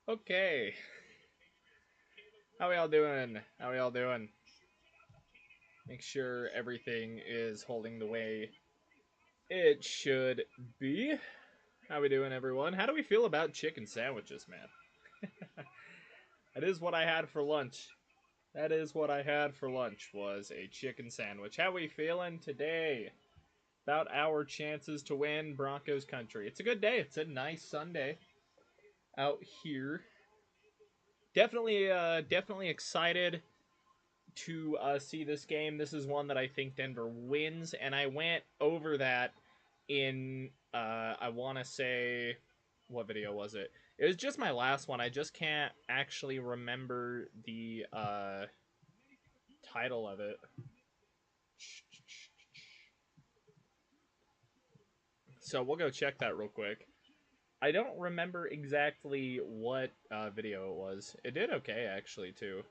Okay. How we all doing? How we all doing? Make sure everything is holding the way it should be. How we doing, everyone? How do we feel about chicken sandwiches, man? That is what I had for lunch. That is what I had for lunch was a chicken sandwich. How we feeling today? About our chances to win Broncos country. It's a good day. It's a nice Sunday out here. Definitely excited to see this game. This is one that I think Denver wins, and I went over that in I want to say, what video was it? It was just my last one. I just can't actually remember the title of it. So we'll go check that real quick. I don't remember exactly what video it was. It did okay actually too.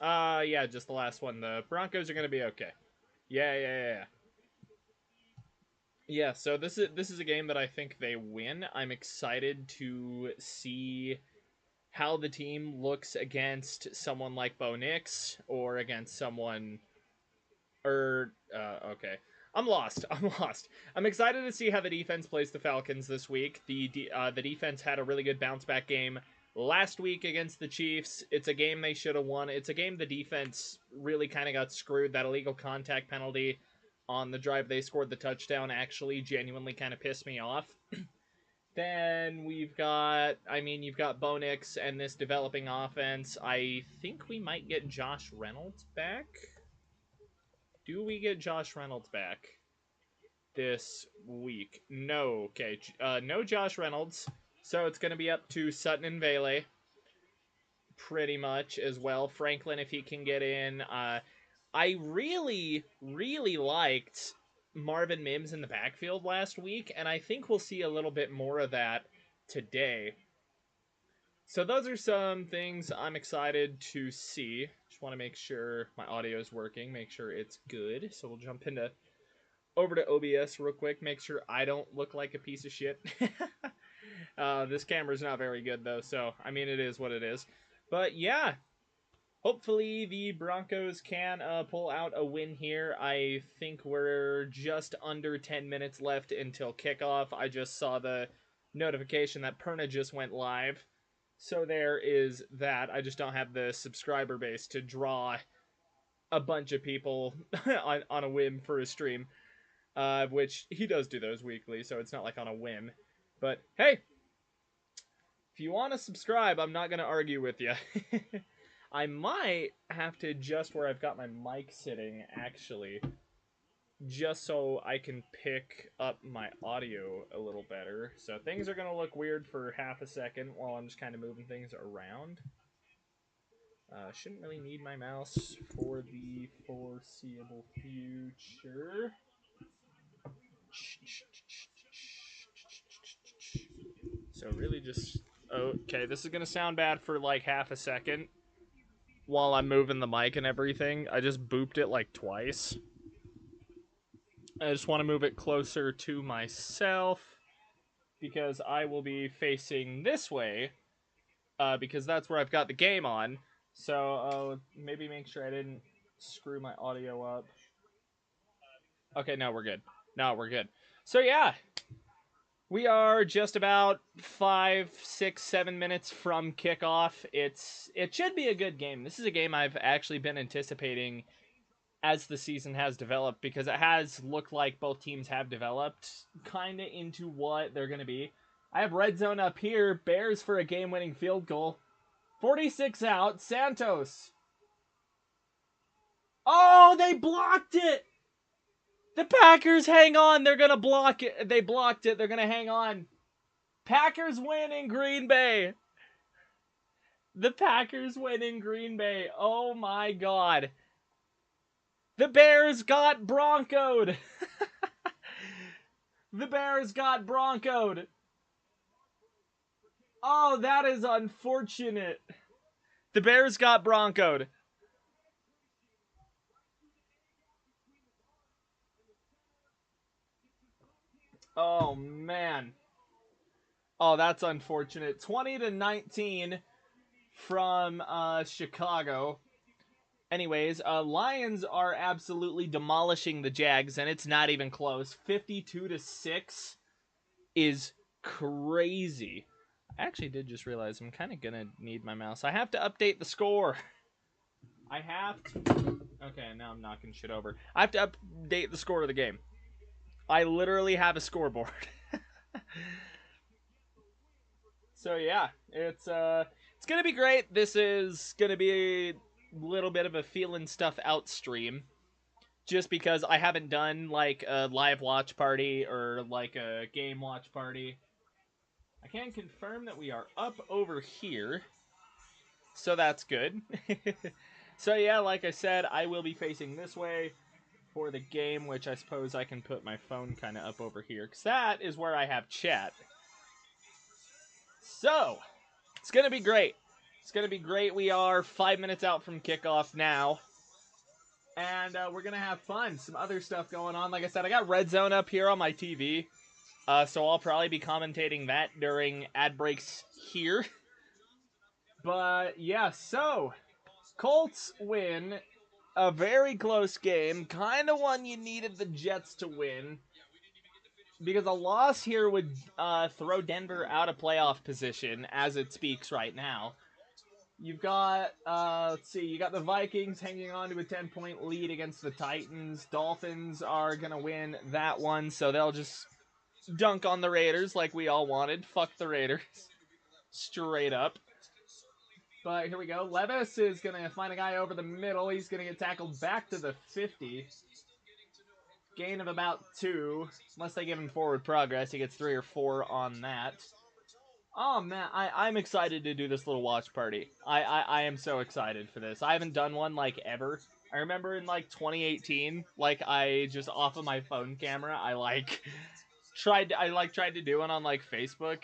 Yeah, just the last one. The Broncos are gonna be okay. Yeah. Yeah, so this is a game that I think they win. I'm excited to see how the team looks against someone like Bo Nix or against someone okay. I'm lost. I'm lost. I'm excited to see how the defense plays the Falcons this week. The defense had a really good bounce back game last week against the Chiefs. It's a game they should have won. It's a game the defense really kind of got screwed. That illegal contact penalty on the drive they scored the touchdown actually genuinely kind of pissed me off. Then you've got Bo Nix and this developing offense. I think we might get Josh Reynolds back. Do we get Josh Reynolds back this week? No. Okay. No Josh Reynolds. So it's going to be up to Sutton and Vele pretty much as well. Franklin, if he can get in. I really liked Marvin Mims in the backfield last week, and I think we'll see a little bit more of that today. So those are some things I'm excited to see. Just want to make sure my audio is working, make sure it's good. So we'll jump over to OBS real quick, make sure I don't look like a piece of shit. This camera's not very good though, so I mean it is what it is. But yeah, hopefully the Broncos can pull out a win here. I think we're just under 10 minutes left until kickoff. I just saw the notification that Perna just went live. So there is that. I just don't have the subscriber base to draw a bunch of people on a whim for a stream, which he does do those weekly, so it's not like on a whim. But hey, if you want to subscribe, I'm not going to argue with you. I might have to adjust where I've got my mic sitting, actually, just so I can pick up my audio a little better. So things are going to look weird for half a second while I'm just kind of moving things around. Shouldn't really need my mouse for the foreseeable future. So really just... Okay, this is going to sound bad for like half a second while I'm moving the mic and everything. I just booped it like twice. I just want to move it closer to myself because I will be facing this way because that's where I've got the game on. So maybe make sure I didn't screw my audio up. Okay, no, we're good. No, we're good. So yeah, we are just about 5, 6, 7 minutes from kickoff. It should be a good game. This is a game I've actually been anticipating as the season has developed because it has looked like both teams have developed kind of into what they're going to be. I have red zone up here. Bears for a game-winning field goal. 46 out. Santos. Oh, they blocked it. The Packers hang on. They're going to block it. They blocked it. They're going to hang on. Packers win in Green Bay. The Packers win in Green Bay. Oh my God. The Bears got broncoed. The Bears got broncoed. Oh, that is unfortunate. The Bears got broncoed. Oh, man. Oh, that's unfortunate. 20-19 from Chicago. Anyways, Lions are absolutely demolishing the Jags, and it's not even close. 52-6 is crazy. I actually did just realize I'm kind of gonna need my mouse. I have to update the score. I have to. Okay, now I'm knocking shit over. I have to update the score of the game. I literally have a scoreboard. So yeah, it's gonna be great. This is gonna be a little bit of a feeling stuff out stream, just because I haven't done like a live watch party or like a game watch party. I can confirm that we are up over here, so that's good. So yeah, like I said, I will be facing this way for the game, which I suppose I can put my phone kind of up over here, because that is where I have chat. So, it's going to be great. It's going to be great. We are 5 minutes out from kickoff now. And we're going to have fun. Some other stuff going on. Like I said, I got Red Zone up here on my TV. So I'll probably be commentating that during ad breaks here. But yeah, so Colts win a very close game. Kind of one you needed the Jets to win. Because a loss here would throw Denver out of playoff position as it speaks right now. You've got, let's see, you got the Vikings hanging on to a 10-point lead against the Titans. Dolphins are going to win that one, so they'll just dunk on the Raiders like we all wanted. Fuck the Raiders. Straight up. But here we go. Levis is going to find a guy over the middle. He's going to get tackled back to the 50. Gain of about 2. Unless they give him forward progress, he gets 3 or 4 on that. Oh man, I'm excited to do this little watch party. I am so excited for this. I haven't done one like ever. I remember in like 2018, like I just off of my phone camera, I tried to do one on like Facebook.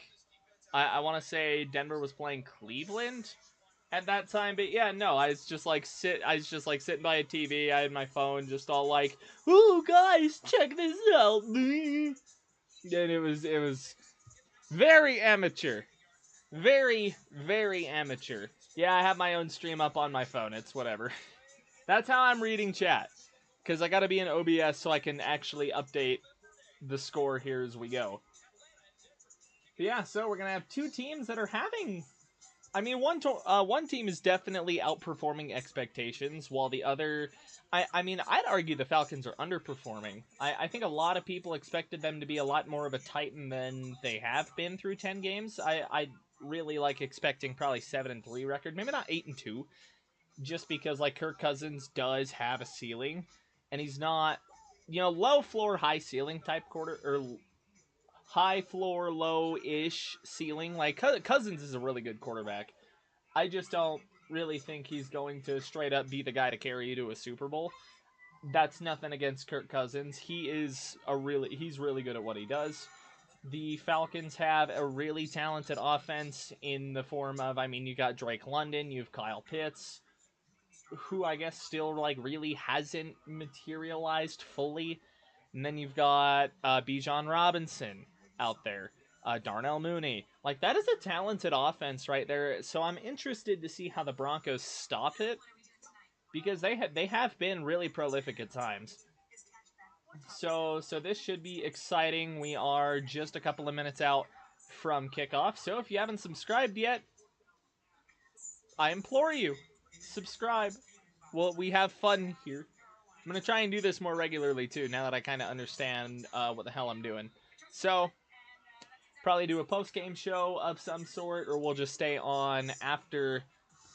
I want to say Denver was playing Cleveland at that time, but yeah, no, I was just like sitting by a TV. I had my phone, just all like, "Ooh, guys, check this out!" And it was very amateur. Very, very amateur. Yeah, I have my own stream up on my phone. It's whatever. That's how I'm reading chat. Because I gotta be in OBS so I can actually update the score here as we go. But yeah, so we're gonna have two teams that are having... I mean, one team is definitely outperforming expectations, while the other... I mean, I'd argue the Falcons are underperforming. I think a lot of people expected them to be a lot more of a Titan than they have been through 10 games. I really like expecting probably 7-3 record, maybe not 8-2, just because like Kirk Cousins does have a ceiling, and he's not, low floor, high ceiling type quarter, or high floor, low-ish ceiling. Like, Cousins is a really good quarterback. I just don't really think he's going to straight up be the guy to carry you to a Super Bowl. That's nothing against Kirk Cousins. He's really good at what he does. The Falcons have a really talented offense in the form of, I mean, you got Drake London, you have Kyle Pitts, who I guess still really hasn't materialized fully. And then you've got Bijan Robinson out there, Darnell Mooney. Like, that is a talented offense right there. So I'm interested to see how the Broncos stop it, because they have been really prolific at times. So this should be exciting. We are just a couple of minutes out from kickoff. So if you haven't subscribed yet, I implore you, subscribe. Well, we have fun here. I'm going to try and do this more regularly, too, now that I kind of understand what the hell I'm doing. So, probably do a post-game show of some sort, or we'll just stay on after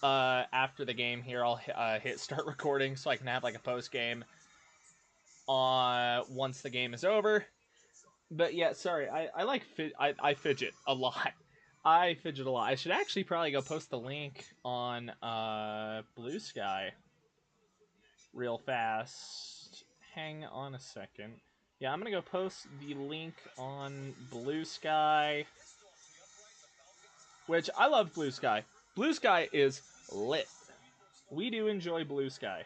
the game here. I'll hit start recording so I can have like a post-game once the game is over. But yeah, sorry, I fidget a lot. I fidget a lot. I should actually probably go post the link on Blue Sky real fast. Hang on a second. Yeah, I'm gonna go post the link on Blue Sky, which I love Blue Sky. Blue Sky is lit. We do enjoy Blue Sky.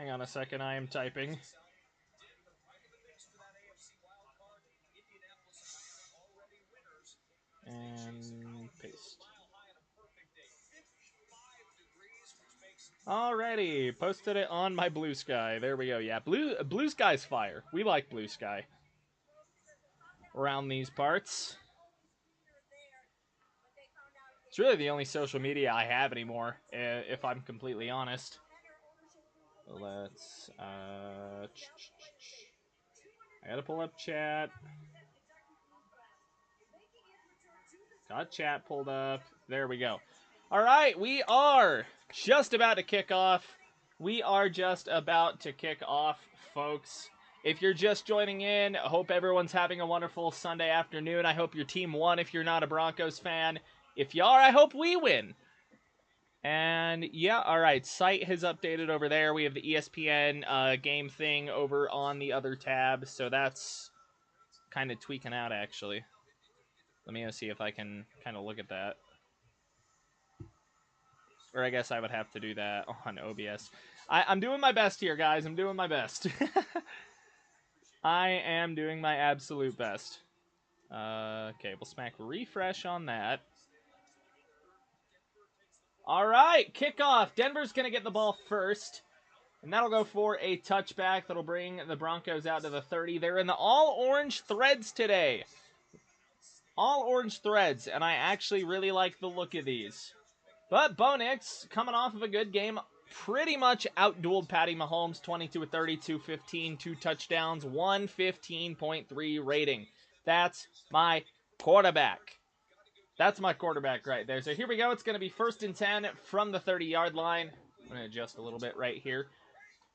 Hang on a second, I am typing. And paste. Alrighty, posted it on my Blue Sky. There we go. Yeah, Blue Sky's fire. We like Blue Sky around these parts. It's really the only social media I have anymore, if I'm completely honest. Let's, I gotta pull up chat. Got chat pulled up. There we go. Alright, we are just about to kick off. We are just about to kick off, folks. If you're just joining in, I hope everyone's having a wonderful Sunday afternoon. I hope your team won if you're not a Broncos fan. If you are, I hope we win. And yeah, alright, site has updated over there. We have the ESPN game thing over on the other tab, so that's kind of tweaking out, actually. Let me see if I can kind of look at that. Or I guess I would have to do that on OBS. I'm doing my best here, guys. I'm doing my best. I am doing my absolute best. Okay, we'll smack refresh on that. All right, kickoff. Denver's going to get the ball first. And that'll go for a touchback that'll bring the Broncos out to the 30. They're in the all-orange threads today. All-orange threads, and I actually really like the look of these. But Bo Nix, coming off of a good game, pretty much outdueled Patty Mahomes, 22-30, 215, 2 touchdowns, 115.3 rating. That's my quarterback. That's my quarterback right there. So here we go. It's going to be 1st and 10 from the 30-yard line. I'm going to adjust a little bit right here.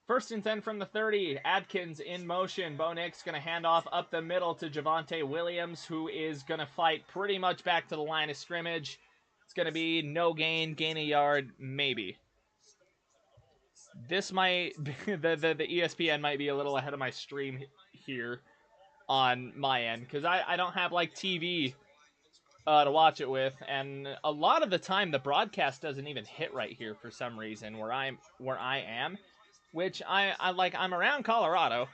1st and 10 from the 30. Adkins in motion. Bo Nix going to hand off up the middle to Javonte Williams, who is going to fight pretty much back to the line of scrimmage. It's going to be no gain a yard, maybe. This might, the ESPN might be a little ahead of my stream here on my end, because I don't have, like, TV to watch it with, and a lot of the time the broadcast doesn't even hit right here for some reason where I am, which I'm around Colorado.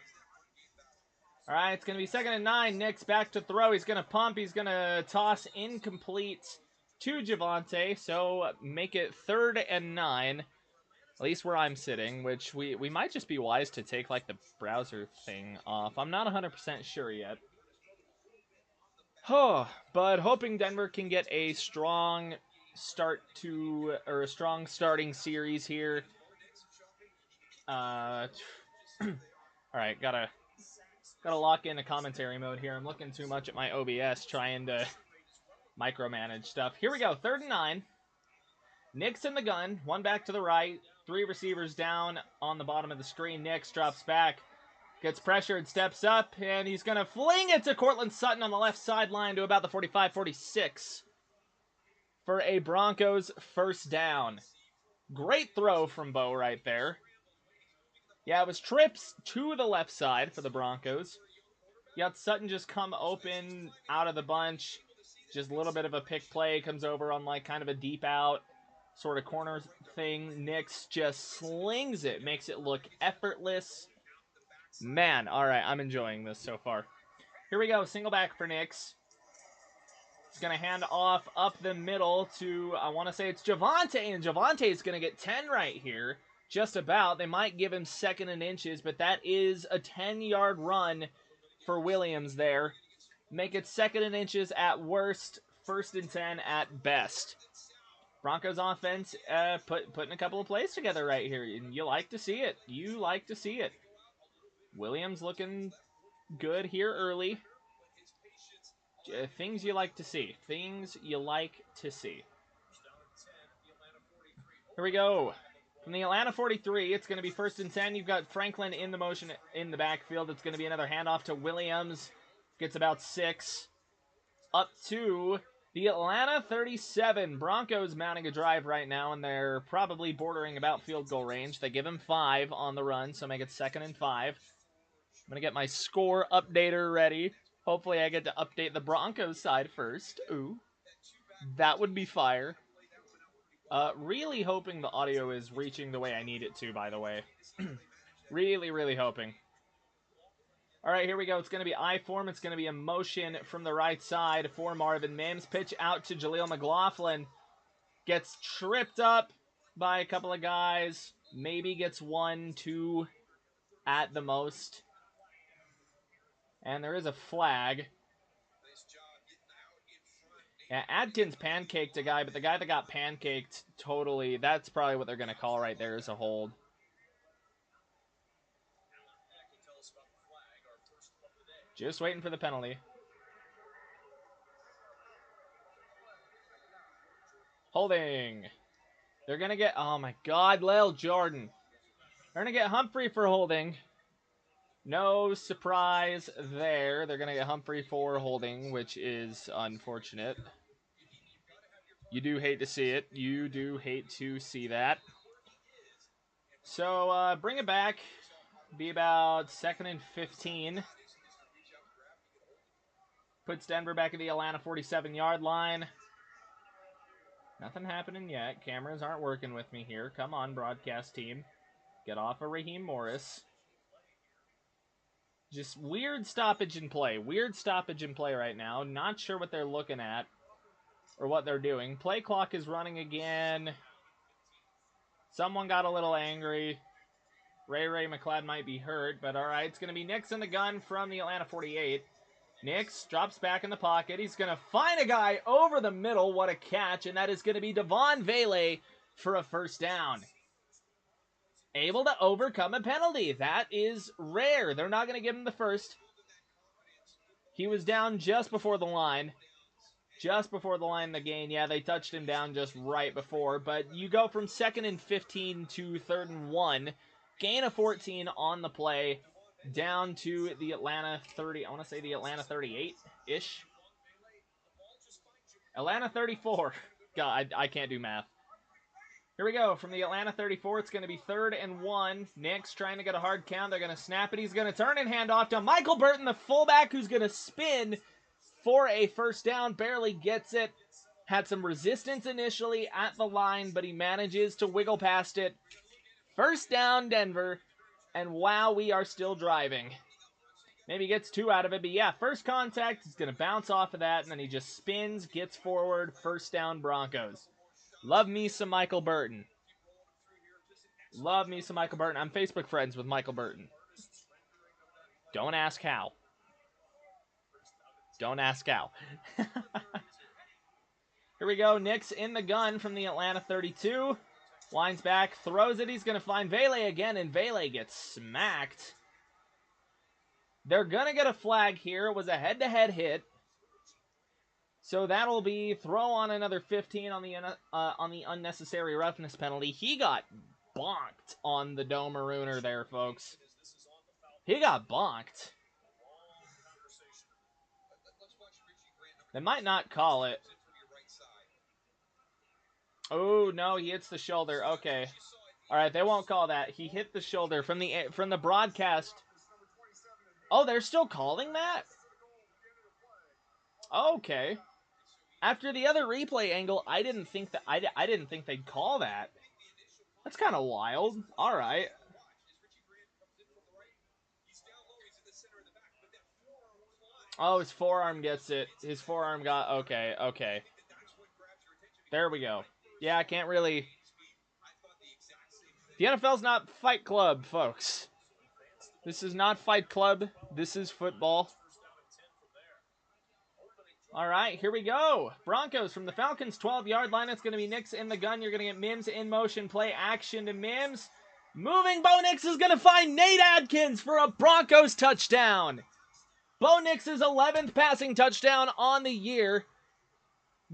All right, it's going to be 2nd and 9. Nix back to throw. He's going to pump. He's going to toss incomplete to Javonte, so make it 3rd and 9, at least where I'm sitting, which we might just be wise to take, like, the browser thing off. I'm not 100% sure yet. Oh, but hoping Denver can get a strong start to, or a strong starting series here. All right, gotta lock into commentary mode here. I'm looking too much at my OBS trying to micromanage stuff. Here we go, 3rd and 9. Nix in the gun, 1 back to the right, 3 receivers down on the bottom of the screen. Nix drops back. Gets pressured, steps up, and he's going to fling it to Cortland Sutton on the left sideline to about the 45-46 for a Broncos 1st down. Great throw from Bo right there. Yeah, it was trips to the left side for the Broncos. You got Sutton just come open out of the bunch. Just a little bit of a pick play. Comes over on like kind of a deep out sort of corner thing. Nix just slings it. Makes it look effortless. Man, all right, I'm enjoying this so far. Here we go, single back for Nix. He's going to hand off up the middle to, I want to say it's Javonte, and Javonte is going to get 10 right here. Just about. They might give him 2nd and inches, but that is a 10-yard run for Williams there. Make it 2nd and inches at worst, 1st and 10 at best. Broncos offense putting a couple of plays together right here, and you like to see it. You like to see it. Williams looking good here early. Things you like to see. Things you like to see. Here we go. From the Atlanta 43, it's going to be 1st and 10. You've got Franklin in the motion in the backfield. It's going to be another handoff to Williams. Gets about 6. Up to the Atlanta 37. Broncos mounting a drive right now, and they're probably bordering about field goal range. They give him 5 on the run, so make it 2nd and 5. I'm going to get my score updater ready. Hopefully I get to update the Broncos side first. Ooh, that would be fire. Really hoping the audio is reaching the way I need it to, by the way. Really, really hoping. All right, here we go. It's going to be I form. It's going to be a motion from the right side for Marvin Mims. Pitch out to Jaleel McLaughlin. Gets tripped up by a couple of guys. Maybe gets 1, 2 at the most. And there is a flag. Yeah, Adkins pancaked a guy, but the guy that got pancaked totally, that's probably what they're going to call right there is a hold. Just waiting for the penalty. Holding. They're going to get, oh my God, Lil Jordan. They're going to get Humphrey for holding. No surprise there. They're going to get Humphrey for holding, which is unfortunate. You do hate to see it. You do hate to see that. So, bring it back. Be about 2nd and 15. Puts Denver back at the Atlanta 47-yard line. Nothing happening yet. Cameras aren't working with me here. Come on, broadcast team. Get off of Raheem Morris. Just weird stoppage in play. Weird stoppage in play right now. Not sure what they're looking at or what they're doing. Play clock is running again. Someone got a little angry. Ray McLeod might be hurt, but all right. It's going to be Nix in the gun from the Atlanta 48. Nix drops back in the pocket. He's going to find a guy over the middle. What a catch. And that is going to be Devon Vele for a first down. Able to overcome a penalty. That is rare. They're not going to give him the first. He was down just before the line. Just before the line of the gain. Yeah, they touched him down just right before. But you go from 2nd and 15 to 3rd and 1. Gain of 14 on the play. Down to the Atlanta 30. I want to say the Atlanta 38-ish. Atlanta 34. God, I can't do math. Here we go. From the Atlanta 34, it's going to be 3rd and 1. Nix trying to get a hard count. They're going to snap it. He's going to turn and hand off to Michael Burton, the fullback, who's going to spin for a first down. Barely gets it. Had some resistance initially at the line, but he manages to wiggle past it. First down, Denver. And wow, we are still driving. Maybe gets 2 out of it, but yeah, first contact. He's going to bounce off of that, and then he just spins, gets forward. First down, Broncos. Love me some Michael Burton. Love me some Michael Burton. I'm Facebook friends with Michael Burton. Don't ask how. Don't ask how. Here we go. Nix in the gun from the Atlanta 32. Winds back, throws it. He's going to find Vele again, and Vele gets smacked. They're going to get a flag here. It was a head-to-head hit. So that'll be throw on another 15 on the unnecessary roughness penalty. He got bonked on the Domarooner there, folks. He got bonked. They might not call it. Oh, no, he hits the shoulder. Okay. All right, they won't call that. He hit the shoulder from the broadcast. Oh, they're still calling that? Okay. After the other replay angle, I didn't think they'd call that. That's kind of wild. All right. Oh, his forearm gets it. His forearm got... Okay. There we go. Yeah, I can't really... The NFL's not Fight Club, folks. This is not Fight Club. This is football. All right, here we go. Broncos from the Falcons 12-yard line. It's going to be Nix in the gun. You're going to get Mims in motion. Play action to Mims. Moving, Bo Nix is going to find Nate Adkins for a Broncos touchdown. Bo Nix's 11th passing touchdown on the year.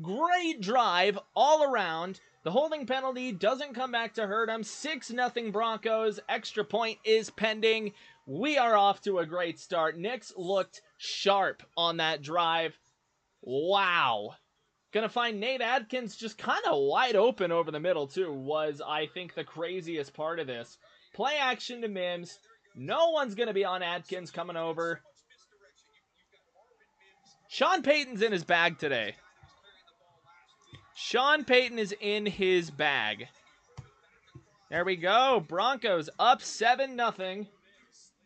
Great drive all around. The holding penalty doesn't come back to hurt him. 6-0 Broncos. Extra point is pending. We are off to a great start. Nix looked sharp on that drive. Wow. Gonna find Nate Adkins just kind of wide open over the middle, too, was, I think, the craziest part of this. Play action to Mims. No one's gonna be on Adkins coming over. Sean Payton's in his bag today. Sean Payton is in his bag. There we go. Broncos up 7-0.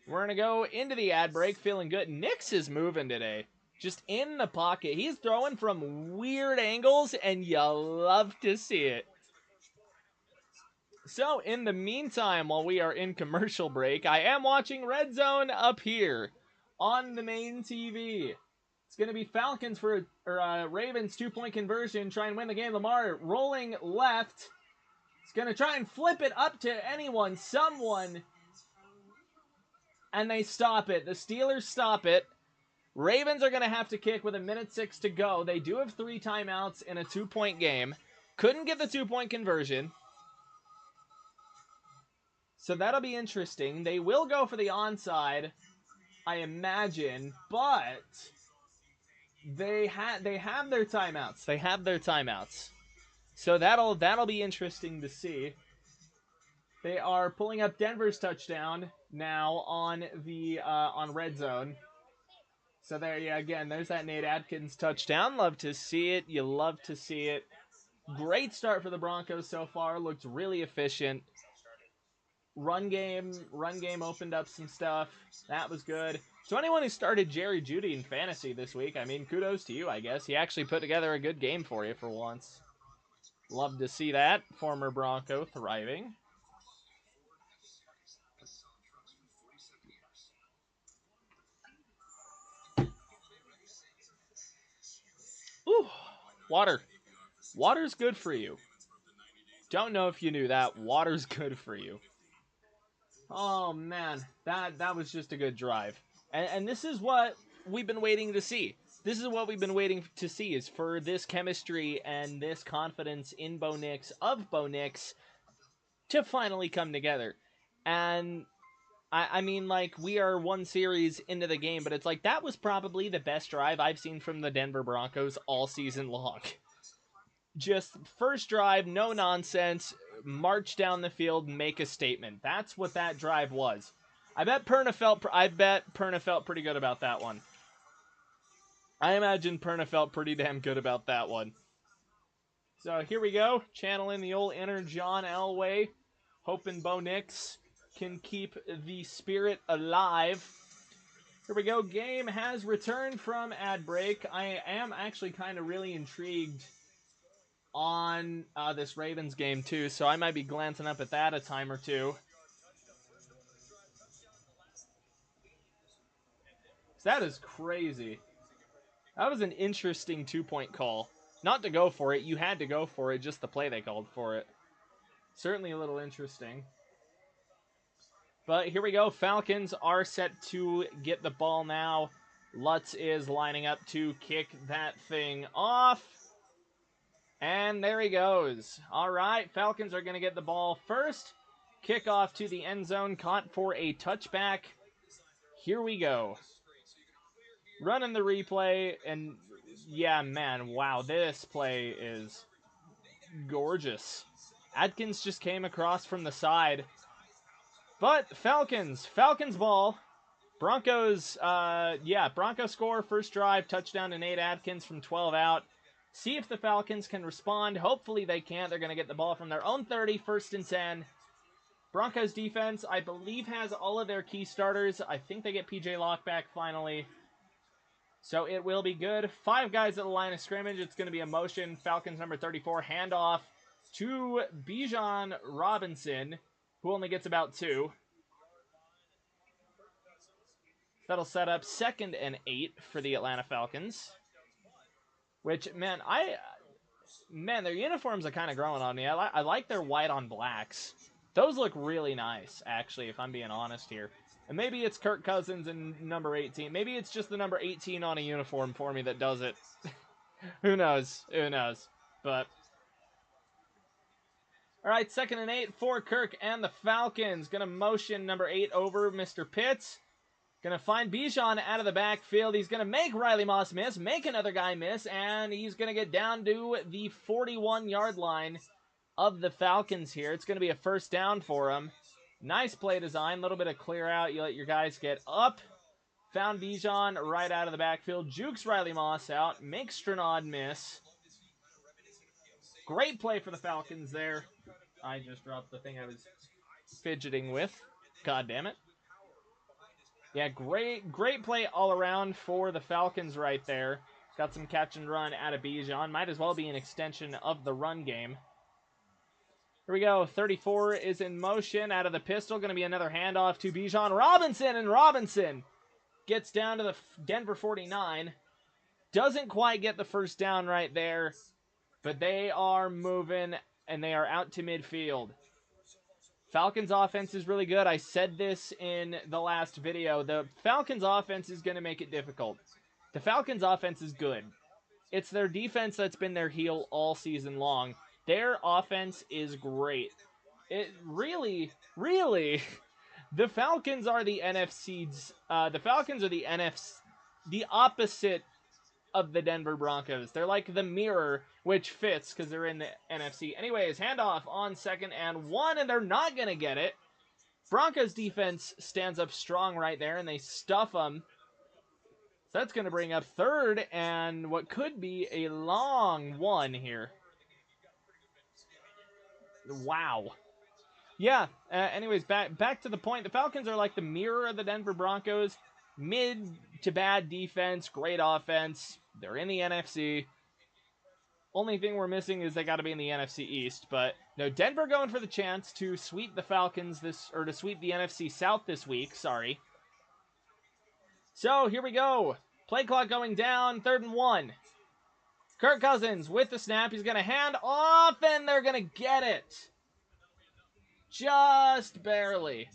We're going to go into the ad break feeling good. Nix is moving today. Just in the pocket. He's throwing from weird angles, and you love to see it. So, in the meantime, while we are in commercial break, I am watching Red Zone up here on the main TV. It's going to be Falcons or Ravens 2-point conversion. Try and win the game. Lamar rolling left. It's going to try and flip it up to anyone, someone. And they stop it. The Steelers stop it. Ravens are going to have to kick with 1:06 to go. They do have 3 timeouts in a 2-point game. Couldn't get the 2-point conversion. So that'll be interesting. They will go for the onside, I imagine, but they have their timeouts. They have their timeouts. So that'll be interesting to see. They are pulling up Denver's touchdown now on the on Red Zone. So there, yeah, again, there's that Nate Atkins touchdown. Love to see it. You love to see it. Great start for the Broncos so far. Looked really efficient. Run game opened up some stuff. That was good. So anyone who started Jerry Jeudy in fantasy this week, I mean, kudos to you, I guess. He actually put together a good game for you for once. Love to see that. Former Bronco thriving. Ooh, water. Water's good for you. Don't know if you knew that. Water's good for you. Oh, man. That was just a good drive. And this is what we've been waiting to see. This is what we've been waiting to see, is for this chemistry and this confidence in Bo Nix, to finally come together. And I mean, like, we are one series into the game, but it's like, that was probably the best drive I've seen from the Denver Broncos all season long. Just first drive, no nonsense, march down the field, make a statement. That's what that drive was. I bet Perna felt pretty good about that one. I imagine Perna felt pretty damn good about that one. So here we go, channeling the old inner John Elway, hoping Bo Nix can keep the spirit alive. Here we go, game has returned from ad break. I am actually kind of really intrigued on this Ravens game too, so I might be glancing up at that a time or two. That is crazy. That was an interesting 2-point call. Not to go for it, you had to go for it, just the play they called for it. Certainly a little interesting. But here we go, Falcons are set to get the ball now. Lutz is lining up to kick that thing off. And there he goes. All right, Falcons are going to get the ball first. Kickoff to the end zone, caught for a touchback. Here we go. Running the replay, and yeah, man, wow, this play is gorgeous. Atkins just came across from the side. But Falcons ball. Broncos, Broncos score, first drive, touchdown to Nate Atkins from 12 out. See if the Falcons can respond. Hopefully they can't. They're going to get the ball from their own 30, 1st and 10. Broncos defense, I believe, has all of their key starters. I think they get PJ Locke back finally. So it will be good. 5 guys at the line of scrimmage. It's going to be a motion. Falcons number 34, handoff to Bijan Robinson, who only gets about 2. That'll set up 2nd and 8 for the Atlanta Falcons. Which, man, their uniforms are kind of growing on me. I like their white on blacks. Those look really nice, actually, if I'm being honest here. And maybe it's Kirk Cousins and number 18. Maybe it's just the number 18 on a uniform for me that does it. Who knows? Who knows? But all right, 2nd and 8 for Kirk and the Falcons. Going to motion number 8 over Mr. Pitts. Going to find Bijan out of the backfield. He's going to make Riley Moss miss, make another guy miss, and he's going to get down to the 41-yard line of the Falcons here. It's going to be a first down for him. Nice play design, a little bit of clear out. You let your guys get up. Found Bijan right out of the backfield. Jukes Riley Moss out, makes Stranad miss. Great play for the Falcons there. I just dropped the thing I was fidgeting with. God damn it. Yeah, great play all around for the Falcons right there. Got some catch and run out of Bijan. Might as well be an extension of the run game. Here we go. 34 is in motion out of the pistol. Going to be another handoff to Bijan Robinson. And Robinson gets down to the Denver 49. Doesn't quite get the first down right there. But they are moving and they are out to midfield. Falcons offense is really good. I said this in the last video. The Falcons offense is going to make it difficult. The Falcons offense is good. It's their defense that's been their heel all season long. Their offense is great. It really, the Falcons are the NFC's. The Falcons are the opposite of the Denver Broncos. They're like the mirror, which fits because they're in the NFC. Anyways, handoff on 2nd and 1, and they're not going to get it. Broncos defense stands up strong right there, and they stuff them. So that's going to bring up 3rd and what could be a long one here. Wow. Yeah, anyways, back to the point. The Falcons are like the mirror of the Denver Broncos. Mid to bad defense, great offense. They're in the NFC. Only thing we're missing is they got to be in the NFC East. But no, Denver going for the chance to sweep the Falcons to sweep the NFC South this week. Sorry. So here we go. Play clock going down. 3rd and 1. Kirk Cousins with the snap. He's going to hand off, and they're going to get it. Just barely.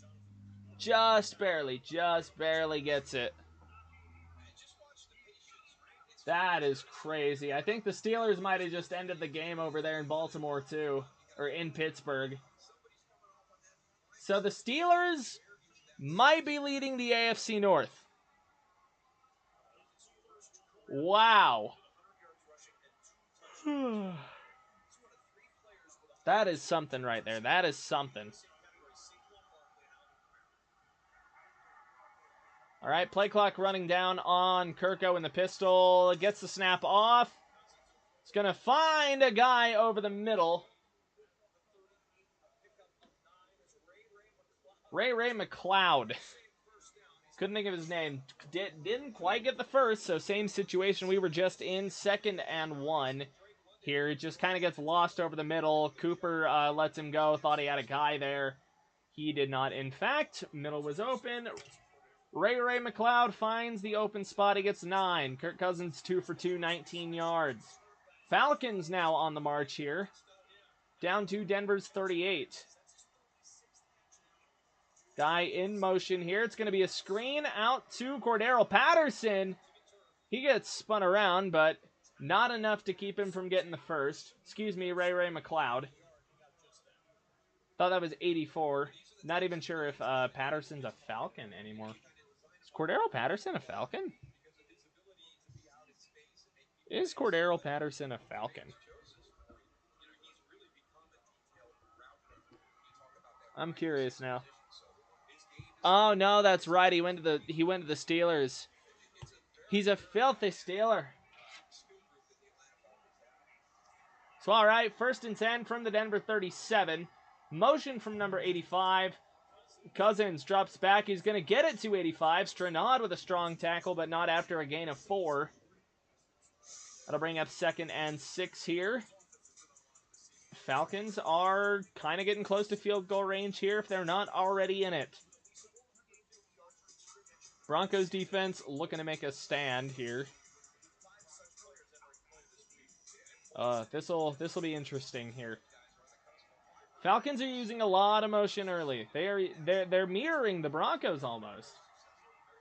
Just barely gets it. That is crazy. I think the Steelers might have just ended the game over there in Baltimore, too. Or in Pittsburgh. So the Steelers might be leading the AFC North. Wow. That is something right there. That is something. All right, play clock running down on Kirko in the pistol. Gets the snap off. It's going to find a guy over the middle. Ray McLeod. Couldn't think of his name. Didn't quite get the first, so same situation we were just in. 2nd and 1 here. It just kind of gets lost over the middle. Cooper lets him go. Thought he had a guy there. He did not. In fact, middle was open. Ray McLeod finds the open spot. He gets 9. Kirk Cousins 2 for 2, 19 yards. Falcons now on the march here. Down to Denver's 38. Guy in motion here. It's going to be a screen out to Cordero Patterson. He gets spun around, but not enough to keep him from getting the first. Excuse me, Ray McLeod. Thought that was 84. Not even sure if Patterson's a Falcon anymore. Is Cordero Patterson a Falcon? Is Cordero Patterson a Falcon? I'm curious now. Oh no, that's right. He went to the Steelers. He's a filthy Steeler. So all right, 1st and 10 from the Denver 37. Motion from number 85. Cousins drops back. He's going to get it to 85. Stranad with a strong tackle, but not after a gain of 4. That'll bring up 2nd and 6 here. Falcons are kind of getting close to field goal range here if they're not already in it. Broncos defense looking to make a stand here. This'll be interesting here. Falcons are using a lot of motion early. They're mirroring the Broncos almost.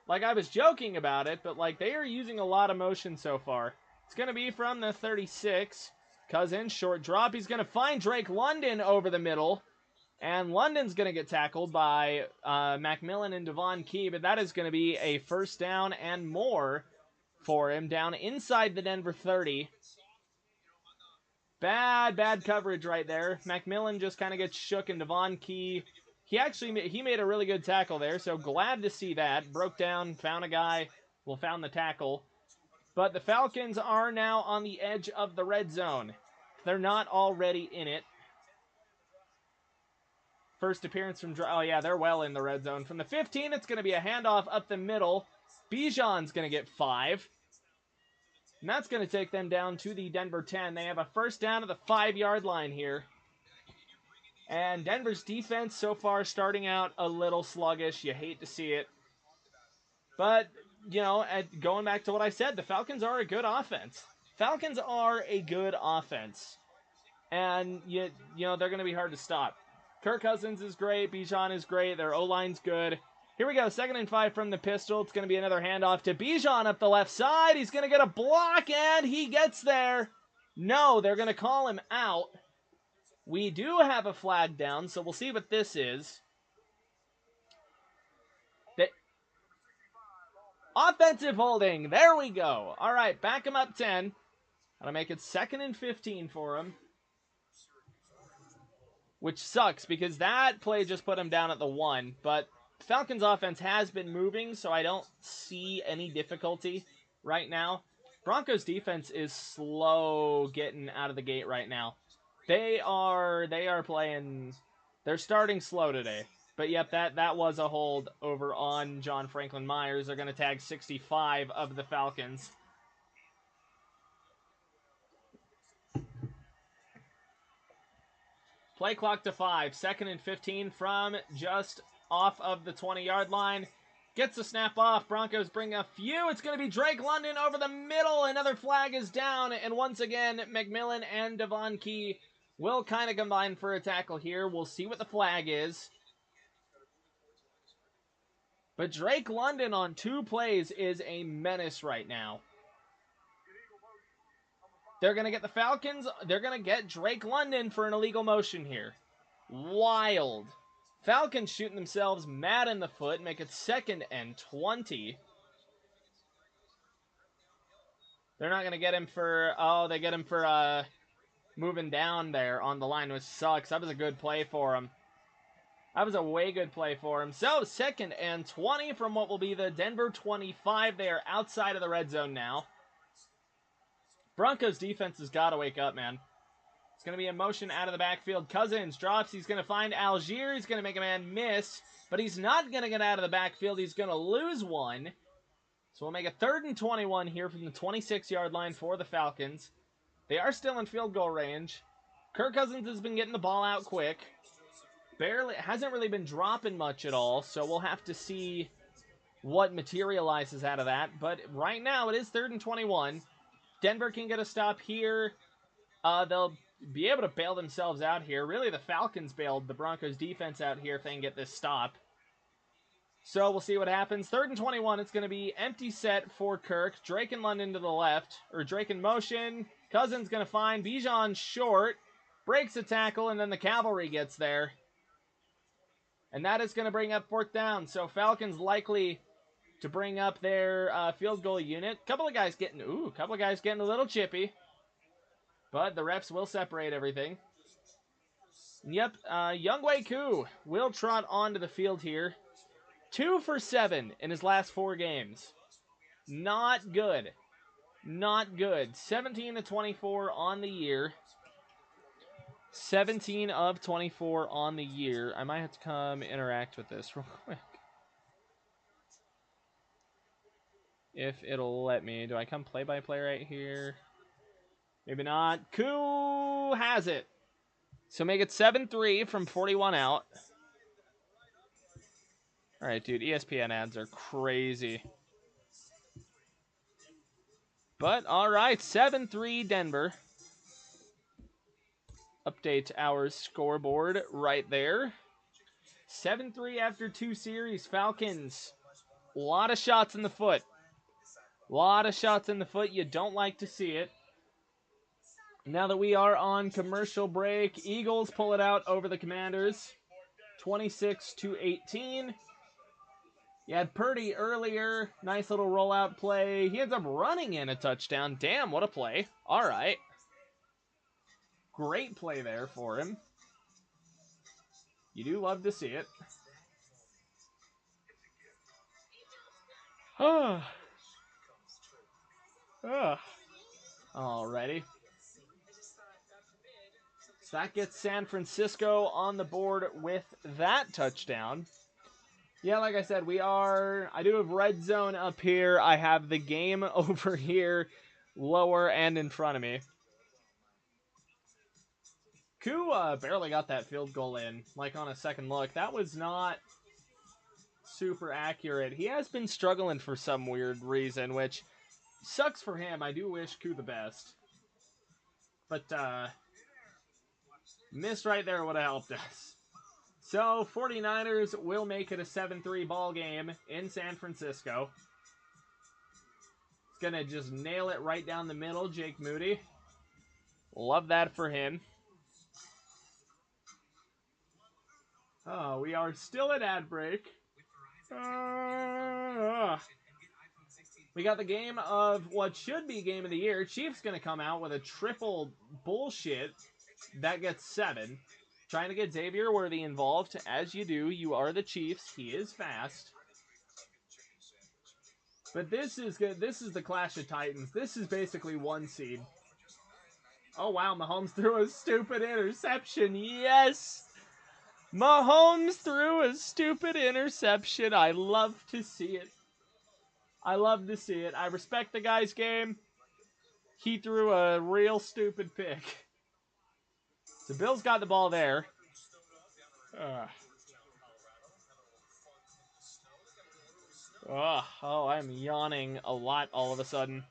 Like, I was joking about it, but like they are using a lot of motion so far. It's going to be from the 36. Cousins, short drop. He's going to find Drake London over the middle. And London's going to get tackled by Macmillan and Devon Key, but that is going to be a 1st down and more for him down inside the Denver 30. Bad coverage right there. Macmillan just kind of gets shook, and Devon Key, he made a really good tackle there, so glad to see that. Broke down, found a guy, found the tackle. But the Falcons are now on the edge of the red zone. They're not already in it. First appearance from... Oh, yeah, they're well in the red zone. From the 15, it's going to be a handoff up the middle. Bijan's going to get 5. And that's going to take them down to the Denver 10. They have a first down at the 5-yard line here. And Denver's defense so far starting out a little sluggish. You hate to see it. But, you know, going back to what I said, the Falcons are a good offense. Falcons are a good offense. And, you know, they're going to be hard to stop. Kirk Cousins is great. Bijan is great. Their O-line's good. Here we go. 2nd and 5 from the pistol. It's going to be another handoff to Bijan up the left side. He's going to get a block, and he gets there. No, they're going to call him out. We do have a flag down, so we'll see what this is. Offensive holding. There we go. All right, back him up 10. Gotta make it 2nd and 15 for him. Which sucks, because that play just put him down at the 1. But Falcons offense has been moving, so I don't see any difficulty right now. Broncos defense is slow getting out of the gate right now. They are playing... They're starting slow today. But yep, that was a hold over on John Franklin Myers. They're going to tag 65 of the Falcons. Play clock to 5. 2nd and 15 from just off of the 20-yard line. Gets the snap off. Broncos bring a few. It's going to be Drake London over the middle. Another flag is down. And once again, McMillan and Devon Key will kind of combine for a tackle here. We'll see what the flag is. But Drake London on 2 plays is a menace right now. They're going to get the Falcons. They're going to get Drake London for an illegal motion here. Wild. Falcons shooting themselves mad in the foot. Make it 2nd and 20. They're not going to get him for... Oh, they get him for moving down there on the line, which sucks. That was a good play for him. That was a way good play for him. So, 2nd and 20 from what will be the Denver 25. They are outside of the red zone now. Broncos defense has got to wake up, man. It's going to be a motion out of the backfield. Cousins drops. He's going to find Algier. He's going to make a man miss. But he's not going to get out of the backfield. He's going to lose one. So we'll make a 3rd and 21 here from the 26-yard line for the Falcons. They are still in field goal range. Kirk Cousins has been getting the ball out quick. Barely, hasn't really been dropping much at all. So we'll have to see what materializes out of that. But right now it is 3rd and 21. Denver can get a stop here. They'll be able to bail themselves out here. Really, the Falcons bailed the Broncos defense out here if they can get this stop. So we'll see what happens. 3rd and 21. It's going to be empty set for Kirk. Drake and London to the left. Or Drake in motion. Cousins going to find Bijan short. Breaks a tackle, and then the cavalry gets there. And that is going to bring up 4th down. So Falcons likely to bring up their field goal unit. Couple of guys getting a little chippy. But the refs will separate everything. Yep, Younghoe Koo will trot onto the field here. 2 for 7 in his last 4 games. Not good. Not good. 17 to 24 on the year. 17 of 24 on the year. I might have to come interact with this real quick. If it'll let me. Do I come play-by-play right here? Maybe not. Koo has it. So make it 7-3 from 41 out. Alright, dude. ESPN ads are crazy. But, alright. 7-3 Denver. Update our scoreboard right there. 7-3 after 2 series. Falcons. A lot of shots in the foot. A lot of shots in the foot. You don't like to see it. Now that we are on commercial break, Eagles pull it out over the Commanders. 26-18. You had Purdy earlier. Nice little rollout play. He ends up running in a touchdown. Damn, what a play. All right. Great play there for him. You do love to see it. Alrighty. So that gets San Francisco on the board with that touchdown. Yeah, like I said, I do have red zone up here. I have the game over here, lower and in front of me. Koo barely got that field goal in, like on a second look. That was not super accurate. He has been struggling for some weird reason, which sucks for him. I do wish Koo the best. But, missed right there would have helped us. So, 49ers will make it a 7-3 ball game in San Francisco. He's going to just nail it right down the middle, Jake Moody. Love that for him. Oh, we are still at ad break. We got the game of what should be game of the year. Chiefs going to come out with a triple bullshit. That gets 7. Trying to get Xavier Worthy involved. As you do, you are the Chiefs. He is fast. But this is good. This is the Clash of Titans. This is basically 1 seed. Oh, wow. Mahomes threw a stupid interception. Yes! Mahomes threw a stupid interception. I love to see it. I love to see it. I respect the guy's game. He threw a real stupid pick. So Bill's got the ball there. Oh, I'm yawning a lot all of a sudden.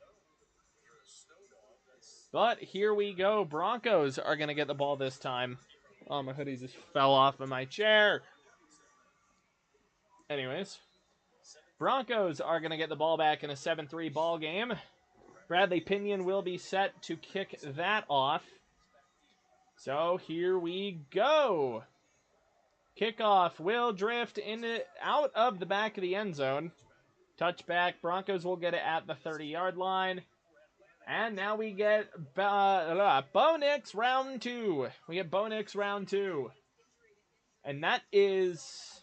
But here we go. Broncos are going to get the ball this time. Oh, my hoodie just fell off of my chair. Anyways. Broncos are going to get the ball back in a 7-3 ball game. Bradley Pinion will be set to kick that off. So here we go. Kickoff will drift out of the back of the end zone. Touchback. Broncos will get it at the 30-yard line. And now we get Bo Nix round 2. We get Bo Nix round 2. And that is...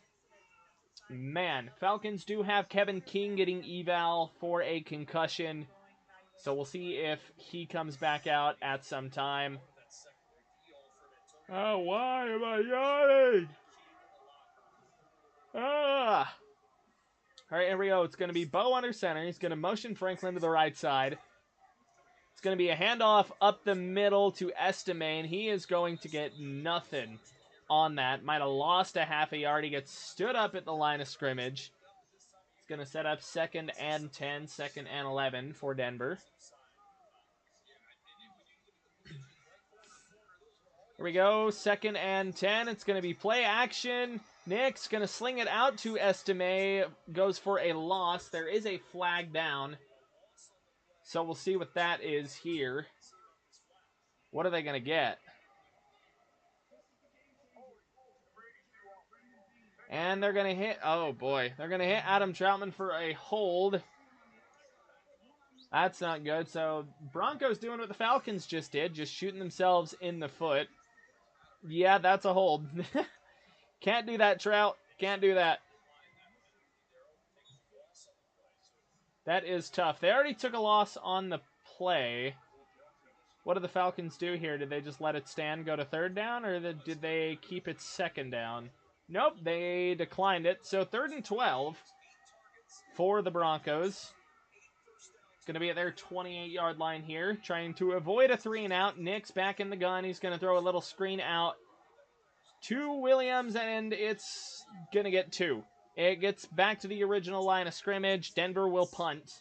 Man, Falcons do have Kevin King getting eval for a concussion. So we'll see if he comes back out at some time. Oh, why am I yawning? Ah! All right, here we go. It's going to be Bo under center. He's going to motion Franklin to the right side. It's going to be a handoff up the middle to Estime. He is going to get nothing on that. Might have lost a half a yard. He gets stood up at the line of scrimmage. It's going to set up 2nd and 10, 2nd and 11 for Denver. Here we go, 2nd and 10. It's going to be play action. Nick's going to sling it out to Estime. Goes for a loss. There is a flag down. So we'll see what that is here. What are they going to get? And they're going to hit... Oh, boy. They're going to hit Adam Troutman for a hold. That's not good. So Broncos doing what the Falcons just did. Just shooting themselves in the foot. Yeah, that's a hold. Can't do that, Trout. Can't do that. That is tough. They already took a loss on the play. What did the Falcons do here? Did they just let it stand, go to 3rd down, or did they keep it 2nd down? Nope, they declined it. So 3rd and 12 for the Broncos. It's going to be at their 28-yard line here, trying to avoid a 3-and-out. Nick's back in the gun. He's going to throw a little screen out to Williams, and it's going to get 2. It gets back to the original line of scrimmage. Denver will punt.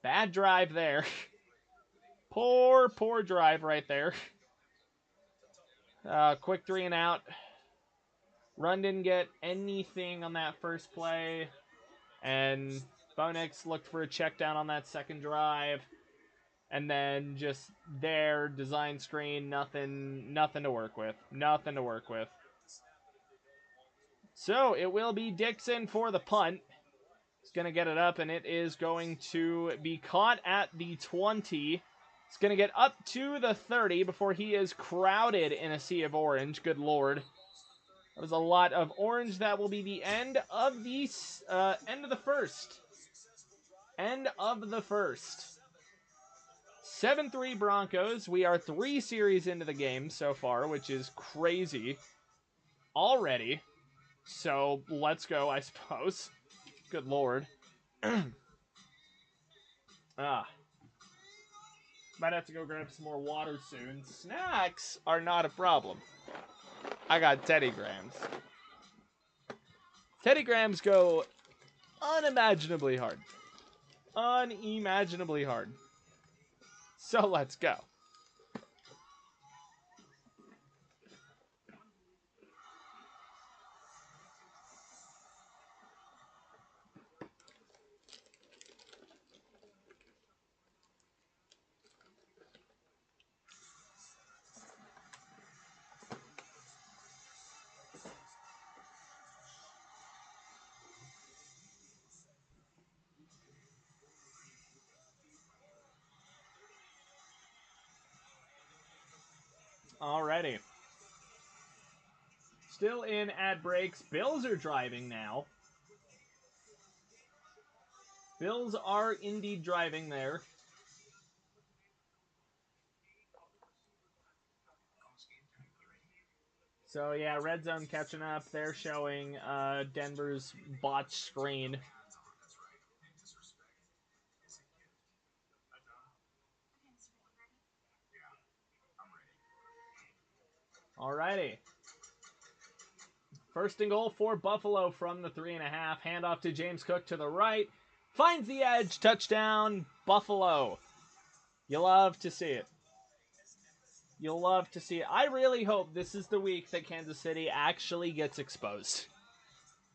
Bad drive there. Poor drive right there. Quick 3-and-out. Run didn't get anything on that first play. And Bo Nix looked for a check down on that second drive. And then just there, design screen, nothing to work with. Nothing to work with. So it will be Dixon for the punt. He's going to get it up, and it is going to be caught at the 20. It's going to get up to the 30 before he is crowded in a sea of orange. Good Lord. That was a lot of orange. That will be the end of the first. End of the first. 7-3 Broncos. We are 3 series into the game so far, which is crazy already. So let's go, I suppose. Good lord. Might have to go grab some more water soon. Snacks are not a problem. I got Teddy Grahams. Teddy Grahams go unimaginably hard. Unimaginably hard. So let's go. Alrighty. Still in ad breaks. Bills are driving now. Bills are indeed driving there. So yeah, Red Zone catching up. They're showing Denver's botched screen. Alrighty. First and goal for Buffalo from the 3.5. Handoff to James Cook to the right. Finds the edge. Touchdown, Buffalo. You love to see it. You'll love to see it. I really hope this is the week that Kansas City actually gets exposed.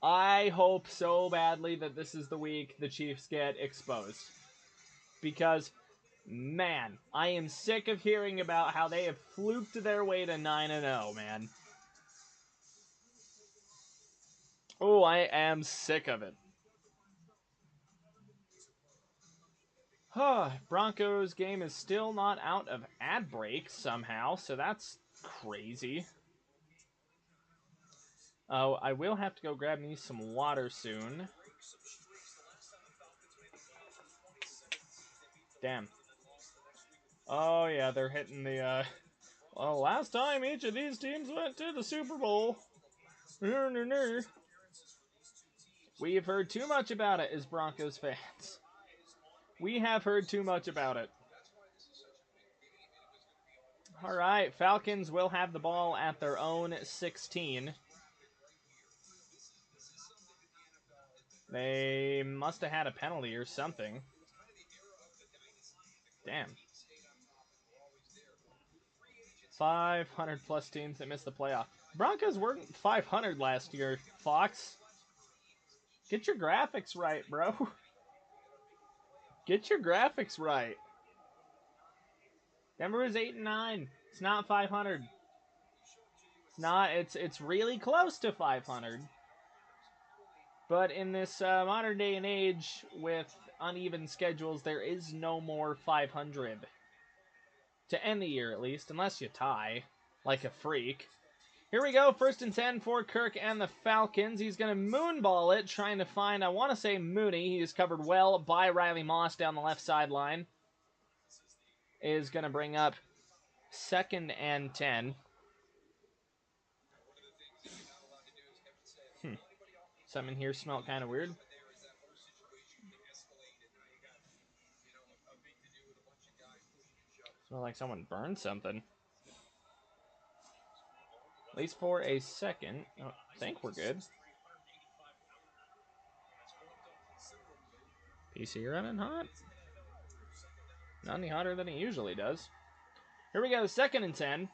I hope so badly that this is the week the Chiefs get exposed. Because, man, I am sick of hearing about how they have fluked their way to 9-0, man. Oh, I am sick of it. Broncos game is still not out of ad breaks somehow, so that's crazy. Oh, I will have to go grab me some water soon. Damn. Oh, yeah, they're hitting the, well, last time each of these teams went to the Super Bowl. We have heard too much about it as Broncos fans. We have heard too much about it. All right, Falcons will have the ball at their own 16. They must have had a penalty or something. Damn. 500 plus teams that missed the playoff. Broncos weren't 500 last year, Fox. Get your graphics right, bro. Get your graphics right. Denver is 8-9. It's not 500. It's not. It's really close to 500. But in this modern day and age with uneven schedules, there is no more 500 to end the year, at least, unless you tie like a freak. Here we go, 1st and 10 for Kirk and the Falcons. He's going to moonball it, trying to find, I want to say Mooney. He is covered well by Riley Moss down the left sideline. Is going to bring up 2nd and 10. Something here smelled kind of weird. Smelled like someone burned something. At least for a second. Oh, I think we're good. PC running hot? Not any hotter than it usually does. Here we go, 2nd and 10.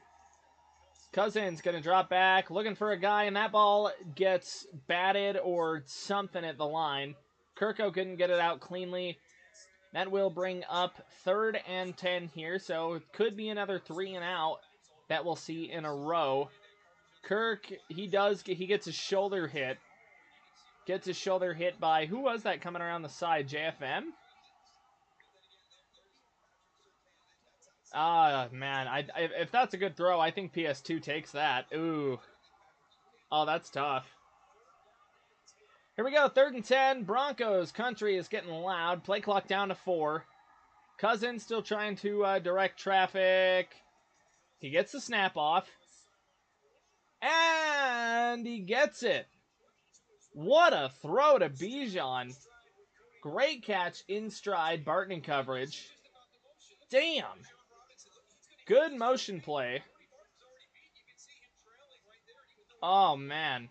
Cousins going to drop back, looking for a guy, and that ball gets batted or something at the line. Kirko couldn't get it out cleanly. That will bring up 3rd and 10 here, so it could be another 3 and out that we'll see in a row. Kirk, he gets his shoulder hit. Gets his shoulder hit by, who was that coming around the side, JFM? Man, if that's a good throw, I think PS2 takes that. Ooh. Oh, that's tough. Here we go, 3rd and 10. Broncos country is getting loud. Play clock down to 4. Cousins still trying to direct traffic. He gets the snap off. And he gets it. What a throw to Bijan. Great catch in stride. Barton in coverage. Damn. Good motion play. Oh, man.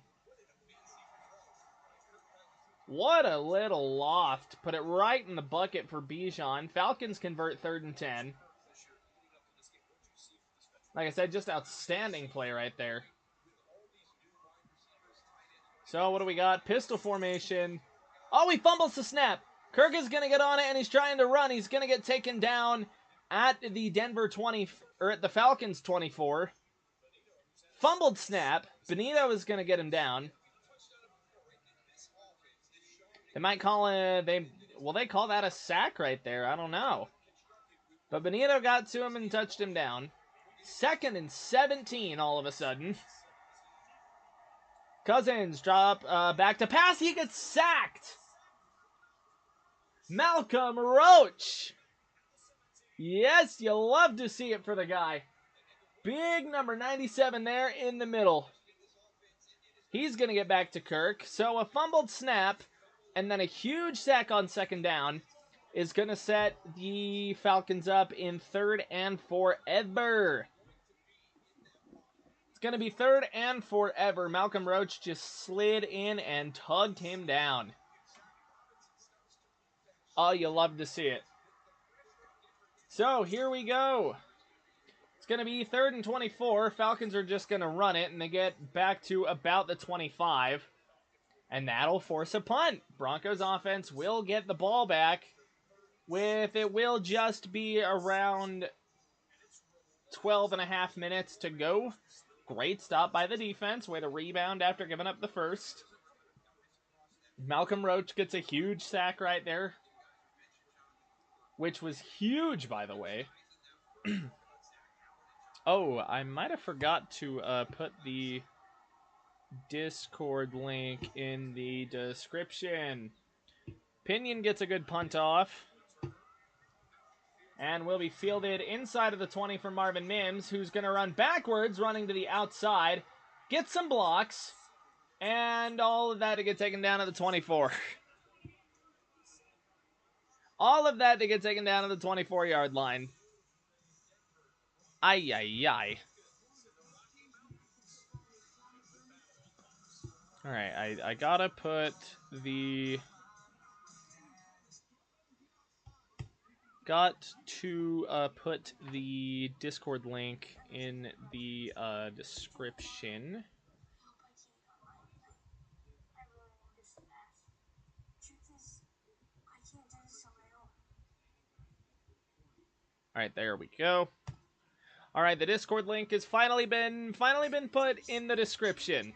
What a little loft. Put it right in the bucket for Bijan. Falcons convert 3rd and 10. Like I said, just outstanding play right there. So, what do we got? Pistol formation. Oh, he fumbles the snap. Kirk is going to get on it, and he's trying to run. He's going to get taken down at the Denver 20, or at the Falcons 24. Fumbled snap. Benito is going to get him down. They might call it, they call that a sack right there. I don't know. But Benito got to him and touched him down. 2nd and 17 all of a sudden. Cousins drop back to pass. He gets sacked. Malcolm Roach. Yes, you love to see it for the guy. Big number 97 there in the middle. He's going to get back to Kirk. So a fumbled snap and then a huge sack on 2nd down is going to set the Falcons up in 3rd and forever. It's going to be 3rd and forever. Malcolm Roach just slid in and tugged him down. Oh, you love to see it. So, here we go. It's going to be 3rd and 24. Falcons are just going to run it, and they get back to about the 25. And that'll force a punt. Broncos offense will get the ball back. It will just be around 12 and a half minutes to go. Great stop by the defense. Way to rebound after giving up the first. Malcolm Roach gets a huge sack right there. Which was huge, by the way. Oh, I might have forgot to put the Discord link in the description. Pinion gets a good punt off. And will be fielded inside of the 20 for Marvin Mims, who's going to run backwards, running to the outside. Get some blocks. And all of that to get taken down at the 24. All of that to get taken down at the 24-yard line. Ay, ay, ay. Alright, I gotta put the... Got to put the Discord link in the description. Alright, there we go. Alright, the Discord link has finally been put in the description.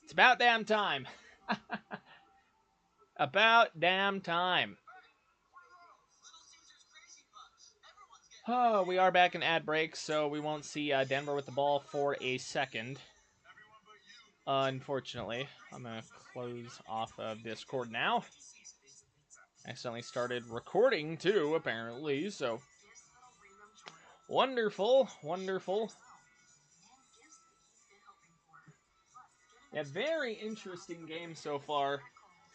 It's about damn time. About damn time. Oh, we are back in ad break, so we won't see Denver with the ball for a second. Unfortunately. I'm going to close off of Discord now. Accidentally started recording, too, apparently, so... Wonderful, wonderful. Yeah, very interesting game so far.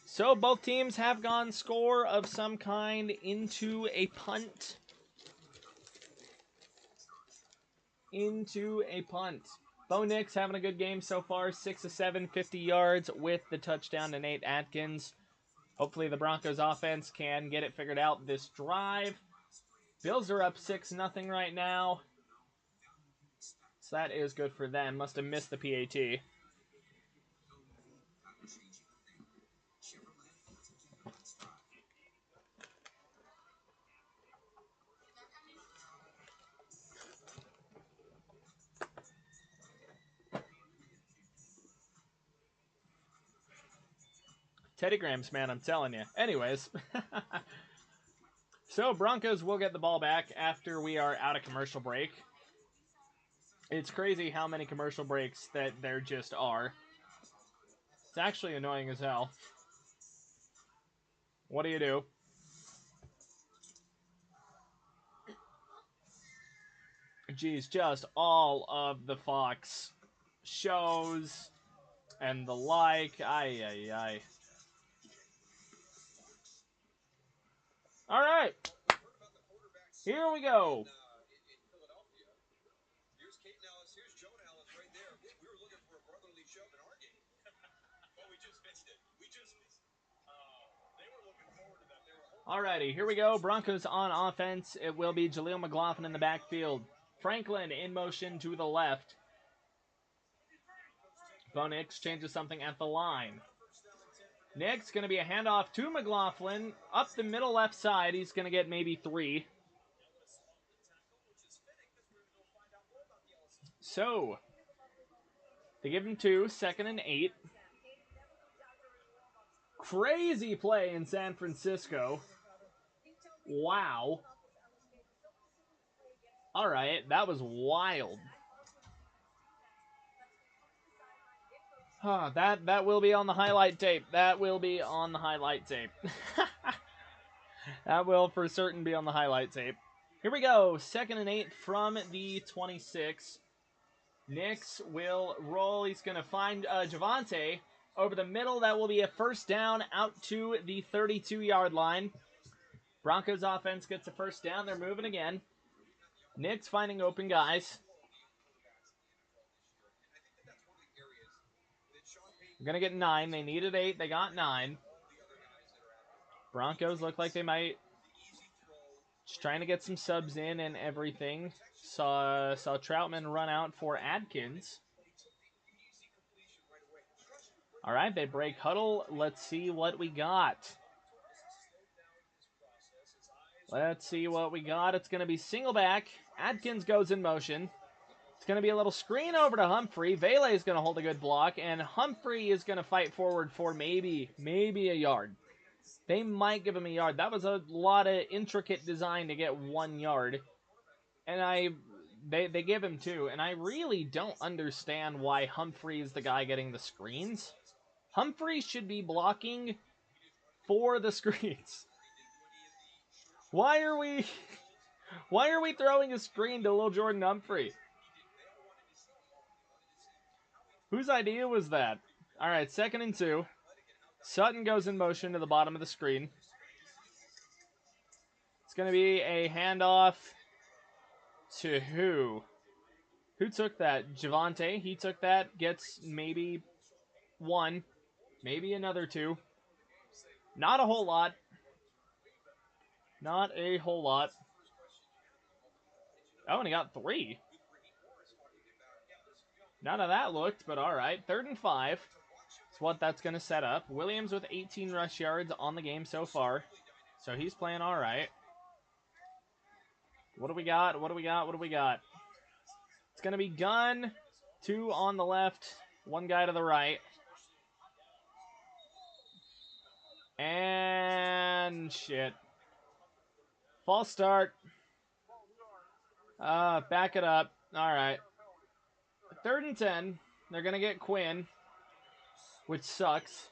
So, both teams have gone score of some kind into a punt. Bo Nix having a good game so far. 6 of 7, 50 yards with the touchdown to Nate Atkins. Hopefully the Broncos offense can get it figured out this drive. Bills are up 6-0 right now. So that is good for them. Must have missed the PAT. Teddy Grahams, man, I'm telling you. Anyways. So, Broncos will get the ball back after we are out of commercial break. It's crazy how many commercial breaks that there just are. It's actually annoying as hell. What do you do? Geez, just all of the Fox shows and the like. Ay. All right. Here we go. Alrighty, here we go. Broncos on offense. It will be Jaleel McLaughlin in the backfield. Franklin in motion to the left. Bo Nix changes something at the line. Nix going to be a handoff to McLaughlin. Up the middle left side. He's going to get maybe 3. So, they give him 2. 2nd and 8. Crazy play in San Francisco. Wow. Alright, that was wild. That will be on the highlight tape. That will be on the highlight tape. That will for certain be on the highlight tape. Here we go. 2nd and 8 from the 26. Nix will roll. He's going to find Javonte over the middle. That will be a first down out to the 32-yard line. Broncos offense gets a first down. They're moving again. Nix finding open guys. They're going to get 9. They needed 8. They got 9. Broncos look like they might. Just trying to get some subs in and everything. Saw Troutman run out for Adkins. All right, they break huddle. Let's see what we got. Let's see what we got. It's going to be single back. Adkins goes in motion. It's going to be a little screen over to Humphrey. Vele is going to hold a good block, and Humphrey is going to fight forward for maybe a yard. They might give him a yard. That was a lot of intricate design to get 1 yard. And they give him 2. And I really don't understand why Humphrey is the guy getting the screens. Humphrey should be blocking for the screens. Why are we throwing a screen to little Jordan Humphrey? Whose idea was that? All right, 2nd and 2. Sutton goes in motion to the bottom of the screen. It's going to be a handoff to who? Who took that? Javonte. He took that. Gets maybe 1. Maybe another 2. Not a whole lot. Not a whole lot. Oh, and he got 3. None of that looked, but all right. 3rd and 5. That's what that's going to set up. Williams with 18 rush yards on the game so far. So he's playing all right. What do we got? What do we got? What do we got? It's going to be Gunn. 2 on the left. 1 guy to the right. And shit. False start. Back it up. All right. 3rd and 10. They're going to get Quinn, which sucks.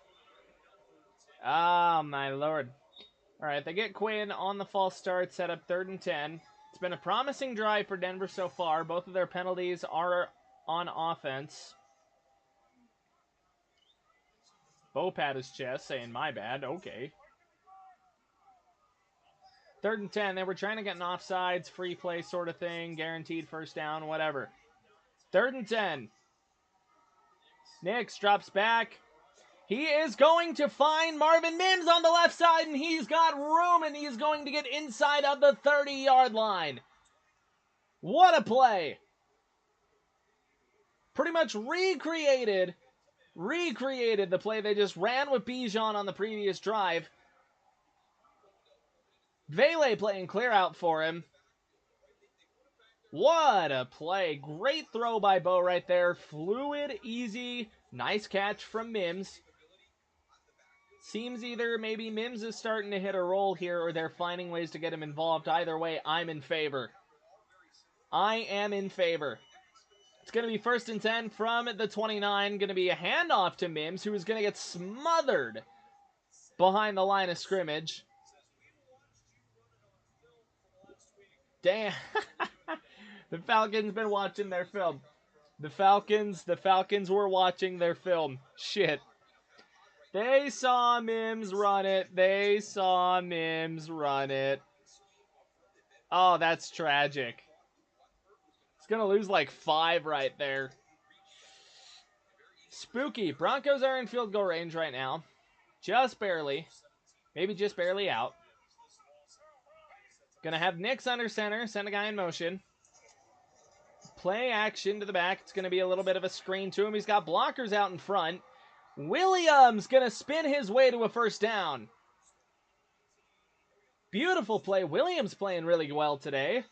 Oh, my lord. All right, they get Quinn on the false start, set up 3rd and 10. It's been a promising drive for Denver so far. Both of their penalties are on offense. Bo pat his chest, saying, my bad. Okay. 3rd and 10. They were trying to get an offsides, free play sort of thing, guaranteed first down, whatever. 3rd and 10. Nix drops back. He is going to find Marvin Mims on the left side, and he's got room, and he's going to get inside of the 30-yard line. What a play. Pretty much recreated the play they just ran with Bijan on the previous drive. Vele playing clear out for him. What a play. Great throw by Bo right there. Fluid, easy, nice catch from Mims. Seems either maybe Mims is starting to hit a roll here or they're finding ways to get him involved. Either way, I'm in favor. I am in favor. It's going to be 1st and 10 from the 29. Going to be a handoff to Mims, who is going to get smothered behind the line of scrimmage. Damn. The Falcons been watching their film. The Falcons were watching their film. Shit. They saw Mims run it. They saw Mims run it. Oh, that's tragic. It's gonna lose like 5 right there. Spooky. Broncos are in field goal range right now. Just barely. Maybe just barely out. Gonna have Nix under center. Send a guy in motion. Play action to the back. It's gonna be a little bit of a screen to him. He's got blockers out in front. Williams gonna spin his way to a first down. Beautiful play. Williams playing really well today.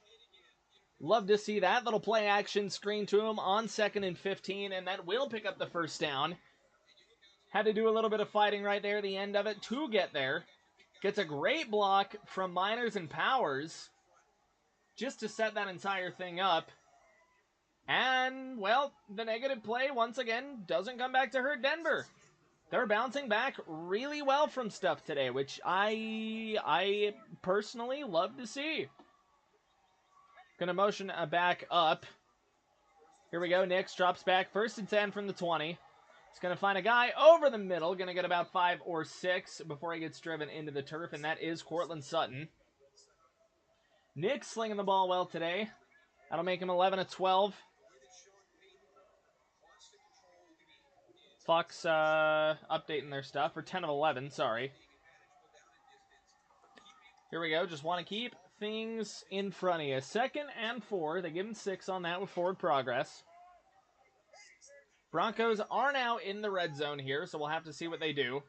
Love to see that. Little play action screen to him on 2nd and 15, and that will pick up the first down. Had to do a little bit of fighting right there at the end of it to get there. Gets a great block from Miners and Powers just to set that entire thing up. And, well, the negative play, once again, doesn't come back to hurt Denver. They're bouncing back really well from stuff today, which I personally love to see. Gonna motion back up. Here we go. Nix drops back. 1st and 10 from the 20. He's gonna find a guy over the middle. Gonna get about 5 or 6 before he gets driven into the turf, and that is Cortland Sutton. Nix slinging the ball well today. That'll make him 11 of 12. Fox updating their stuff, or 10 of 11, sorry. Here we go. Just want to keep things in front of you. 2nd and 4. They give him 6 on that with forward progress. Broncos are now in the red zone here, so we'll have to see what they do.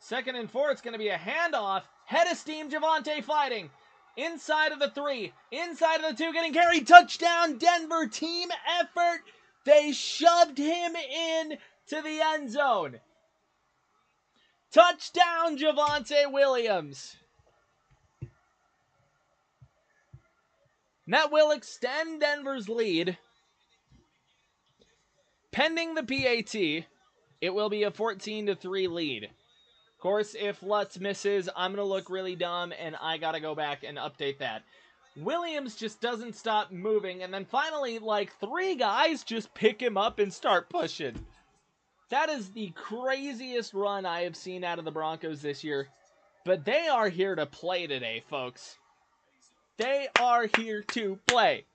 2nd and 4. It's going to be a handoff. Head of steam, Javonte fighting. Inside of the 3. Inside of the 2. Getting carried. Touchdown, Denver. Team effort. They shoved him in to the end zone. Touchdown, Javonte Williams. And that will extend Denver's lead. Pending the PAT, it will be a 14-3 lead. Of course, if Lutz misses, I'm going to look really dumb, and I got to go back and update that. Williams just doesn't stop moving, and then finally, like, 3 guys just pick him up and start pushing. That is the craziest run I have seen out of the Broncos this year. But they are here to play today, folks. They are here to play.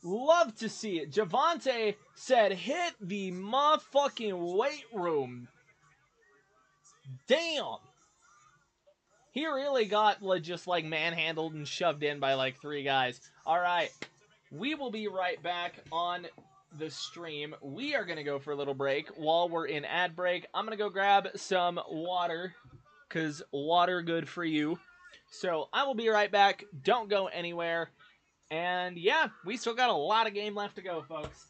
Love to see it. Javonte said, hit the motherfucking weight room. Damn. He really got just like manhandled and shoved in by like 3 guys. All right. We will be right back on the stream. We are going to go for a little break. While we're in ad break, I'm going to go grab some water, because water good for you. So I will be right back. Don't go anywhere. And yeah, we still got a lot of game left to go, folks.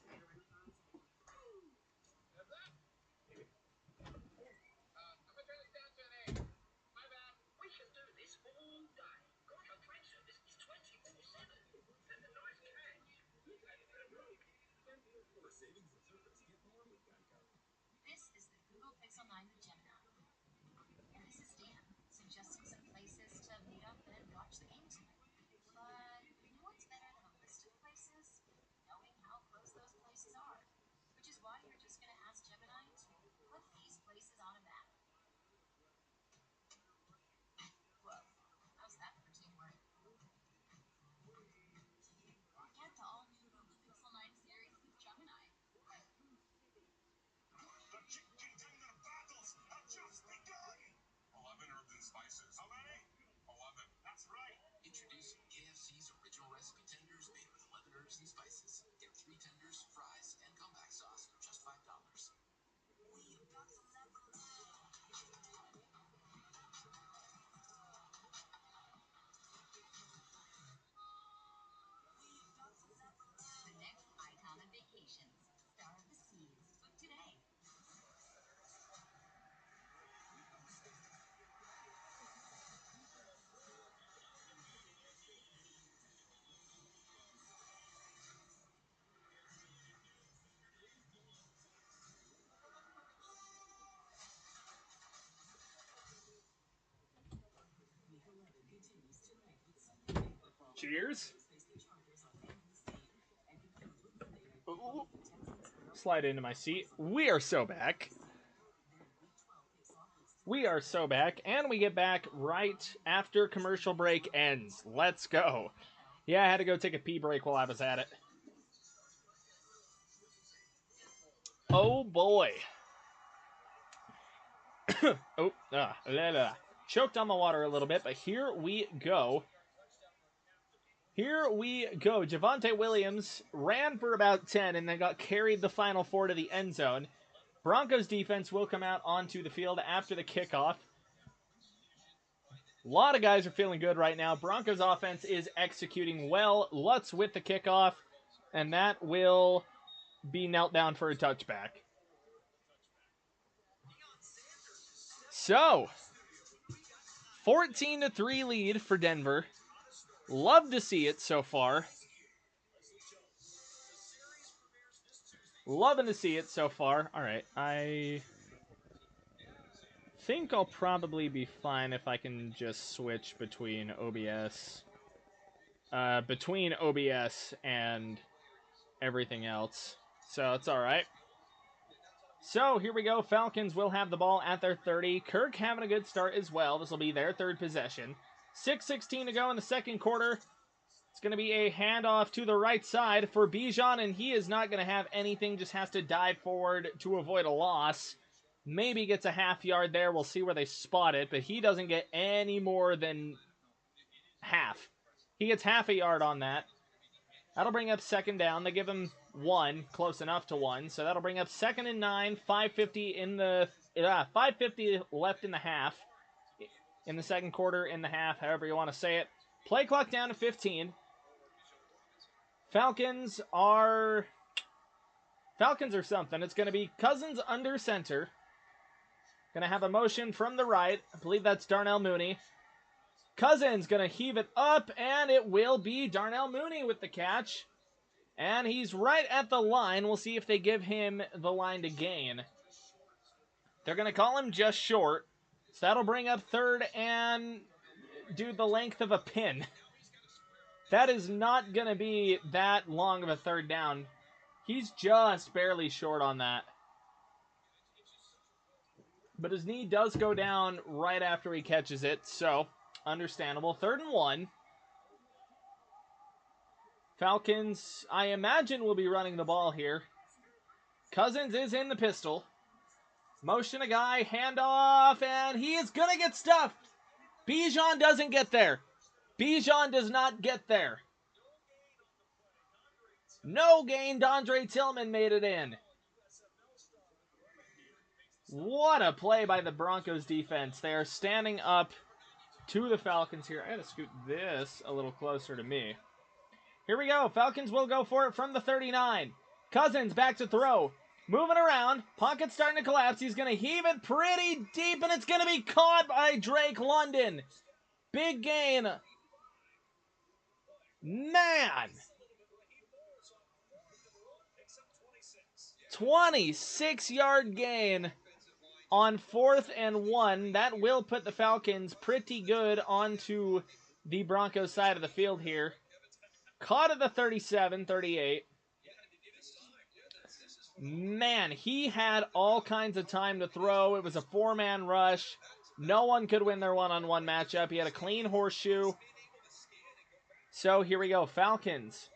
Cheers. Ooh. Slide into my seat. We are so back. We are so back, and we get back right after commercial break ends. Let's go. Yeah, I had to go take a pee break while I was at it. Oh, boy. Choked on my water a little bit, but here we go. Here we go. Javonte Williams ran for about 10 and then got carried the final 4 to the end zone. Broncos defense will come out onto the field after the kickoff. A lot of guys are feeling good right now. Broncos offense is executing well. Lutz with the kickoff, and that will be knelt down for a touchback. So, 14-3 lead for Denver. Love to see it so far. Loving to see it so far. All right, I think I'll probably be fine if I can just switch between OBS. Between OBS and everything else. So it's all right. So here we go. Falcons will have the ball at their 30. Kirk having a good start as well. This will be their third possession. 6:16 to go in the second quarter. It's going to be a handoff to the right side for Bijan, and he is not going to have anything. Just has to dive forward to avoid a loss. Maybe gets a half yard there. We'll see where they spot it, but he doesn't get any more than half. He gets half a yard on that. That'll bring up second down. They give him 1, close enough to 1. So that'll bring up 2nd and 9, 5:50 in the 5:50 left in the half. In the second quarter, in the half, however you want to say it. Play clock down to 15. Falcons are something. It's going to be Cousins under center. Going to have a motion from the right. I believe that's Darnell Mooney. Cousins going to heave it up, and it will be Darnell Mooney with the catch. And he's right at the line. We'll see if they give him the line to gain. They're going to call him just short. So that'll bring up 3rd and do the length of a pin. That is not going to be that long of a 3rd down. He's just barely short on that. But his knee does go down right after he catches it, so understandable. 3rd and 1. Falcons, I imagine, will be running the ball here. Cousins is in the pistol. Motion a guy, handoff, and he is going to get stuffed. Bijan doesn't get there. Bijan does not get there. No gain. Dondre Tillman made it in. What a play by the Broncos defense. They are standing up to the Falcons here. I had to scoot this a little closer to me. Here we go. Falcons will go for it from the 39. Cousins back to throw. Moving around. Pocket starting to collapse. He's going to heave it pretty deep, and it's going to be caught by Drake London. Big gain. Man. 26-yard gain on 4th and 1. That will put the Falcons pretty good onto the Broncos side of the field here. Caught at the 37, 38. Man, he had all kinds of time to throw. It was a 4-man rush. No one could win their one-on-one matchup. He had a clean horseshoe. So here we go. Falcons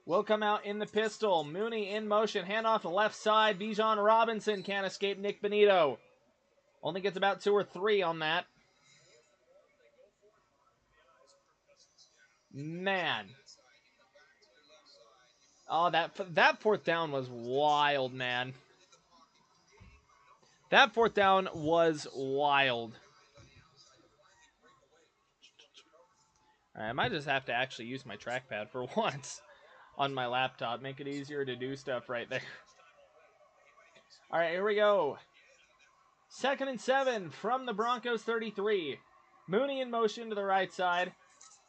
will come out in the pistol. Mooney in motion. Handoff to left side. Bijan Robinson can't escape Nick Benito. Only gets about 2 or 3 on that. Man. Oh, that 4th down was wild, man. That 4th down was wild. I might just have to actually use my trackpad for once on my laptop. Make it easier to do stuff right there. All right, here we go. 2nd and 7 from the Broncos 33. Mooney in motion to the right side.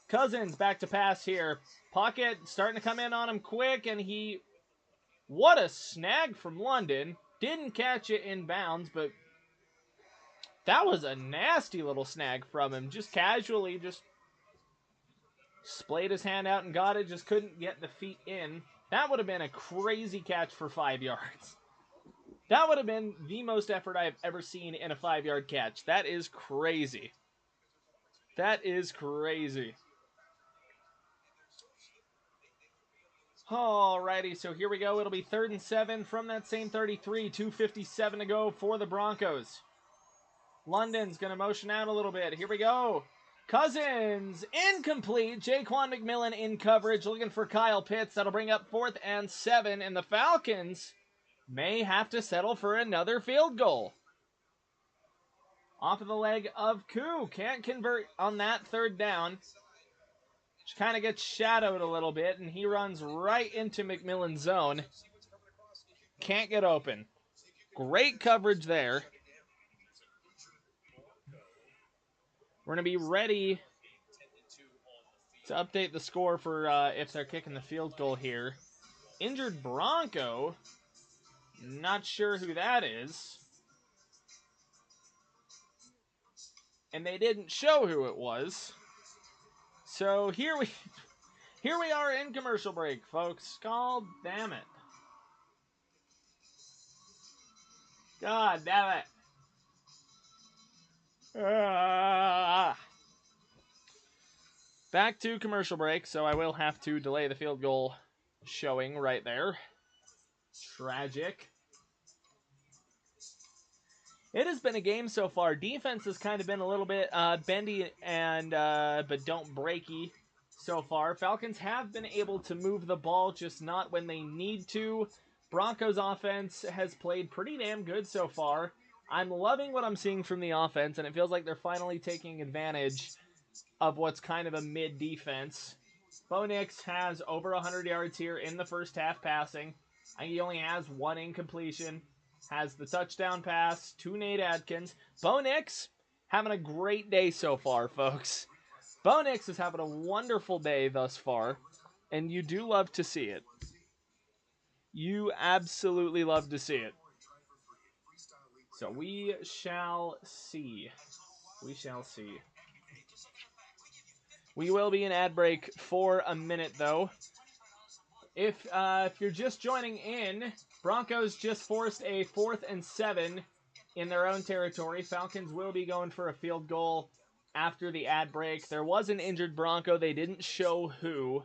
Cousins back to pass here. Pocket starting to come in on him quick, and he... What a snag from London. Didn't catch it in bounds, but that was a nasty little snag from him. Just casually, just Splayed his hand out and got it, just couldn't get the feet in. That would have been a crazy catch for 5 yards. That would have been the most effort I've ever seen in a 5-yard catch. That is crazy. That is crazy. Alrighty, so here we go. It'll be 3rd and 7 from that same 33. 2:57 to go for the Broncos. London's going to motion out a little bit. Here we go. Cousins, incomplete. Jaquan McMillan in coverage, looking for Kyle Pitts. That'll bring up 4th and 7, and the Falcons may have to settle for another field goal. Off of the leg of Koo. Can't convert on that 3rd down. Which kind of gets shadowed a little bit, and he runs right into McMillan's zone. Can't get open. Great coverage there. We're going to be ready to update the score for if they're kicking the field goal here. Injured Bronco. Not sure who that is. And they didn't show who it was. So here we are in commercial break, folks. God damn it. God damn it. Back to commercial break, so I will have to delay the field goal showing right there. Tragic. It has been a game so far. Defense has kind of been a little bit bendy and but don't breaky so far. Falcons have been able to move the ball, just not when they need to. Broncos offense has played pretty damn good so far. I'm loving what I'm seeing from the offense, and it feels like they're finally taking advantage of what's kind of a mid-defense. Bo Nix has over 100 yards here in the first half passing. I think he only has 1 incompletion. Has the touchdown pass to Nate Adkins. Bo Nix having a great day so far, folks. Bo Nix is having a wonderful day thus far, and you do love to see it. You absolutely love to see it. So we shall see. We shall see. We will be in ad break for a minute, though. If you're just joining in, Broncos just forced a 4th and 7 in their own territory. Falcons will be going for a field goal after the ad break. There was an injured Bronco. They didn't show who.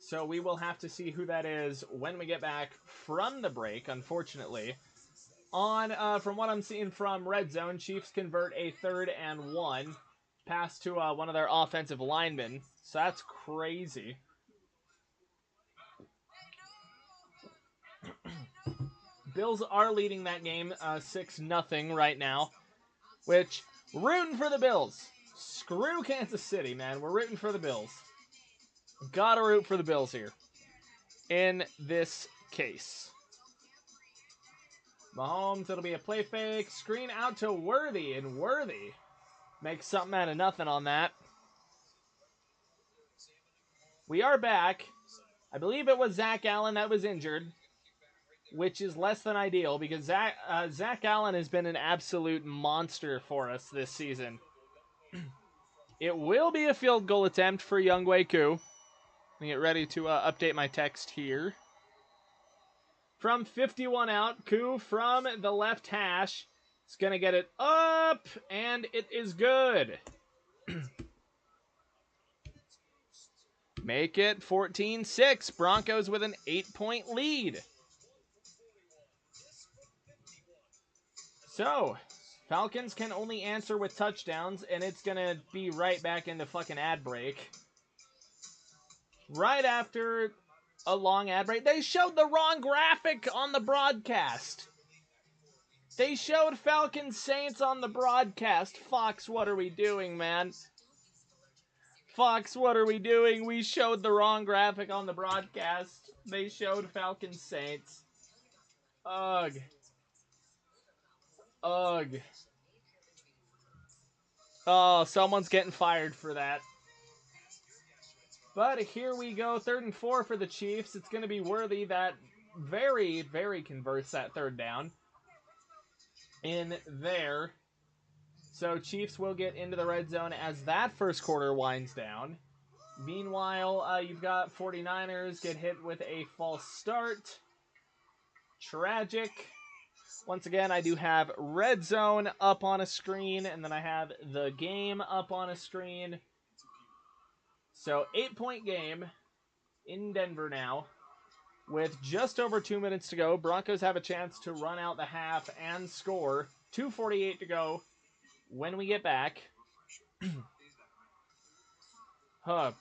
So we will have to see who that is when we get back from the break, unfortunately. From what I'm seeing from Red Zone, Chiefs convert a 3rd and 1. Pass to one of their offensive linemen. So that's crazy. Bills are leading that game 6-0 right now. Which, rooting for the Bills. Screw Kansas City, man. We're rooting for the Bills. Gotta root for the Bills here. In this case. Mahomes, it'll be a play fake. Screen out to Worthy, and Worthy makes something out of nothing on that. We are back. I believe it was Zach Allen that was injured, which is less than ideal because Zach Allen has been an absolute monster for us this season. It will be a field goal attempt for Younghoe Koo. Let me get ready to update my text here. From 51 out, Koo from the left hash is going to get it up, and it is good. Make it 14-6. Broncos with an 8-point lead. So, Falcons can only answer with touchdowns, and it's going to be right back into fucking ad break. Right after a long ad break. They showed the wrong graphic on the broadcast. They showed Falcons Saints on the broadcast. Fox, what are we doing, man? Fox, what are we doing? We showed the wrong graphic on the broadcast. They showed Falcons Saints. Ugh. Ugh. Oh, someone's getting fired for that. But here we go. 3rd and 4 for the Chiefs. It's going to be Worthy that very, very converts that 3rd down in there. So Chiefs will get into the red zone as that first quarter winds down. Meanwhile, you've got 49ers get hit with a false start. Tragic. Once again, I do have Red Zone up on a screen, and then I have the game up on a screen. So, 8-point game in Denver now. With just over 2 minutes to go, Broncos have a chance to run out the half and score. 2:48 to go when we get back.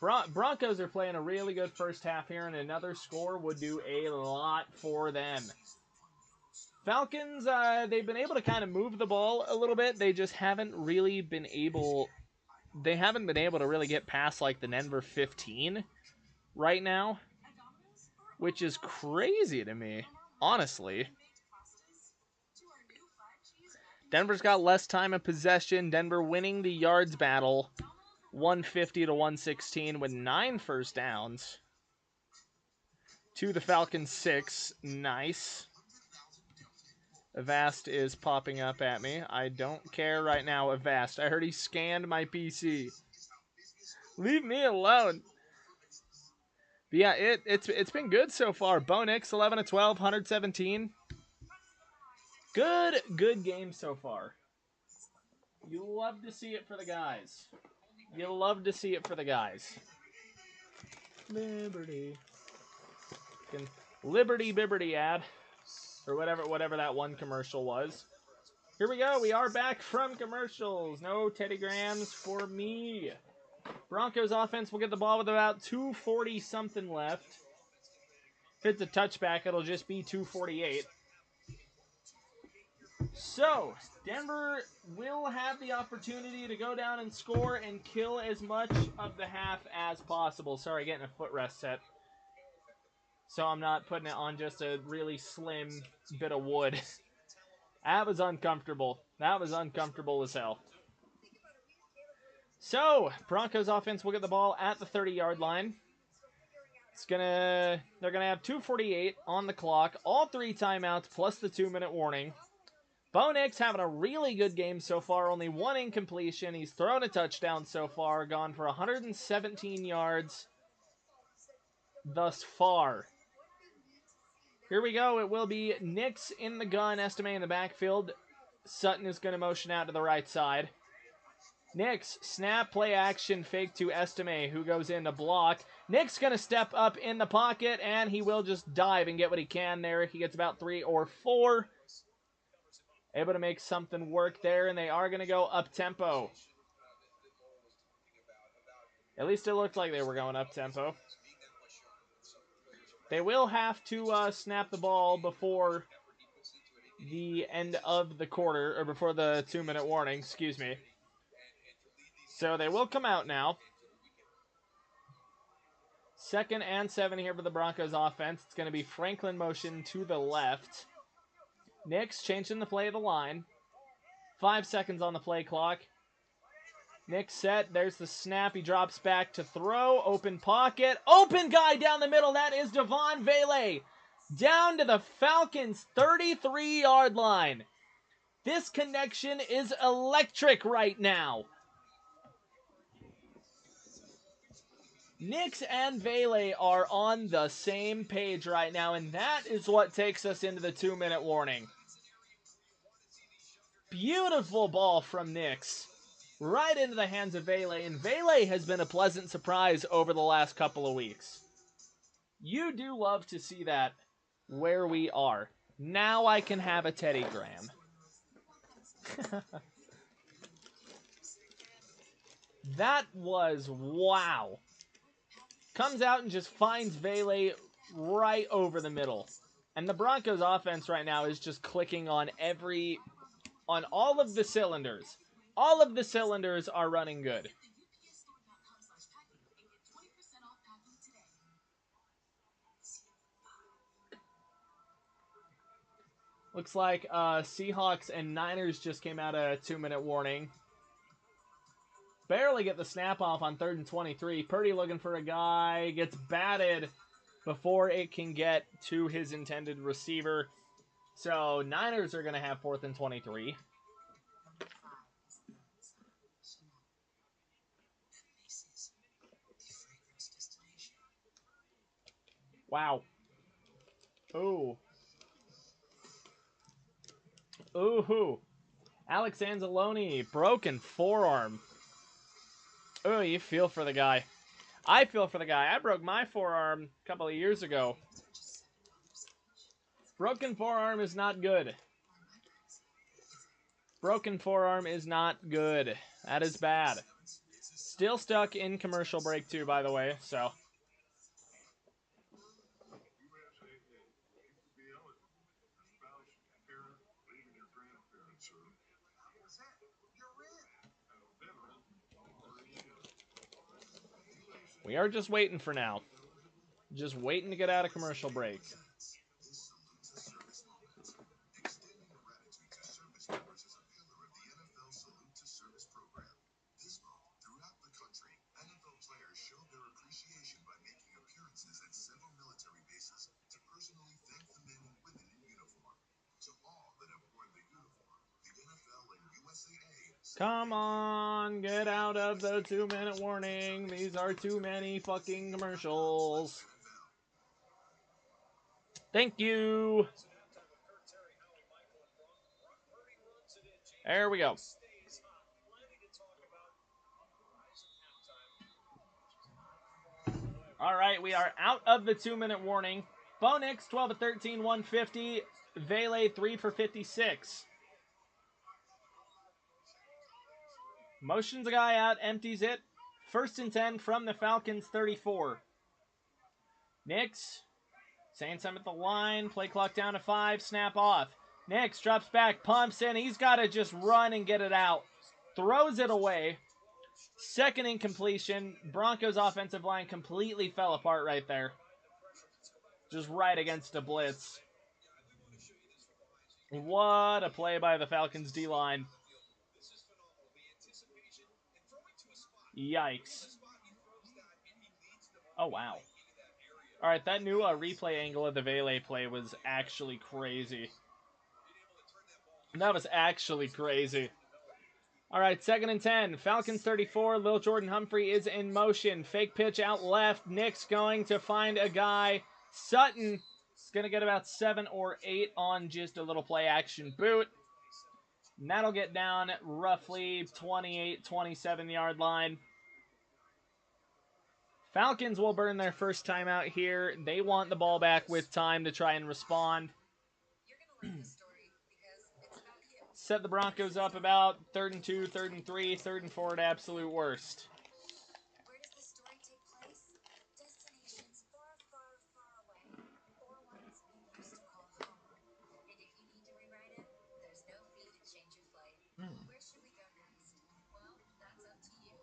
Broncos are playing a really good first half here, and another score would do a lot for them. Falcons, they've been able to kind of move the ball a little bit. They just haven't really been able... They haven't been able to really get past, like, the Denver 15 right now, which is crazy to me, honestly. Denver's got less time of possession. Denver winning the yards battle, 150 to 116 with 9 first downs. To the Falcons 6. Nice. Avast is popping up at me. I don't care right now, Avast. I heard he scanned my PC. Leave me alone. But yeah, it's been good so far. Bo Nix, 11 of 12, 117. Good game so far. You love to see it for the guys. You love to see it for the guys. Liberty. Liberty Bibberty ad. Or whatever that one commercial was. Here we go. We are back from commercials. No Teddy Grahams for me. Broncos offense will get the ball with about 2:40-something left. If it's a touchback, it'll just be 2:48. So, Denver will have the opportunity to go down and score and kill as much of the half as possible. Sorry, getting a footrest set. So I'm not putting it on just a really slim bit of wood. That was uncomfortable. That was uncomfortable as hell. So, Broncos offense will get the ball at the 30-yard line. They're gonna have 2:48 on the clock, all 3 timeouts plus the 2-minute warning. Bo Nix having a really good game so far, only 1 incompletion. He's thrown a touchdown so far, gone for 117 yards thus far. Here we go. It will be Nix in the gun, Estime in the backfield. Sutton is going to motion out to the right side. Nix, snap, play action, fake to Estime, who goes in to block. Nix going to step up in the pocket, and he will just dive and get what he can there. He gets about 3 or 4. Able to make something work there, and they are going to go up-tempo. At least it looked like they were going up-tempo. They will have to snap the ball before the end of the quarter, or before the 2-minute warning, excuse me. So they will come out now. 2nd and 7 here for the Broncos offense. It's going to be Franklin motion to the left. Nix changing the play of the line. 5 seconds on the play clock. Nix set. There's the snap. He drops back to throw. Open pocket. Open guy down the middle. That is Devon Vele. Down to the Falcons' 33-yard line. This connection is electric right now. Nix and Vele are on the same page right now, and that is what takes us into the 2-minute warning. Beautiful ball from Nix. Right into the hands of Vele, and Vele has been a pleasant surprise over the last couple of weeks. You do love to see that where we are. Now I can have a Teddy Graham. That was wow. Comes out and just finds Vele right over the middle. And the Broncos offense right now is just clicking on all of the cylinders. All of the cylinders are running good. Looks like Seahawks and Niners just came out a 2-minute warning. Barely get the snap off on 3rd and 23. Purdy looking for a guy. Gets batted before it can get to his intended receiver. So Niners are going to have 4th and 23. Wow. Ooh. Ooh-hoo. Alex Anzalone, broken forearm. Oh, you feel for the guy. I feel for the guy. I broke my forearm a couple of years ago. Broken forearm is not good. Broken forearm is not good. That is bad. Still stuck in commercial break too, by the way, so. We are just waiting for now. Just waiting to get out of commercial break. Come on, get out of the 2-minute warning. These are too many fucking commercials. Thank you. There we go. All right, we are out of the 2-minute warning. Bo Nix, 12 of 13, 150. Vele, 3 for 56. Motions a guy out, empties it. 1st and 10 from the Falcons, 34. Nix, saying something at the line. Play clock down to 5, snap off. Nix drops back, pumps in. He's got to just run and get it out. Throws it away. 2nd incompletion. Broncos offensive line completely fell apart right there. Just right against a blitz. What a play by the Falcons D-line. Yikes. Oh, wow. All right, that new replay angle of the Vele play was actually crazy. That was actually crazy. All right, 2nd and 10. Falcons 34. Lil Jordan Humphrey is in motion. Fake pitch out left. Nick's going to find a guy. Sutton is going to get about 7 or 8 on just a little play action boot. And that'll get down roughly 28, 27 yard line. Falcons will burn their first timeout here. They want the ball back with time to try and respond. Set the Broncos up about 3rd and 2, 3rd and 3, 3rd and 4 at absolute worst. Where does the story take place? Destinations far, far, far away. Or ones you used to call home. And if you need to rewrite it, there's no fee to change your flight. Where should we go next? Well, that's up to you.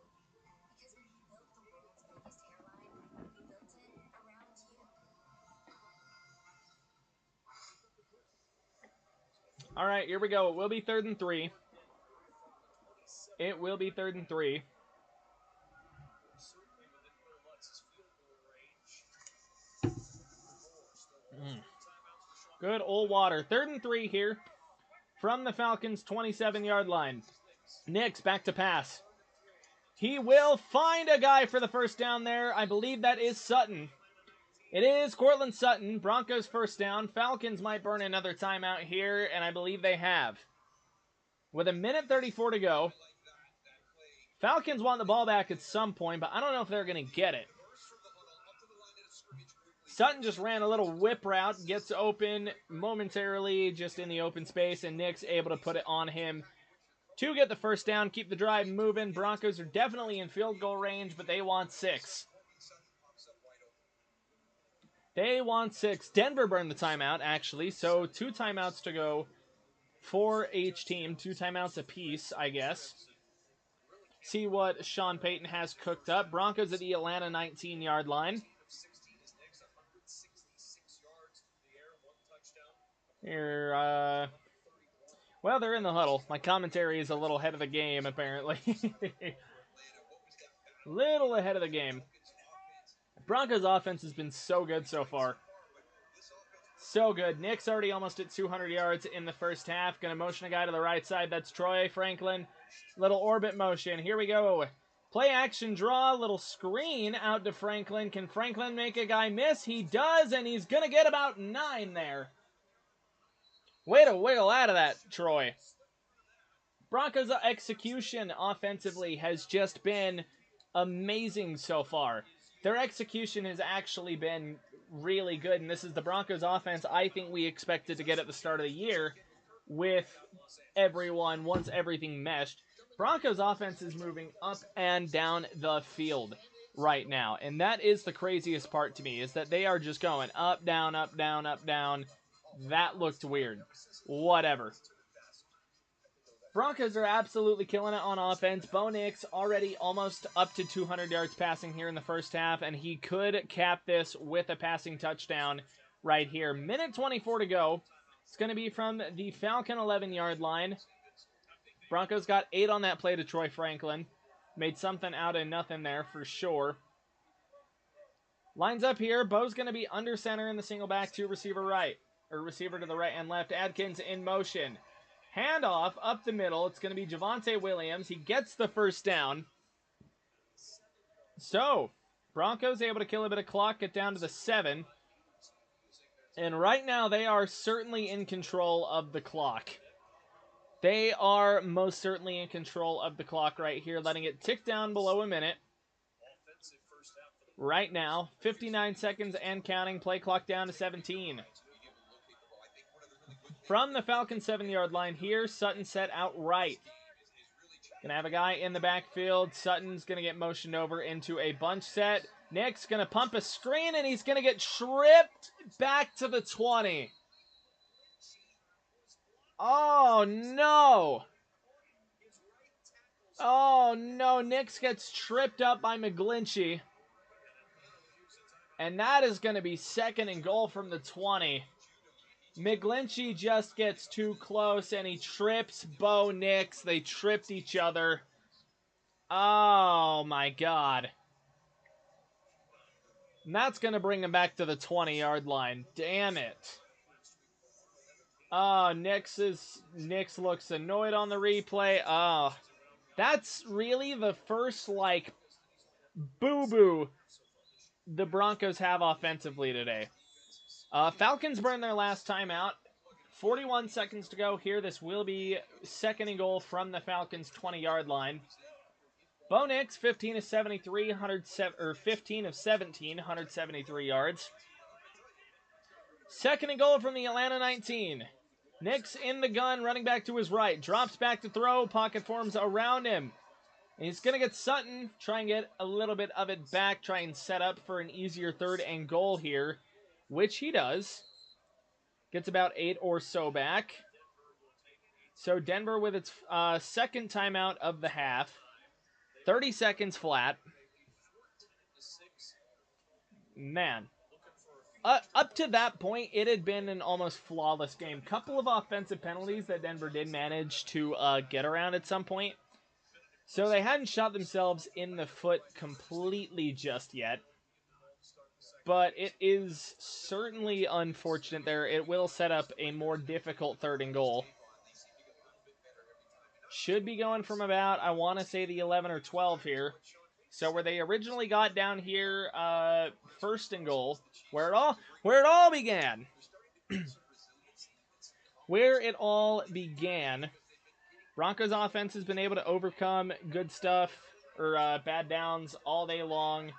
Because when we built the world's biggest airline, we built it around you. All right, here we go. It will be 3rd and 3. It will be 3rd and 3. Good old water. 3rd and 3 here from the Falcons' 27-yard line. Nix back to pass. He will find a guy for the first down there. I believe that is Sutton. It is Cortland Sutton. Broncos first down. Falcons might burn another timeout here, and I believe they have. With 1:34 to go. Falcons want the ball back at some point, but I don't know if they're going to get it. Sutton just ran a little whip route, gets open momentarily just in the open space, and Nick's able to put it on him to get the first down, keep the drive moving. Broncos are definitely in field goal range, but they want 6. They want 6. Denver burned the timeout, actually, so 2 timeouts to go for each team. 2 timeouts apiece, I guess. See what Sean Payton has cooked up. Broncos at the Atlanta 19-yard line. Here, well, they're in the huddle. My commentary is a little ahead of the game, apparently. Little ahead of the game. Broncos offense has been so good so far. So good. Nick's already almost at 200 yards in the first half. Gonna motion a guy to the right side. That's Troy Franklin. Little orbit motion. Here we go. Play action draw, little screen out to Franklin. Can Franklin make a guy miss? He does, and he's going to get about 9 there. Way to wiggle out of that, Troy. Broncos' execution offensively has just been amazing so far. Their execution has actually been really good, and this is the Broncos' offense I think we expected to get at the start of the year with everyone once everything meshed. Broncos' offense is moving up and down the field right now, and that is the craziest part to me, is that they are just going up, down, up, down, up, down. That looked weird. Whatever. Broncos are absolutely killing it on offense. Bo Nix already almost up to 200 yards passing here in the first half, and he could cap this with a passing touchdown right here. Minute 24 to go. It's going to be from the Falcon 11-yard line. Broncos got 8 on that play to Troy Franklin. Made something out of nothing there for sure. Lines up here. Bo's going to be under center in the single back to receiver right. Or receiver to the right and left. Adkins in motion. Handoff up the middle. It's going to be Javonte Williams. He gets the first down. So, Broncos able to kill a bit of clock, get down to the 7. And right now, they are certainly in control of the clock. They are most certainly in control of the clock right here, letting it tick down below a minute. Right now, 59 seconds and counting. Play clock down to 17. From the Falcons 7-yard line here, Sutton set out right. Gonna have a guy in the backfield. Sutton's gonna get motioned over into a bunch set. Nick's gonna pump a screen, and he's gonna get tripped back to the 20. Oh, no. Oh, no. Nix gets tripped up by McGlinchey. And that is going to be 2nd and goal from the 20. McGlinchey just gets too close, and he trips Bo Nix. They tripped each other. Oh, my God. And that's going to bring him back to the 20-yard line. Damn it. Oh, Nix looks annoyed on the replay. Oh, that's really the first, like, boo-boo the Broncos have offensively today. Falcons burn their last timeout. 41 seconds to go here. This will be 2nd and goal from the Falcons' 20-yard line. Bo Nix, 15 of 73, 15 of 17, 173 yards. 2nd and goal from the Atlanta 19. Nix in the gun, running back to his right. Drops back to throw. Pocket forms around him. And he's going to get Sutton. Try and get a little bit of it back. Try and set up for an easier 3rd and goal here. Which he does. Gets about 8 or so back. So Denver with its 2nd timeout of the half. 30 seconds flat. Man. Up to that point, it had been an almost flawless game. Couple of offensive penalties that Denver did manage to get around at some point. So they hadn't shot themselves in the foot completely just yet. But it is certainly unfortunate there. It will set up a more difficult 3rd and goal. Should be going from about, I want to say, the 11 or 12 here. So where they originally got down here, 1st and goal, where it all began. Where it all began. Broncos offense has been able to overcome good stuff, or bad downs all day long.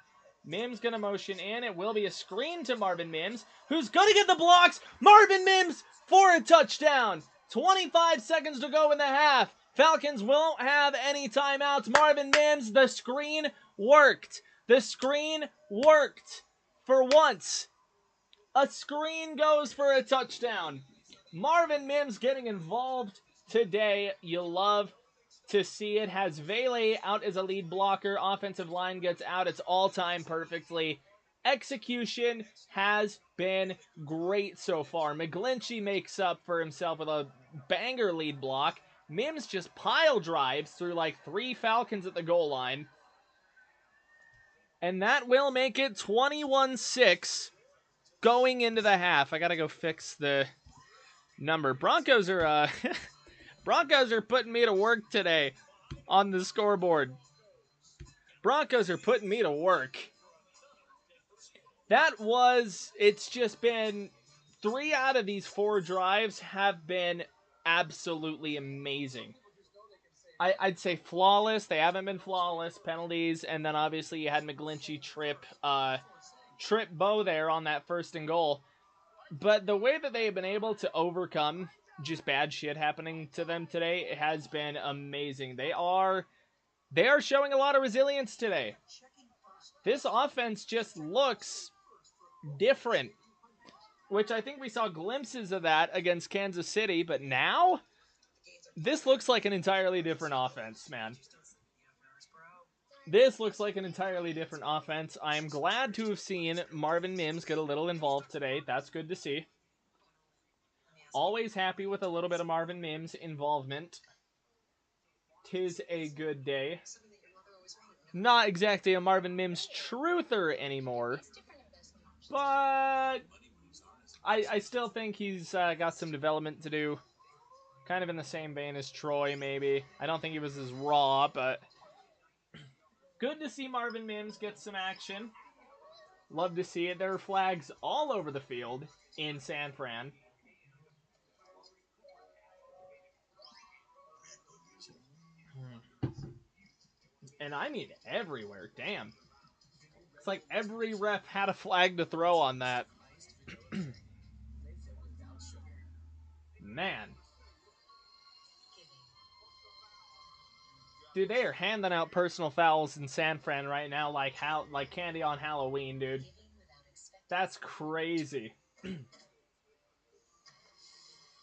Mims going to motion in. It will be a screen to Marvin Mims, who's going to get the blocks. Marvin Mims for a touchdown. 25 seconds to go in the half. Falcons won't have any timeouts. Marvin Mims, the screen worked. The screen worked. For once, a screen goes for a touchdown. Marvin Mims getting involved today. You love to see it. Has Vele out as a lead blocker. Offensive line gets out. It's all timed perfectly. Execution has been great so far. McGlinchey makes up for himself with a banger lead block. Mims just pile drives through like 3 Falcons at the goal line. And that will make it 21-6 going into the half. I gotta go fix the number. Broncos are Broncos are putting me to work today on the scoreboard. Broncos are putting me to work. It's just been 3 out of these 4 drives have been absolutely amazing. I'd say flawless. They haven't been flawless. Penalties, and then obviously you had McGlinchey trip Bo there on that 1st and goal. But the way that they have been able to overcome just bad shit happening to them today has been amazing. They are showing a lot of resilience today. This offense just looks different, which I think we saw glimpses of that against Kansas City, but now this looks like an entirely different offense, man. This looks like an entirely different offense. I am glad to have seen Marvin Mims get a little involved today. That's good to see. Always happy with a little bit of Marvin Mims involvement. 'Tis a good day. Not exactly a Marvin Mims truther anymore, but I still think he's got some development to do. Kind of in the same vein as Troy, maybe. I don't think he was as raw, but good to see Marvin Mims get some action. Love to see it. There are flags all over the field in San Fran. And I mean everywhere. Damn. It's like every ref had a flag to throw on that. Man. Dude, they are handing out personal fouls in San Fran right now like candy on Halloween, dude. That's crazy.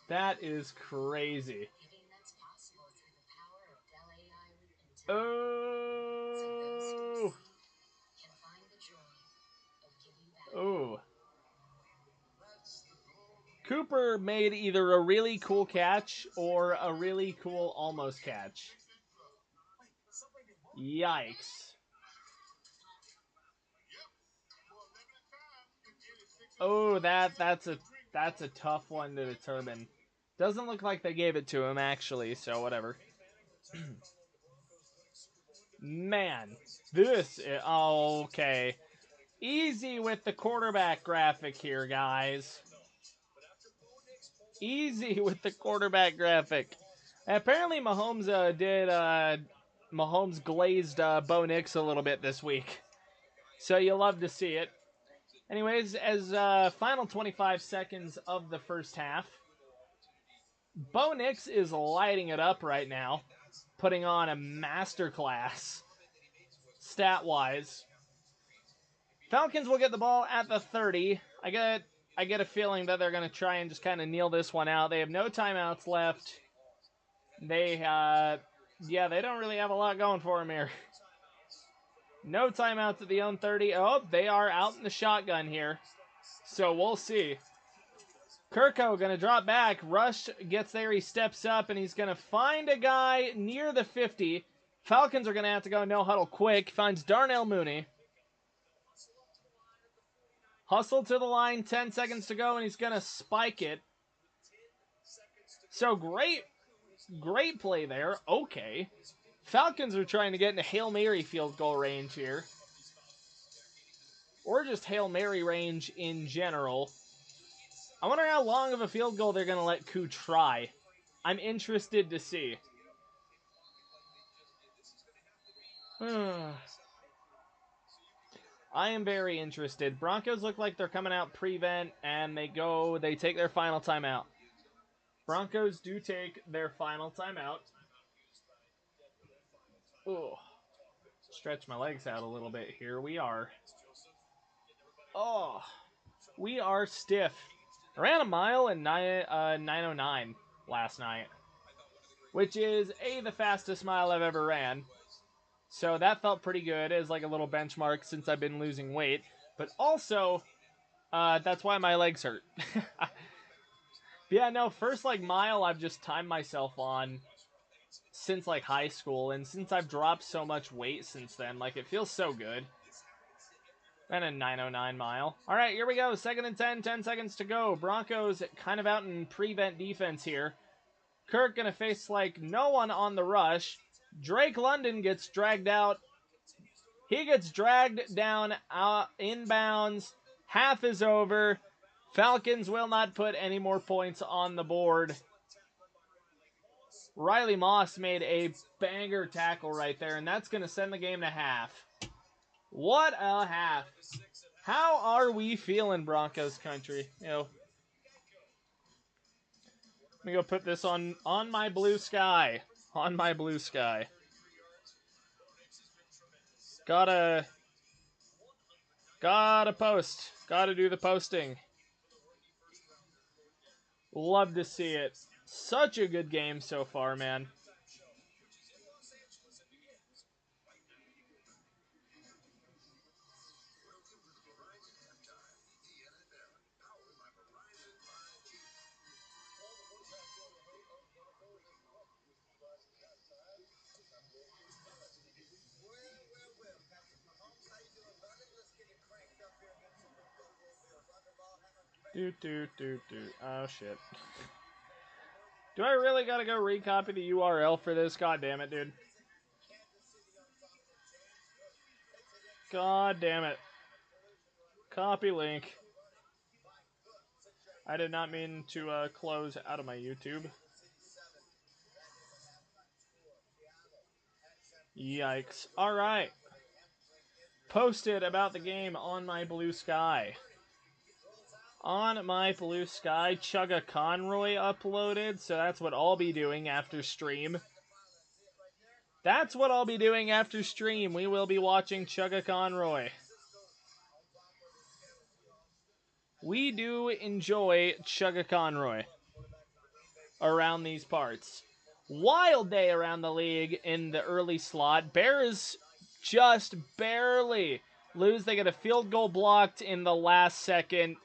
That is crazy. Oh. Oh. Cooper made either a really cool catch or a really cool almost catch. Yikes. Oh, that's a tough one to determine. Doesn't look like they gave it to him actually, so whatever. Man, this is okay. Easy with the quarterback graphic here, guys. Easy with the quarterback graphic. Apparently Mahomes Mahomes glazed Bo Nix a little bit this week. So you love to see it. Anyways, as final 25 seconds of the first half, Bo Nix is lighting it up right now, putting on a masterclass stat-wise. Falcons will get the ball at the 30. I get a feeling that they're going to try and just kind of kneel this one out. They have no timeouts left. They don't really have a lot going for them here. No timeouts at the own 30. Oh, they are out in the shotgun here. So we'll see. Kirko going to drop back. Rush gets there. He steps up, and he's going to find a guy near the 50. Falcons are going to have to go no huddle quick. Finds Darnell Mooney. Hustle to the line. 10 seconds to go, and he's going to spike it. So great play there. Okay. Falcons are trying to get into Hail Mary field goal range here. Or just Hail Mary range in general. I wonder how long of a field goal they're going to let Koo try. I'm interested to see. I am very interested. Broncos look like they're coming out prevent, and they take their final timeout. Broncos do take their final timeout. Ooh. Stretch my legs out a little bit here. We are stiff. I ran a mile in 9:09 last night, which is the fastest mile I've ever ran. So that felt pretty good as like a little benchmark since I've been losing weight. But also, that's why my legs hurt. Yeah, no, first like mile I've just timed myself on since like high school, and since I've dropped so much weight since then, like it feels so good. And a 9:09 mile. All right, here we go. 2nd and 10. 10 seconds to go. Broncos kind of out in prevent defense here. Kirk going to face like no one on the rush. Drake London gets dragged out He gets dragged down inbounds. Half is over. Falcons will not put any more points on the board. Riley Moss made a banger tackle right there, and that's going to send the game to half. What a half. How are we feeling, Broncos country? Let me go put this on my blue sky. On my blue sky. Gotta post. Gotta do the posting. Love to see it. Such a good game so far, man. Oh, shit. Do I really gotta go recopy the URL for this? God damn it, dude. God damn it. Copy link. I did not mean to close out of my YouTube. Yikes. Alright. Posted about the game on my blue sky. On my blue sky, Chugga Conroy uploaded, so that's what I'll be doing after stream. That's what I'll be doing after stream. We will be watching Chugga Conroy. We do enjoy Chugga Conroy around these parts. Wild day around the league in the early slot. Bears just barely lose. They get a field goal blocked in the last second.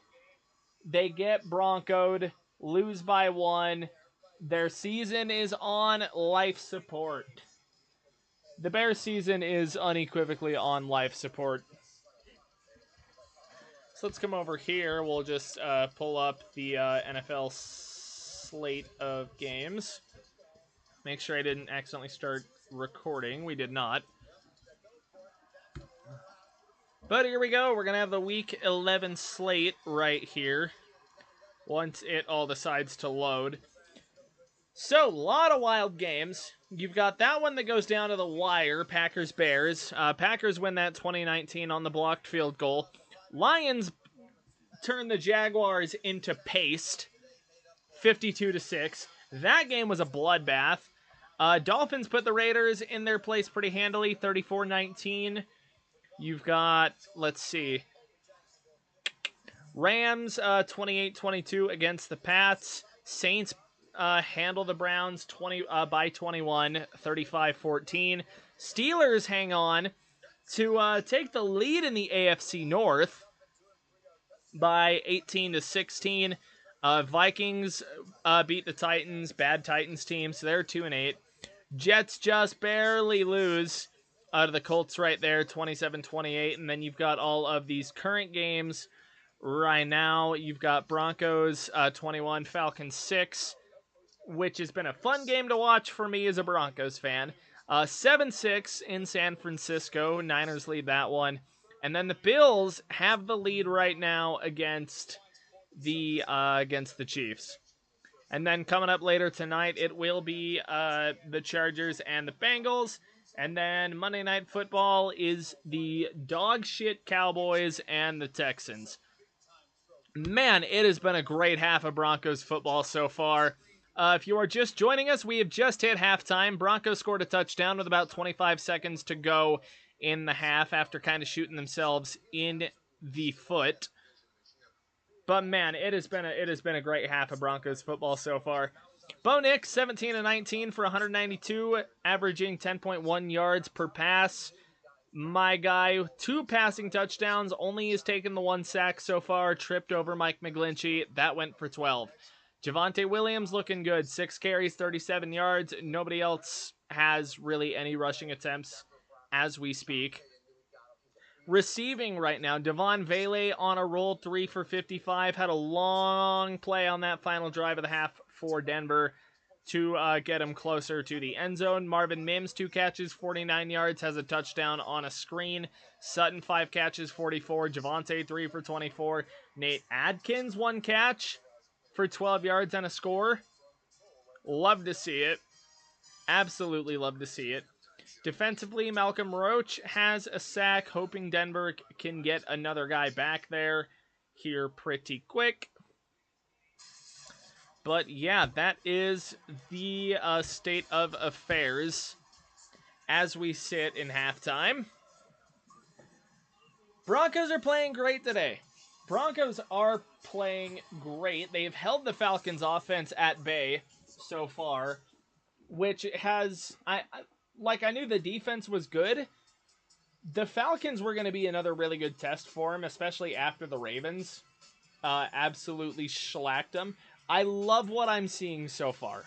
They get broncoed, lose by 1. Their season is on life support. The Bears' season is unequivocally on life support. So let's come over here. We'll just pull up the NFL slate of games. Make sure I didn't accidentally start recording. We did not. But here we go. We're going to have the Week 11 slate right here once it all decides to load. So, a lot of wild games. You've got that one that goes down to the wire, Packers-Bears. Packers win that 2019 on the blocked field goal. Lions turn the Jaguars into paste, 52-6. That game was a bloodbath. Dolphins put the Raiders in their place pretty handily, 34-19. You've got, let's see, Rams 28-22 against the Pats. Saints handle the Browns by 21, 35-14. Steelers hang on to take the lead in the AFC North by 18-16. Vikings beat the Titans, bad Titans team, so they're 2-8. Jets just barely lose to the Colts right there, 27-28. And then you've got all of these current games right now. You've got Broncos 21, Falcons 6, which has been a fun game to watch for me as a Broncos fan. 7-6 in San Francisco. Niners lead that one. And then the Bills have the lead right now against the Chiefs. And then coming up later tonight, it will be the Chargers and the Bengals. And then Monday Night Football is the dog shit Cowboys and the Texans. Man, it has been a great half of Broncos football so far. If you are just joining us, we have just hit halftime. Broncos scored a touchdown with about 25 seconds to go in the half after kind of shooting themselves in the foot. But man, it has been a great half of Broncos football so far. Bo Nix, 17-19 for 192, averaging 10.1 yards per pass. My guy, 2 passing touchdowns, only has taken the 1 sack so far, tripped over Mike McGlinchey. That went for 12. Javonte Williams looking good, 6 carries, 37 yards. Nobody else has really any rushing attempts as we speak. Receiving right now, Devon Vele on a roll, 3 for 55. Had a long play on that final drive of the half for Denver. to get him closer to the end zone. Marvin Mims, 2 catches, 49 yards, has a touchdown on a screen. Sutton, 5 catches, 44. Javonte, 3 for 24. Nate Adkins, 1 catch for 12 yards and a score. Love to see it. Absolutely love to see it. Defensively, Malcolm Roach has a sack, hoping Denver can get another guy back there here pretty quick. But yeah, that is the state of affairs as we sit in halftime. Broncos are playing great today. Broncos are playing great. They've held the Falcons offense at bay so far, which has, I knew the defense was good. The Falcons were going to be another really good test for him, especially after the Ravens absolutely shellacked them. I love what I'm seeing so far.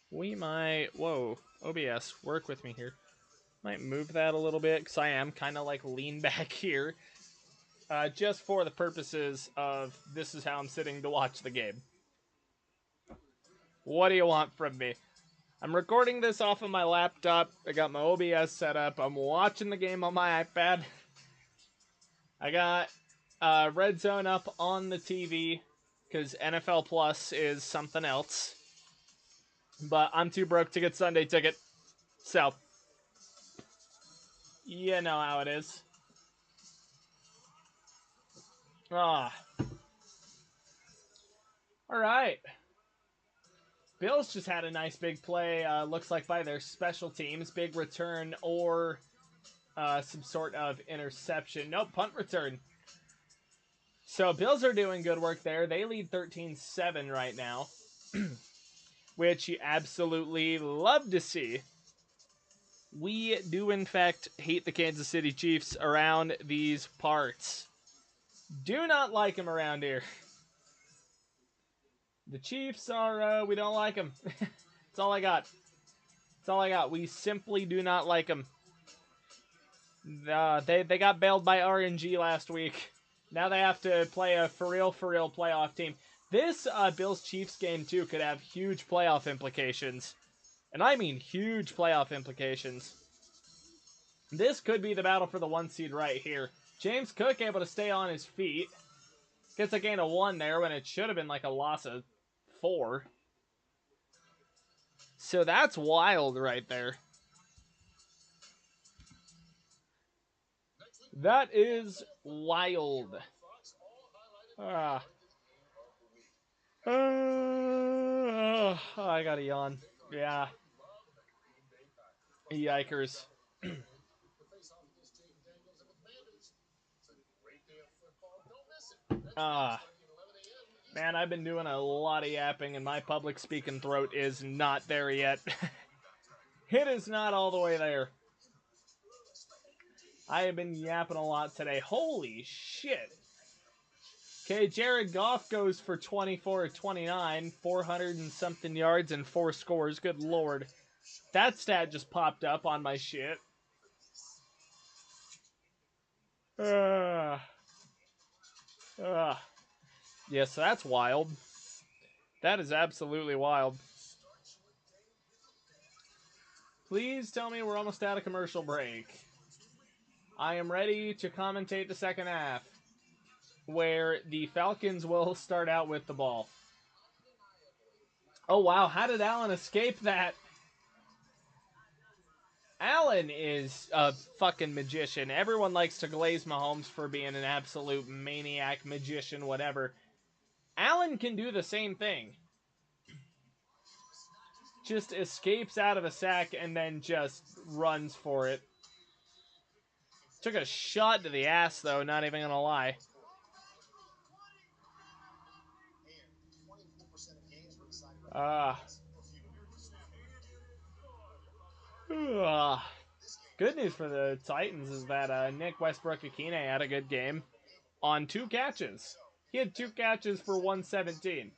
We might... Whoa. OBS, work with me here. Might move that a little bit, because I am kind of like lean back here. Just for the purposes of this is how I'm sitting to watch the game. What do you want from me? I'm recording this off of my laptop. I got my OBS set up. I'm watching the game on my iPad. I got Red Zone up on the TV because NFL Plus is something else. But I'm too broke to get Sunday ticket. So, you know how it is. Alright. Bills just had a nice big play, looks like by their special teams. Big return or some sort of interception. Nope, punt return. So Bills are doing good work there. They lead 13-7 right now, which you absolutely love to see. We do, in fact, hate the Kansas City Chiefs around these parts. Do not like them around here. The Chiefs are, we don't like them. That's all I got. We simply do not like them. They got bailed by RNG last week. Now they have to play a for real playoff team. This Bills-Chiefs game, too, could have huge playoff implications. And I mean huge playoff implications. This could be the battle for the 1 seed right here. James Cook able to stay on his feet. Gets a gain of 1 there when it should have been like a loss of 4. So that's wild right there. That is wild. I gotta yawn. Yeah. Yikers. Man, I've been doing a lot of yapping and my public speaking throat is not there yet. It is not all the way there. I have been yapping a lot today. Holy shit. Okay, Jared Goff goes for 24-29, 400 and something yards and 4 scores. Good lord. That stat just popped up on my shit. Yeah, so that's wild. That is absolutely wild. Please tell me we're almost out of commercial break. I am ready to commentate the second half, where the Falcons will start out with the ball. Oh, wow. How did Allen escape that? Allen is a fucking magician. Everyone likes to glaze Mahomes for being an absolute maniac, magician, whatever. Allen can do the same thing. Just escapes out of a sack and then just runs for it. Took a shot to the ass, though, not even gonna lie. Good news for the Titans is that Nick Westbrook-Akine had a good game on 2 catches. He had 2 catches for 117.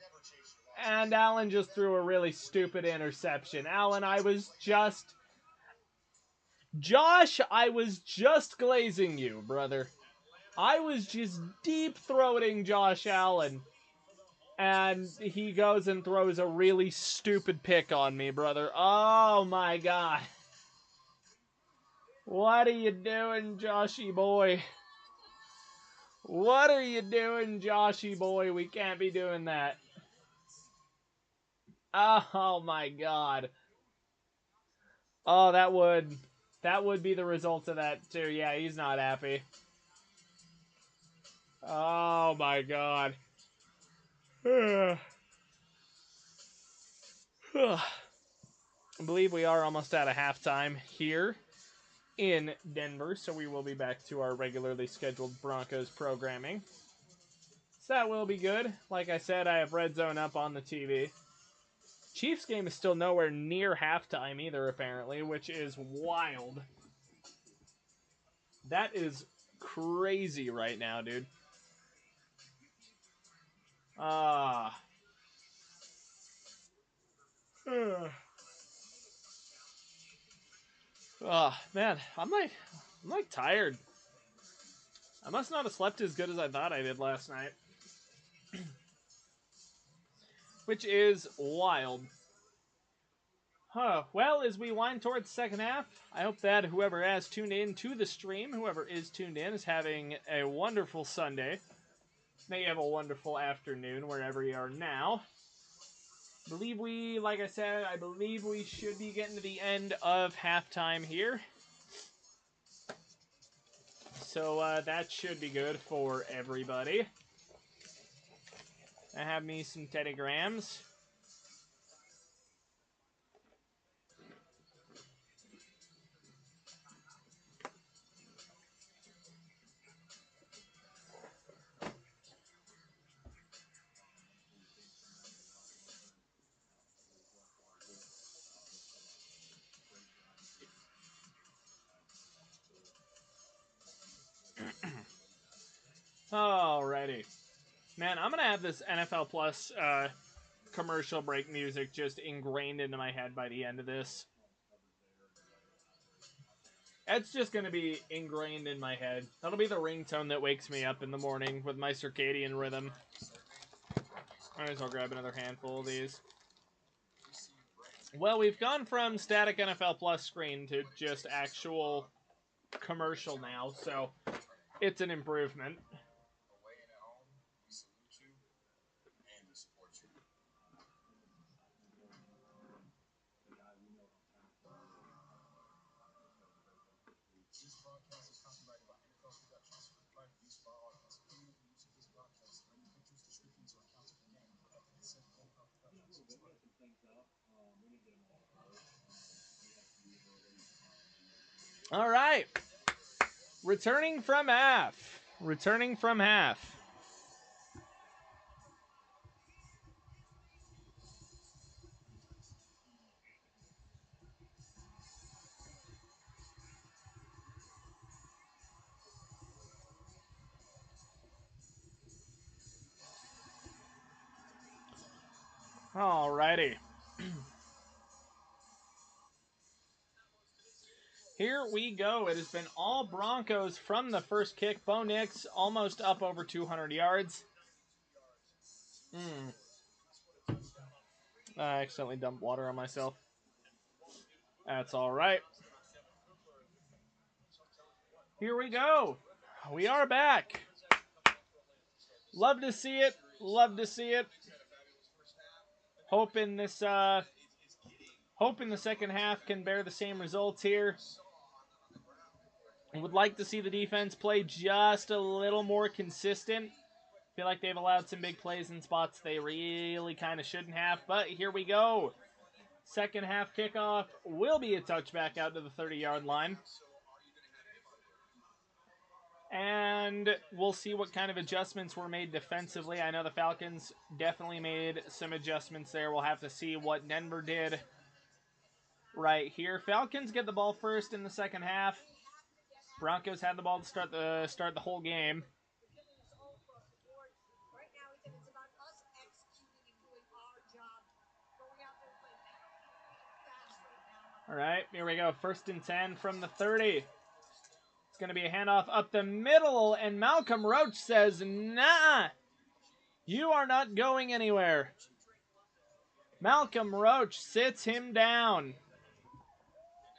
And Allen just threw a really stupid interception. Allen, Josh, I was just glazing you, brother. I was just deep-throating Josh Allen. And he goes and throws a really stupid pick on me, brother. Oh my god. What are you doing, Joshy boy? What are you doing, Joshy boy? We can't be doing that. Oh my god. Oh, that would be the result of that too. Yeah, he's not happy. Oh my god. I believe we are almost at a halftime here in Denver, so we will be back to our regularly scheduled Broncos programming. So that will be good. Like I said, I have Red Zone up on the TV. Chiefs game is still nowhere near halftime either, apparently, which is wild. That is crazy right now, dude. Ah. Oh, man, I'm like tired. I must not have slept as good as I thought I did last night. Which is wild. Huh. Well, as we wind towards the second half, I hope that whoever has tuned in to the stream, whoever is tuned in, is having a wonderful Sunday. May you have a wonderful afternoon wherever you are now. Like I said, I believe we should be getting to the end of halftime here. So that should be good for everybody. I have me some Teddy Grahams. Alrighty. Man, I'm going to have this NFL Plus commercial break music just ingrained into my head by the end of this. It's just going to be ingrained in my head. That'll be the ringtone that wakes me up in the morning with my circadian rhythm. Might as well grab another handful of these. Well, we've gone from static NFL Plus screen to just actual commercial now, so it's an improvement. All right. Returning from half. Alrighty. Here we go. It has been all Broncos from the first kick. Bo Nix almost up over 200 yards. I accidentally dumped water on myself. That's alright. Here we go. We are back. Love to see it. Hoping the second half can bear the same results here. I would like to see the defense play just a little more consistent. Feel like they've allowed some big plays in spots they really kind of shouldn't have, but here we go. Second half kickoff will be a touchback out to the 30-yard line. And we'll see what kind of adjustments were made defensively. I know the Falcons definitely made some adjustments there. We'll have to see what Denver did right here. Falcons get the ball first in the second half. Broncos had the ball to start the whole game. All right, here we go. 1st and 10 from the 30. It's going to be a handoff up the middle, and Malcolm Roach says, nah. You are not going anywhere. Malcolm Roach sits him down.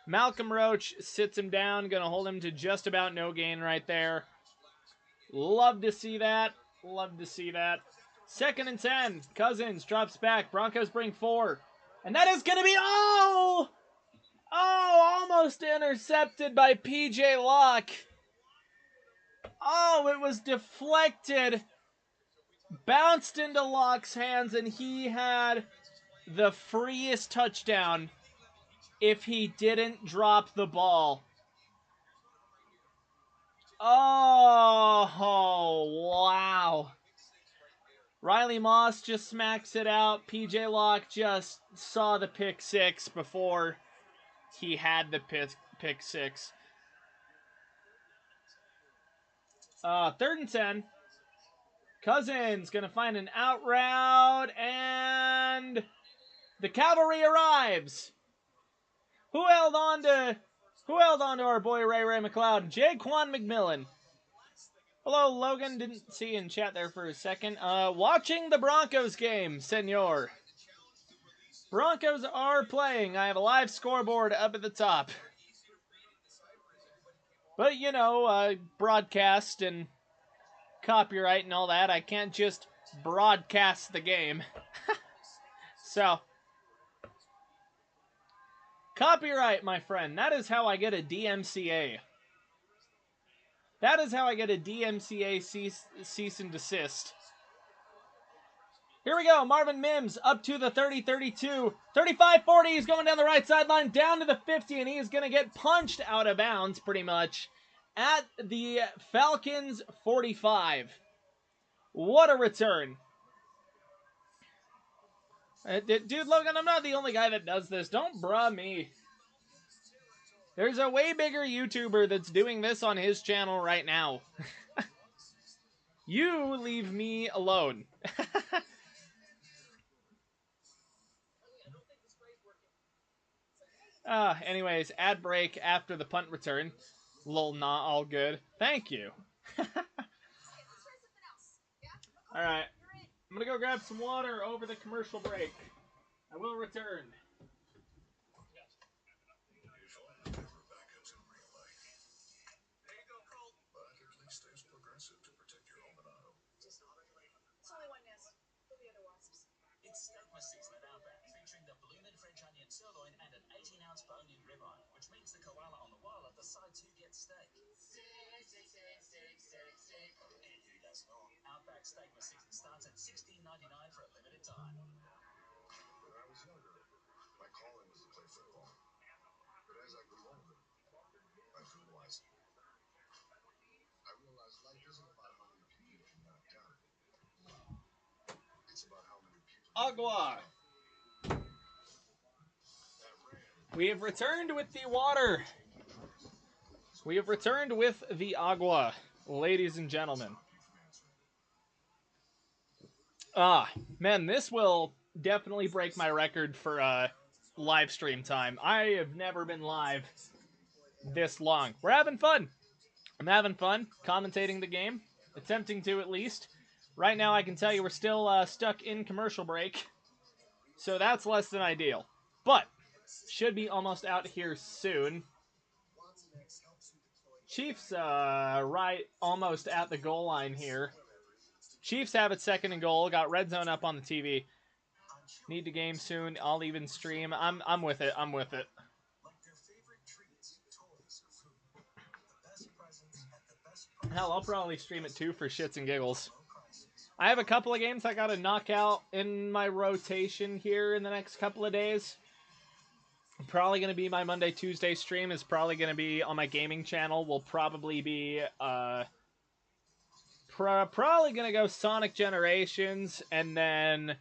Malcolm Roach sits him down. Gonna hold him to just about no gain right there. Love to see that. Love to see that. 2nd and 10. Cousins drops back. Broncos bring 4. And that is gonna be... Oh! Oh, almost intercepted by PJ Locke. Oh, it was deflected. Bounced into Locke's hands, and he had the freest touchdown if he didn't drop the ball. Oh, wow. Riley Moss just smacks it out. PJ Locke just saw the pick six before he had the pick six. 3rd and 10. Cousins gonna find an out route, and the cavalry arrives. Who held on to our boy Ray McLeod? Jaquan McMillan. Hello, Logan. Didn't see you in chat there for a second. Watching the Broncos game, senor. Broncos are playing. I have a live scoreboard up at the top. But, you know, broadcast and copyright and all that. I can't just broadcast the game. So, copyright, my friend. That is how I get a DMCA. That is how I get a DMCA cease and desist. Here we go. Marvin Mims up to the 30, 32, 35, 40. He's going down the right sideline, down to the 50, and he is going to get punched out of bounds pretty much at the Falcons 45. What a return. Dude, Logan, I'm not the only guy that does this. Don't bruh me. There's a way bigger YouTuber that's doing this on his channel right now. You leave me alone. Anyways, ad break after the punt return. Lol, not all good. Thank you. Alright. I'm gonna go grab some water over the commercial break. I will return. Season at Outback, featuring the bloomin' French onion sirloin and an 18-ounce bone-in ribeye, which means the koala on the wallet decides who gets steak. Steak. And who does not? Outback Steakmas season starts at $16.99 for a limited time. When I was younger, my calling was to play football. But as I grew older, I grew wiser. I realized life isn't about how many people you can knock down. It's about how many people... Agua! We have returned with the water. We have returned with the agua, ladies and gentlemen. Man, this will definitely break my record for live stream time. I have never been live this long. We're having fun. I'm having fun commentating the game, attempting to at least. Right now, I can tell you we're still stuck in commercial break, so that's less than ideal. But should be almost out here soon. Chiefs right almost at the goal line here. Chiefs have it 2nd and goal. Got red zone up on the TV. Need the game soon. I'll even stream. I'm with it. I'm with it. Hell, I'll probably stream it too for shits and giggles. I have a couple of games I gotta knock out in my rotation here in the next couple of days. Probably gonna be my Monday, Tuesday stream is probably gonna be on my gaming channel. Will probably be probably gonna go Sonic Generations and then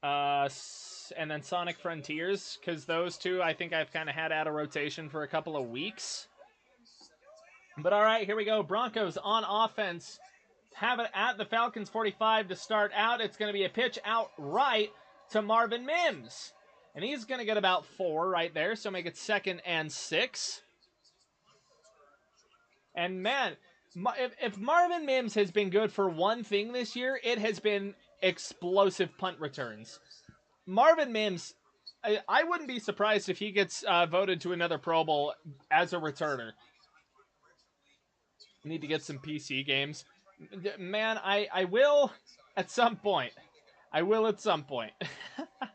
Sonic Frontiers, because those two I think I've kind of had out of rotation for a couple of weeks. But all right, here we go. Broncos on offense. Have it at the Falcons 45 to start out. It's going to be a pitch out right to Marvin Mims. And he's going to get about 4 right there, so make it 2nd and 6. And man, If Marvin Mims has been good for one thing this year, it has been explosive punt returns. Marvin Mims, I wouldn't be surprised if he gets voted to another Pro Bowl as a returner. Need to get some PC games. Man, I will at some point. I will at some point.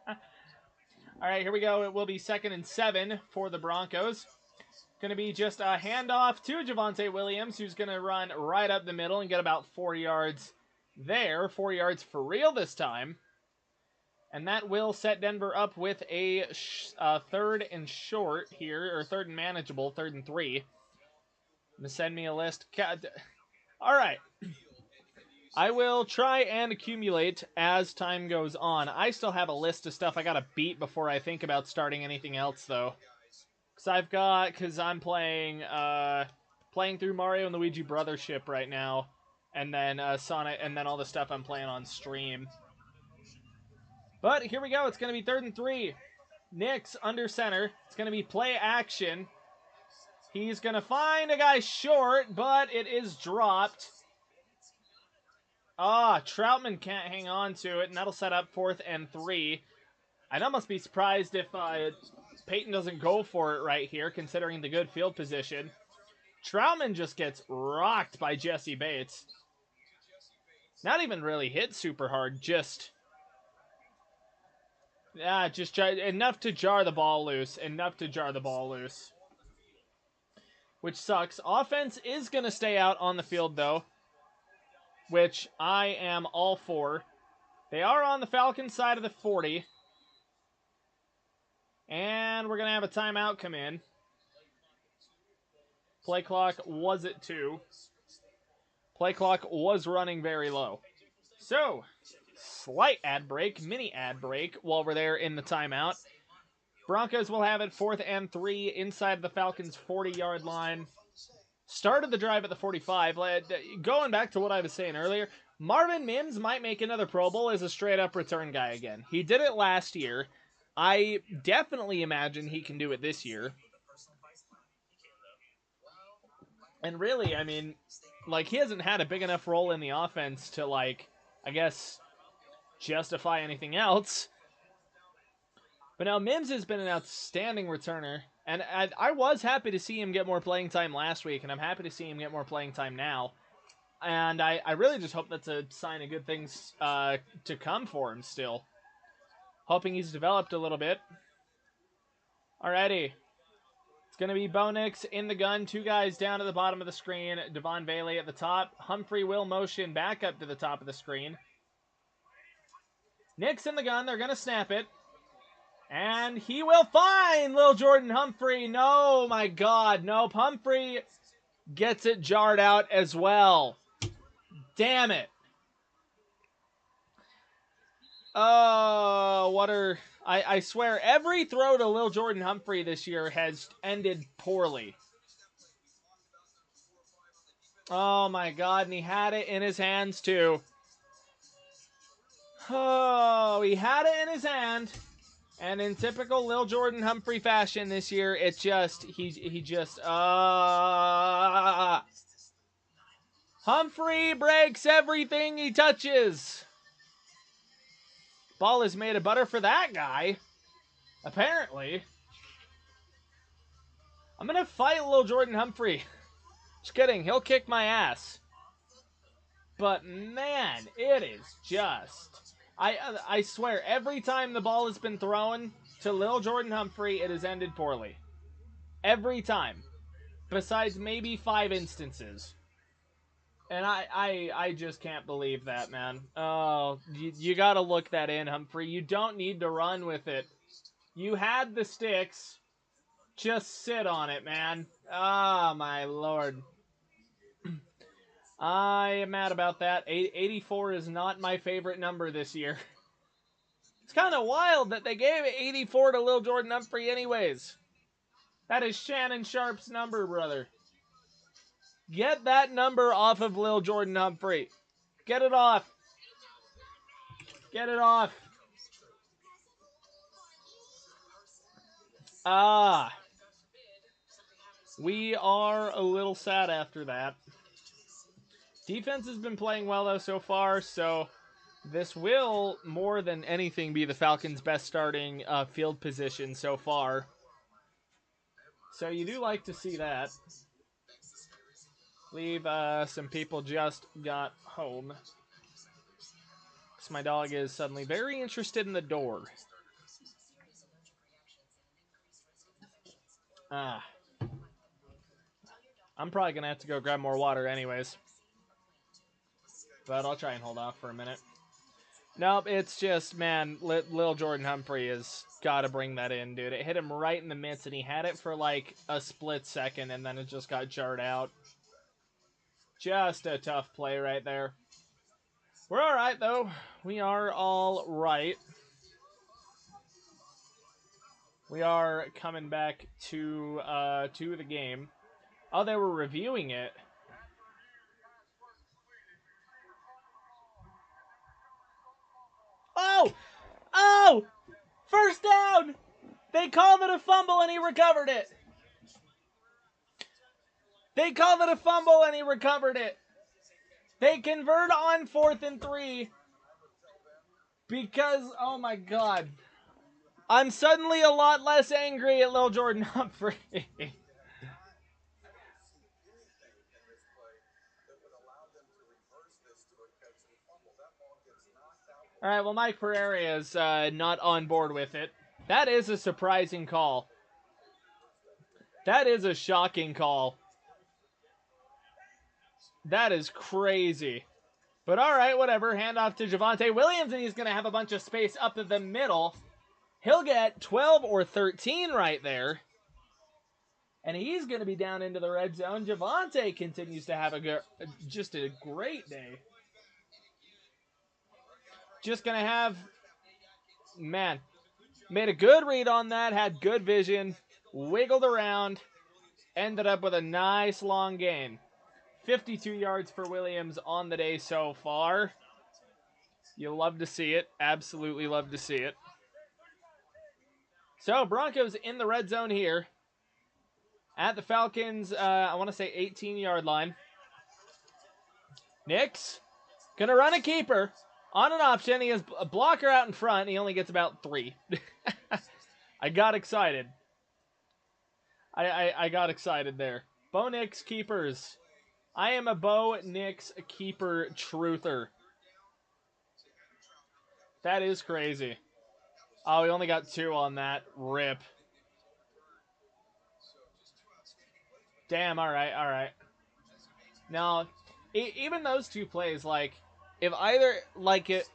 All right, here we go. It will be 2nd and 7 for the Broncos. Going to be just a handoff to Javonte Williams, who's going to run right up the middle and get about 4 yards there. 4 yards for real this time. And that will set Denver up with a 3rd and short here, or 3rd and manageable, 3rd and 3. Going to send me a list. All right. I will try and accumulate as time goes on. I still have a list of stuff I got to beat before I think about starting anything else, though. Because I'm playing through Mario and Luigi Brothership right now, and then Sonic, and then all the stuff I'm playing on stream. But here we go. It's going to be 3rd and 3. Nick's under center. It's going to be play action. He's going to find a guy short, but it is dropped. Troutman can't hang on to it, and that'll set up 4th and 3. I'd almost be surprised if Peyton doesn't go for it right here, considering the good field position. Troutman just gets rocked by Jesse Bates. Not even really hit super hard, just enough to jar the ball loose. Which sucks. Offense is going to stay out on the field, though, which I am all for. They are on the Falcons side of the 40. And we're going to have a timeout come in. Play clock was at 2. Play clock was running very low. So, slight ad break, mini ad break while we're there in the timeout. Broncos will have it 4th and 3 inside the Falcons' 40-yard line. Started the drive at the 45. Going back to what I was saying earlier, Marvin Mims might make another Pro Bowl as a straight-up return guy again. He did it last year. I definitely imagine he can do it this year. And really, I mean, he hasn't had a big enough role in the offense to, I guess, justify anything else. But now Mims has been an outstanding returner. And I was happy to see him get more playing time last week, and I'm happy to see him get more playing time now. And I really just hope that's a sign of good things to come for him still. Hoping he's developed a little bit. Alrighty. It's going to be Bo Nix in the gun. 2 guys down at the bottom of the screen. Devon Bailey at the top. Humphrey will motion back up to the top of the screen. Nix in the gun. They're going to snap it. And he will find Lil Jordan Humphrey. No, my God. Nope. Humphrey gets it jarred out as well. Damn it. Oh, I swear, every throw to Lil Jordan Humphrey this year has ended poorly. Oh, my God, and he had it in his hands, too. Oh, he had it in his hand. And in typical Lil Jordan Humphrey fashion this year, he just Humphrey breaks everything he touches. Ball is made of butter for that guy. Apparently. I'm going to fight Lil Jordan Humphrey. Just kidding. He'll kick my ass. But, man, it is just... I swear, every time the ball has been thrown to Lil Jordan Humphrey, it has ended poorly. Every time. Besides maybe 5 instances. And I just can't believe that, man. Oh, you gotta look that in, Humphrey. You don't need to run with it. You had the sticks. Just sit on it, man. Ah, my lord. I am mad about that. 84 is not my favorite number this year. It's kind of wild that they gave 84 to Lil Jordan Humphrey anyways. That is Shannon Sharp's number, brother. Get that number off of Lil Jordan Humphrey. Get it off. Get it off. We are a little sad after that. Defense has been playing well, though, so far, so this will, more than anything, be the Falcons' best starting field position so far. So you do like to see that. Leave some people just got home. So my dog is suddenly very interested in the door. Ah. I'm probably going to have to go grab more water anyways. But I'll try and hold off for a minute. Nope, it's just, man, little Jordan Humphrey has got to bring that in, dude. It hit him right in the midst, and he had it for like a split second, and then it just got jarred out. Just a tough play right there. We're all right, though. We are all right. We are coming back to the game. Oh, they were reviewing it. Oh! Oh! First down! They called it a fumble and he recovered it. They called it a fumble and he recovered it. They convert on 4th and 3 because, oh my God. I'm suddenly a lot less angry at Lil Jordan Humphrey. All right, well, Mike Pereira is not on board with it. That is a surprising call. That is a shocking call. That is crazy. But all right, whatever. Hand off to Javonte Williams, and he's going to have a bunch of space up in the middle. He'll get 12 or 13 right there. And he's going to be down into the red zone. Javonte continues to have just a great day. Just going to have, man, made a good read on that, had good vision, wiggled around, ended up with a nice long gain. 52 yards for Williams on the day so far. You love to see it. Absolutely love to see it. So, Broncos in the red zone here. At the Falcons, I want to say 18-yard line. Nix, gonna run a keeper on an option. He has a blocker out in front. He only gets about 3. I got excited. I got excited there. Bo Nix keepers. I am a Bo Nix keeper truther. That is crazy. Oh, he only got 2 on that. Rip. Damn, all right. Now, even those 2 plays, like, if either, like, it...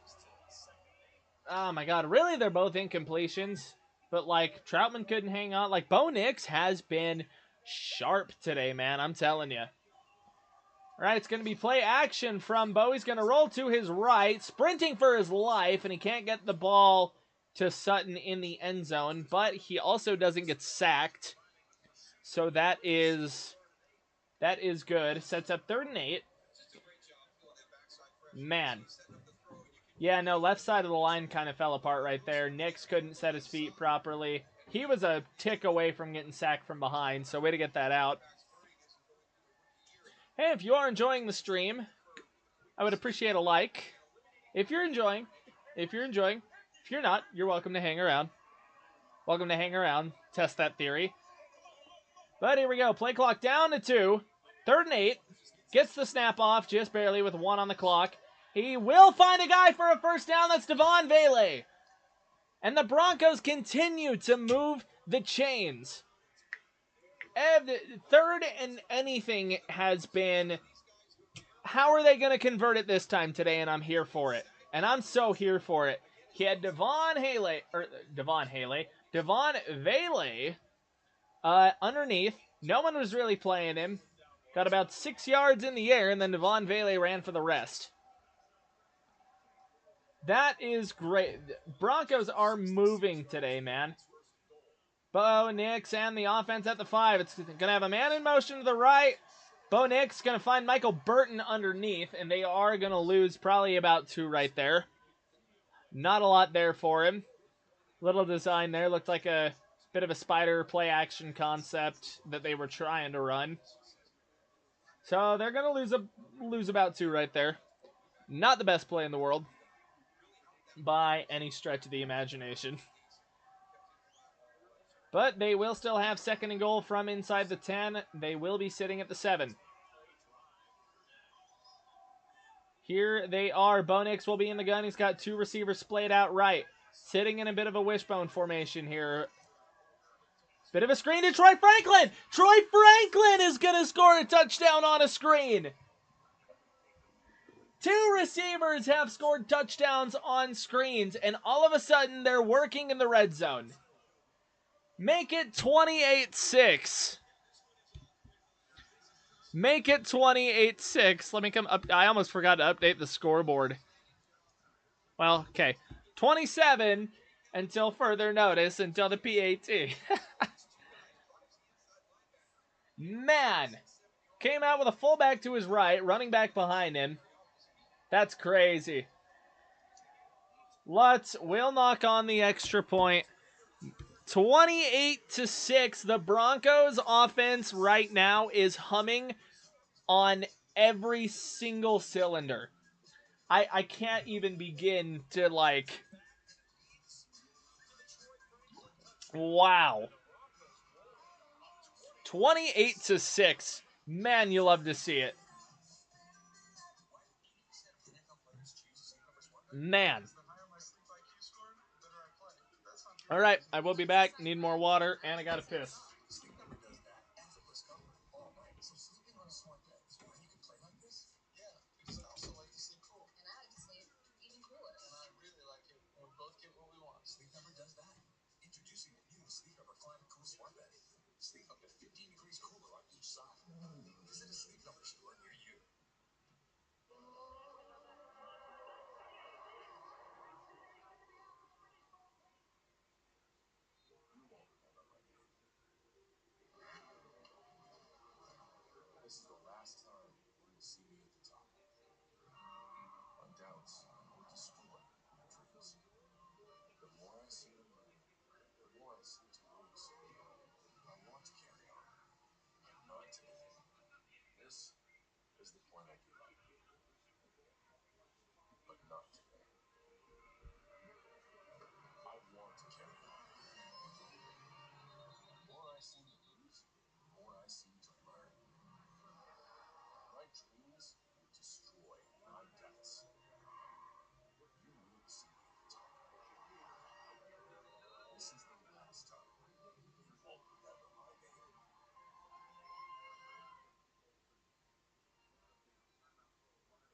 Oh, my God. Really, they're both incompletions. But, like, Troutman couldn't hang on. Like, Bo Nix has been sharp today, man. I'm telling you. All right, it's going to be play action from Bo. He's going to roll to his right, sprinting for his life, and he can't get the ball to Sutton in the end zone, but he also doesn't get sacked. So that is good. Sets up 3rd and 8. Man. Yeah, no, left side of the line kind of fell apart right there. Nix couldn't set his feet properly. He was a tick away from getting sacked from behind, so way to get that out. Hey, if you are enjoying the stream, I would appreciate a like. If you're enjoying. If you're not, you're welcome to hang around. Welcome to hang around. Test that theory. But here we go. Play clock down to 2. 3rd and 8. Gets the snap off just barely with 1 on the clock. He will find a guy for a first down. That's Devon Vele. And the Broncos continue to move the chains. 3rd and anything has been, how are they going to convert it this time today? And I'm here for it. And I'm so here for it. He had Devon Vele underneath. No one was really playing him. Got about 6 yards in the air, and then Devon Vele ran for the rest. That is great. Broncos are moving today, man. Bo Nix and the offense at the 5. It's going to have a man in motion to the right. Bo Nix going to find Michael Burton underneath, and they are going to lose probably about 2 right there. Not a lot there for him. Little design there. Looked like a bit of a spider play action concept that they were trying to run. So they're going to lose about 2 right there. Not the best play in the world by any stretch of the imagination. But they will still have 2nd and goal from inside the 10. They will be sitting at the 7. Here they are. Bo Nix will be in the gun. He's got 2 receivers splayed out right. Sitting in a bit of a wishbone formation here. Bit of a screen to Troy Franklin. Troy Franklin is going to score a touchdown on a screen. 2 receivers have scored touchdowns on screens, and all of a sudden they're working in the red zone. Make it 28-6. Make it 28-6. Let me come up. I almost forgot to update the scoreboard. Well, okay. 27 until further notice, until the PAT. Man. Came out with a fullback to his right, running back behind him. That's crazy. Lutz will knock on the extra point. 28-6. The Broncos offense right now is humming on every single cylinder. I can't even begin to, like... Wow. 28-6. Man, you love to see it. Man. All right, I will be back. Need more water, and I gotta piss. Sleep up to 15 degrees cooler on each side. Visit a Sleep Number store near you. This is the last time you will see me at the top. My doubts will destroy your dreams. The more I see them, the more I seem to lose. I want to carry on. Not today. This is the point I give up. But not today. I want to carry on. The more I seem to lose, the more I seem to learn. My dreams will destroy my doubts. You will see me at the top. This is the last time you won't remember my name.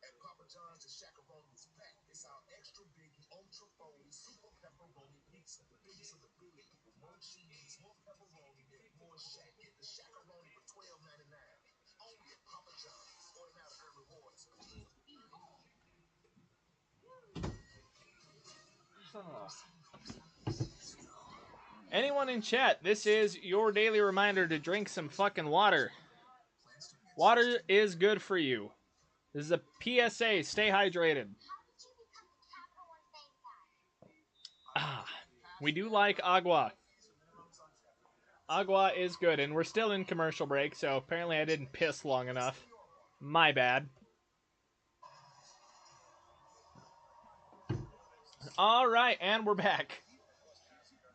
At Papa John's, the Shakaroni is back. It's our extra big, ultra foley, super pepperoni pizza. The biggest of the big, with more cheese, more pepperoni, and more shack. Get the Shakaroni for $12.99. Only at Papa John's. Order now to earn rewards. Anyone in chat, this is your daily reminder to drink some fucking water. Water is good for you. This is a PSA. Stay hydrated. We do like agua. Agua is good, and we're still in commercial break, so apparently I didn't piss long enough. My bad. All right, and we're back.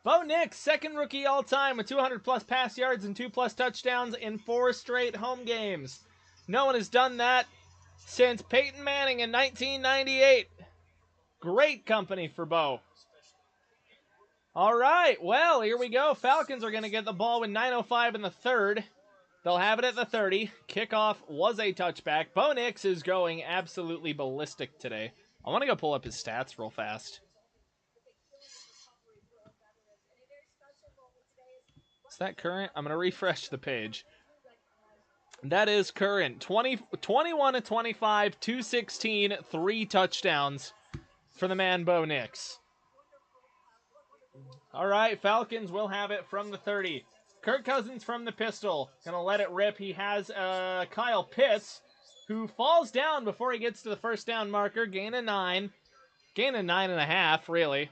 Bo Nix, 2nd rookie all-time with 200-plus pass yards and 2+ touchdowns in 4 straight home games. No one has done that since Peyton Manning in 1998. Great company for Bo. All right, well, here we go. Falcons are going to get the ball with 9:05 in the 3rd. They'll have it at the 30. Kickoff was a touchback. Bo Nix is going absolutely ballistic today. I want to go pull up his stats real fast. Is that current? I'm going to refresh the page. That is current. 21-25, 216, 3 touchdowns for the man Bo Nix. All right, Falcons will have it from the 30. Kirk Cousins from the pistol. Gonna let it rip. He has Kyle Pitts, who falls down before he gets to the first down marker. Gain of 9. Gain of 9.5, really.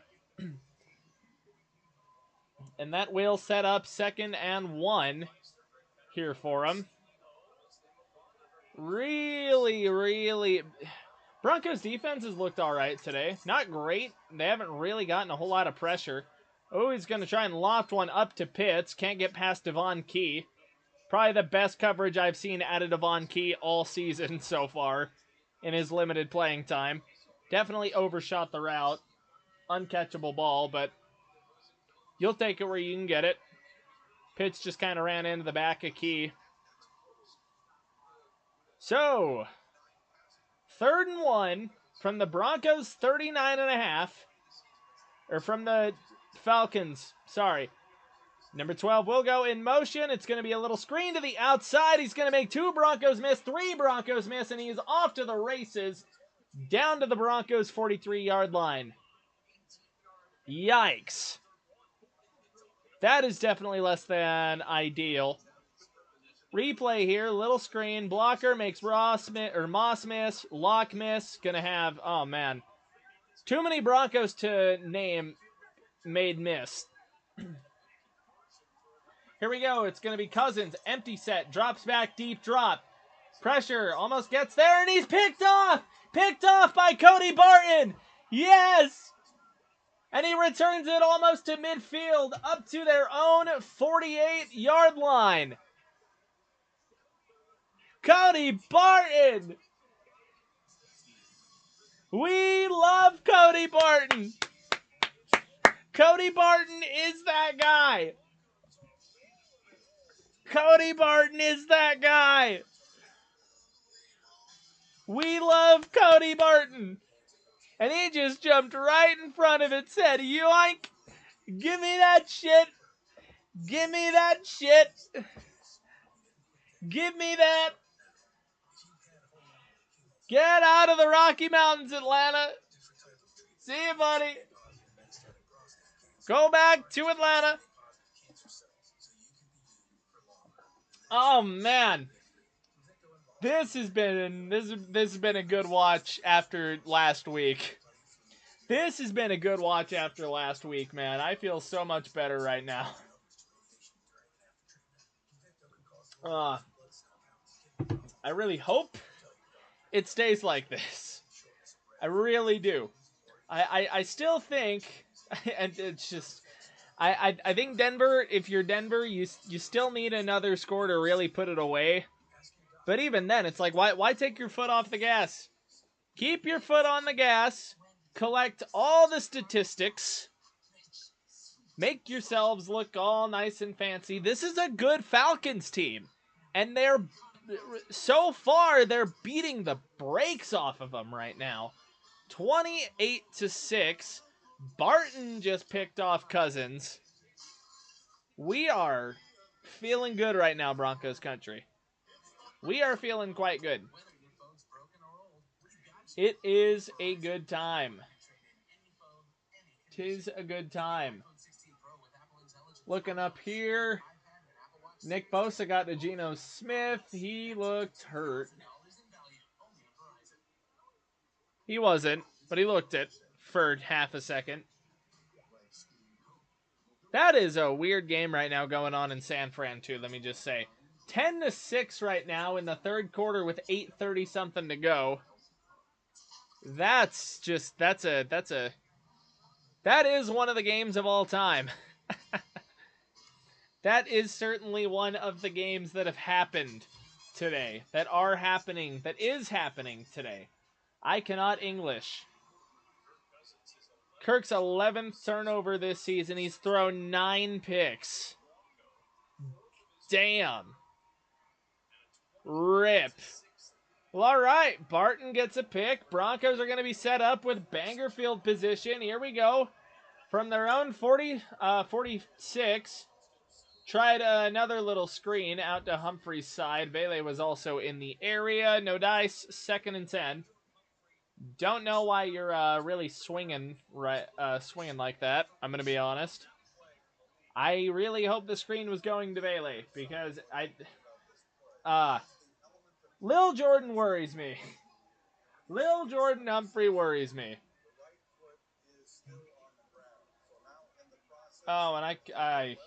And that will set up 2nd and 1 here for him. Really. Broncos defense has looked all right today. Not great. They haven't really gotten a whole lot of pressure. Oh, he's going to try and loft one up to Pitts. Can't get past Devon Key. Probably the best coverage I've seen out of Devon Key all season so far in his limited playing time. Definitely overshot the route. Uncatchable ball, but you'll take it where you can get it. Pitts just kind of ran into the back of Key. So, 3rd and 1 from the Broncos 39.5. Or from the Falcons, sorry. Number 12 will go in motion. It's going to be a little screen to the outside. He's going to make 2 Broncos miss, 3 Broncos miss, and he is off to the races down to the Broncos 43-yard line. Yikes. That is definitely less than ideal. Replay here, little screen. Blocker makes Moss miss. Locke miss. Going to have, oh man. Too many Broncos to name made miss. Here we go. It's going to be Cousins. Empty set. Drops back. Deep drop. Pressure. Almost gets there. And he's picked off. Picked off by Cody Barton. Yes. And he returns it almost to midfield. Up to their own 48-yard line. Cody Barton. We love Cody Barton. Cody Barton is that guy. Cody Barton is that guy. We love Cody Barton. And he just jumped right in front of it, said, yoink, give me that shit. Give me that shit. Give me that. Get out of the Rocky Mountains, Atlanta. See you, buddy. Go back to Atlanta. Oh, man. This has been a good watch after last week. This has been a good watch after last week, man. I feel so much better right now. I really hope it stays like this. I really do. I still think, and it's just, I think Denver, if you're Denver, you still need another score to really put it away. But even then, it's like, why take your foot off the gas? Keep your foot on the gas. Collect all the statistics. Make yourselves look all nice and fancy. This is a good Falcons team. And so far, they're beating the brakes off of them right now. 28-6. Barton just picked off Cousins. We are feeling good right now, Broncos country. We are feeling quite good. It is a good time. 'Tis a good time. Looking up here. Nick Bosa got to Geno Smith. He looked hurt. He wasn't, but he looked it for half a second. That is a weird game right now going on in San Fran, too, let me just say. 10-6 right now in the 3rd quarter with 8:30 something to go. That is one of the games of all time. That is certainly one of the games that have happened today, that is happening today. I cannot English. Kirk's 11th turnover this season. He's thrown 9 picks. Damn. Rip. Well, all right. Barton gets a pick. Broncos are going to be set up with banger field position. Here we go. From their own 46. Tried another little screen out to Humphrey's side. Vele was also in the area. No dice. 2nd and 10. Don't know why you're really swinging like that. I'm gonna be honest. I really hope the screen was going to Vele because Lil Jordan worries me. Lil Jordan Humphrey worries me. Oh, and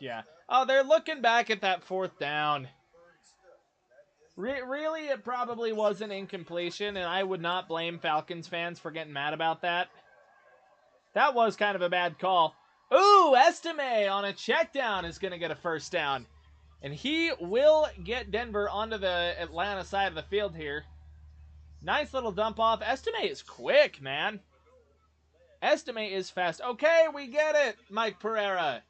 yeah. Oh, they're looking back at that 4th down. Really, it probably was an incompletion, and I would not blame Falcons fans for getting mad about that. That was kind of a bad call. Ooh, Estime on a check down is going to get a first down. And he will get Denver onto the Atlanta side of the field here. Nice little dump off. Estime is quick, man. Estime is fast. Okay, we get it, Mike Pereira.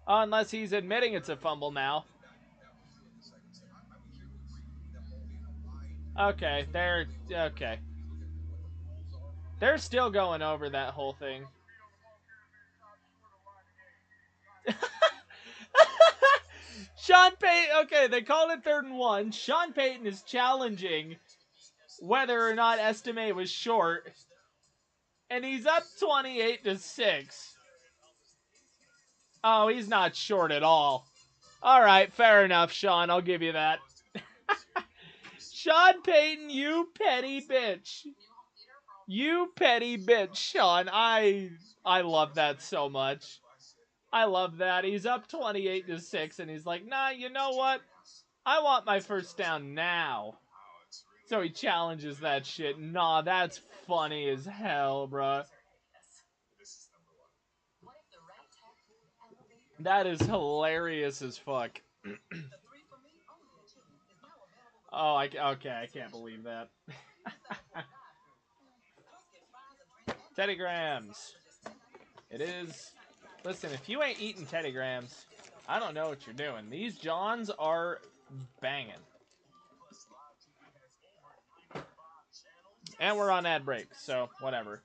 Unless he's admitting it's a fumble now. Okay, okay. They're still going over that whole thing. Sean Payton, okay, they called it 3rd and 1. Sean Payton is challenging whether or not Estime was short. And he's up 28-6. Oh, he's not short at all. All right, fair enough, Sean. I'll give you that. Sean Payton, you petty bitch. You petty bitch, Sean. I love that so much. I love that. He's up 28-6, and he's like, nah, you know what? I want my first down now. So he challenges that shit. Nah, that's funny as hell, bro. That is hilarious as fuck. Oh, okay, I can't believe that. Teddy Grahams. It is. Listen, if you ain't eating Teddy Grahams, I don't know what you're doing. These Johns are banging. And we're on ad break, so whatever.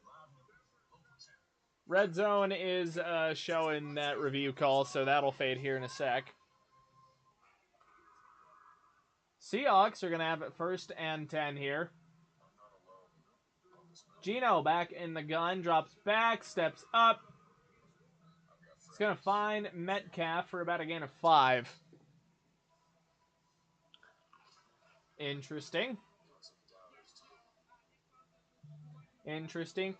Red Zone is showing that review call, so that'll fade here in a sec. Seahawks are going to have it 1st and 10 here. Gino back in the gun, drops back, steps up. He's going to find Metcalf for about a gain of 5. Interesting. Interesting.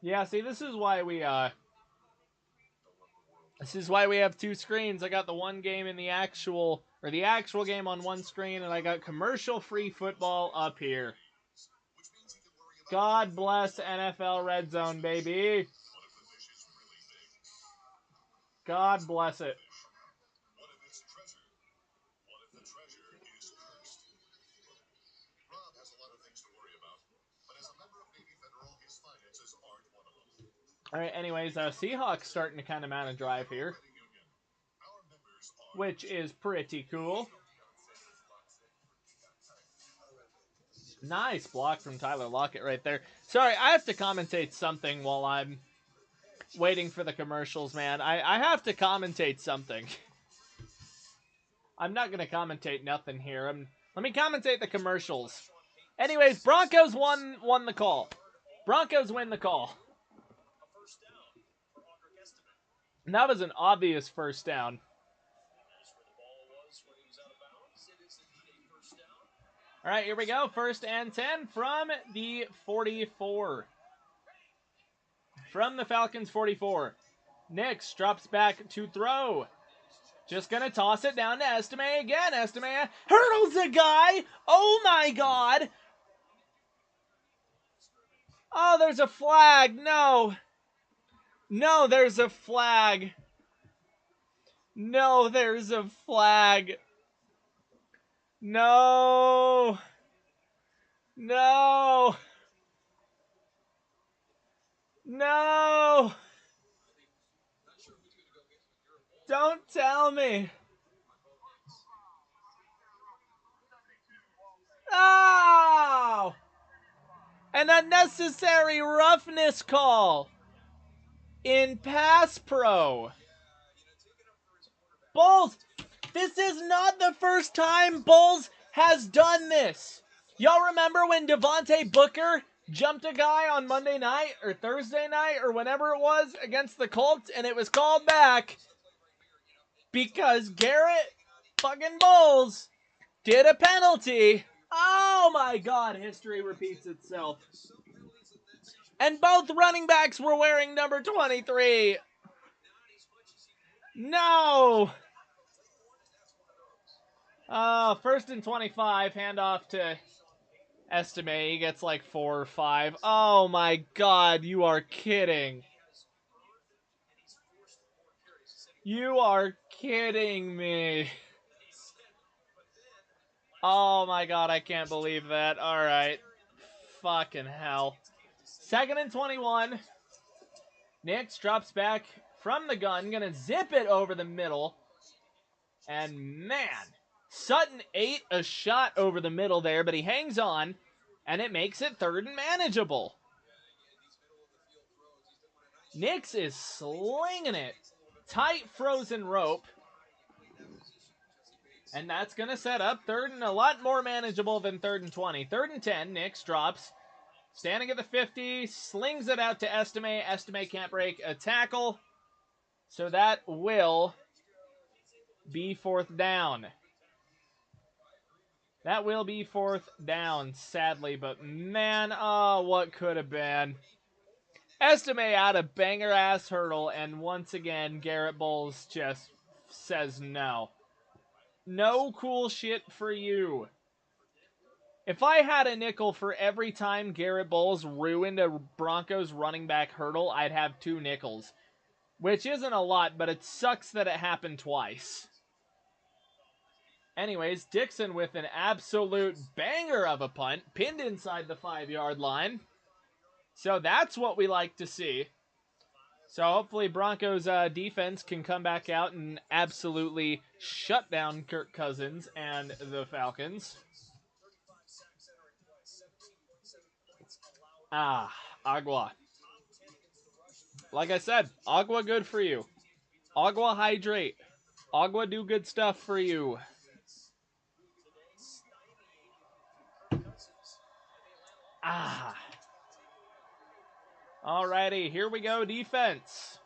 Yeah, see, this is why we have 2 screens. I got the one game in the actual game on one screen, and I got commercial-free football up here. God bless NFL Red Zone, baby. God bless it. All right, anyways, Seahawks starting to kind of mount a drive here, which is pretty cool. Nice block from Tyler Lockett right there. Sorry, I have to commentate something while I'm waiting for the commercials, man. I have to commentate something. I'm not going to commentate nothing here. Let me commentate the commercials. Anyways, Broncos won the call. Broncos win the call. And that was an obvious first down. All right, here we go. 1st and 10 from the 44. From the Falcons 44. Nix drops back to throw. Just going to toss it down to Estime again. Estime hurdles a guy. Oh, my God. Oh, there's a flag. No. No, there's a flag. No, there's a flag. No. No. No. Don't tell me. Oh! An unnecessary roughness call in pass pro. Bulls, this is not the first time Bulls has done this. Y'all remember when Devontae Booker jumped a guy on Monday night or Thursday night or whenever it was against the Colts and it was called back because Garrett fucking Bulls did a penalty. Oh my God, history repeats itself. And both running backs were wearing number 23. No! First and 25, handoff to Estime. He gets like 4 or 5. Oh my god, you are kidding. You are kidding me. Oh my god, I can't believe that. Alright. Fucking hell. Second and 21. Nix drops back from the gun. Gonna zip it over the middle. And man, Sutton ate a shot over the middle there, but he hangs on. And it makes it third and manageable. Nix is slinging it. Tight frozen rope. And that's going to set up third and a lot more manageable than third and 20. Third and 10, Nix drops. Standing at the 50, slings it out to Estime. Estime can't break a tackle. So that will be fourth down. That will be fourth down, sadly. But man, oh, what could have been. Estime out a banger-ass hurdle, and once again, Garrett Bowles just says no. No cool shit for you. If I had a nickel for every time Garrett Bowles ruined a Broncos running back hurdle, I'd have 2 nickels. Which isn't a lot, but it sucks that it happened twice. Anyways, Dixon with an absolute banger of a punt, pinned inside the 5-yard line. So that's what we like to see. So hopefully Broncos defense can come back out and absolutely shut down Kirk Cousins and the Falcons. Agua. Like I said, Agua good for you. Agua hydrate. Agua do good stuff for you. Alrighty, here we go, defense.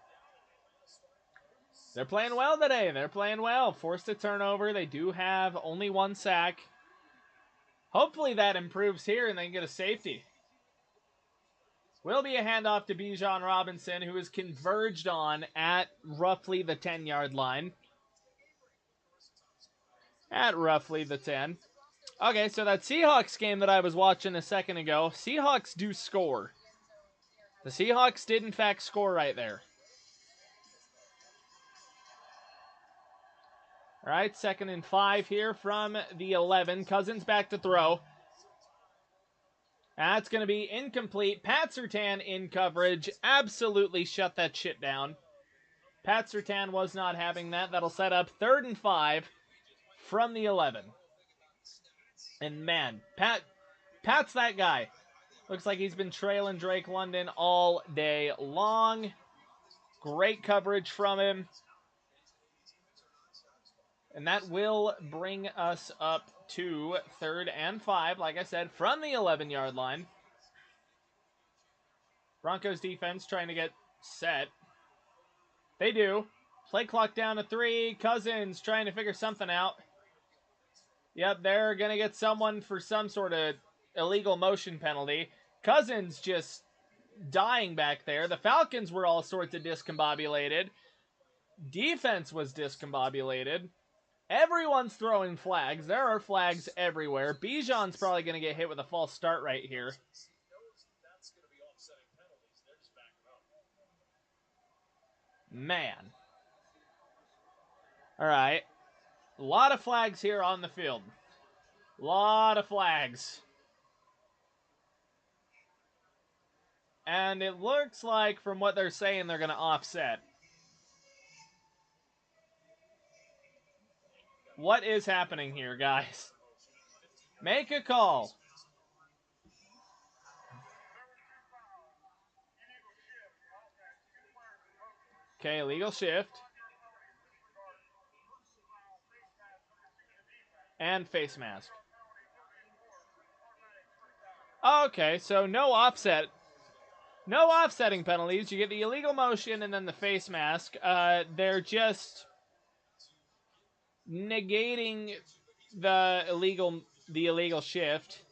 They're playing well today. They're playing well. Forced a turnover. They do have only 1 sack. Hopefully that improves here and they can get a safety. Will be a handoff to Bijan Robinson, who is converged on at roughly the 10-yard line. At roughly the 10. Okay, so that Seahawks game that I was watching a second ago, Seahawks do score. The Seahawks did in fact score right there. Alright, 2nd and 5 here from the 11. Cousins back to throw. That's going to be incomplete. Pat Surtain in coverage. Absolutely shut that shit down. Pat Surtain was not having that. That'll set up 3rd and 5 from the 11. And man, Pat's that guy. Looks like he's been trailing Drake London all day long. Great coverage from him. And that will bring us up to 3rd and 5, like I said, from the 11-yard line. Broncos defense trying to get set. They do. Play clock down to 3. Cousins trying to figure something out. Yep, they're going to get someone for some sort of illegal motion penalty. Cousins just dying back there. The Falcons were all sorts of discombobulated. Defense was discombobulated. Everyone's throwing flags. There are flags everywhere. Bijan's probably going to get hit with a false start right here. Man. Alright. A lot of flags here on the field. A lot of flags. And it looks like, from what they're saying, they're going to offset. What is happening here, guys? Make a call. Okay, illegal shift. And face mask. Okay, so no offset. No offsetting penalties. You get the illegal motion and then the face mask. They're just negating the illegal shift.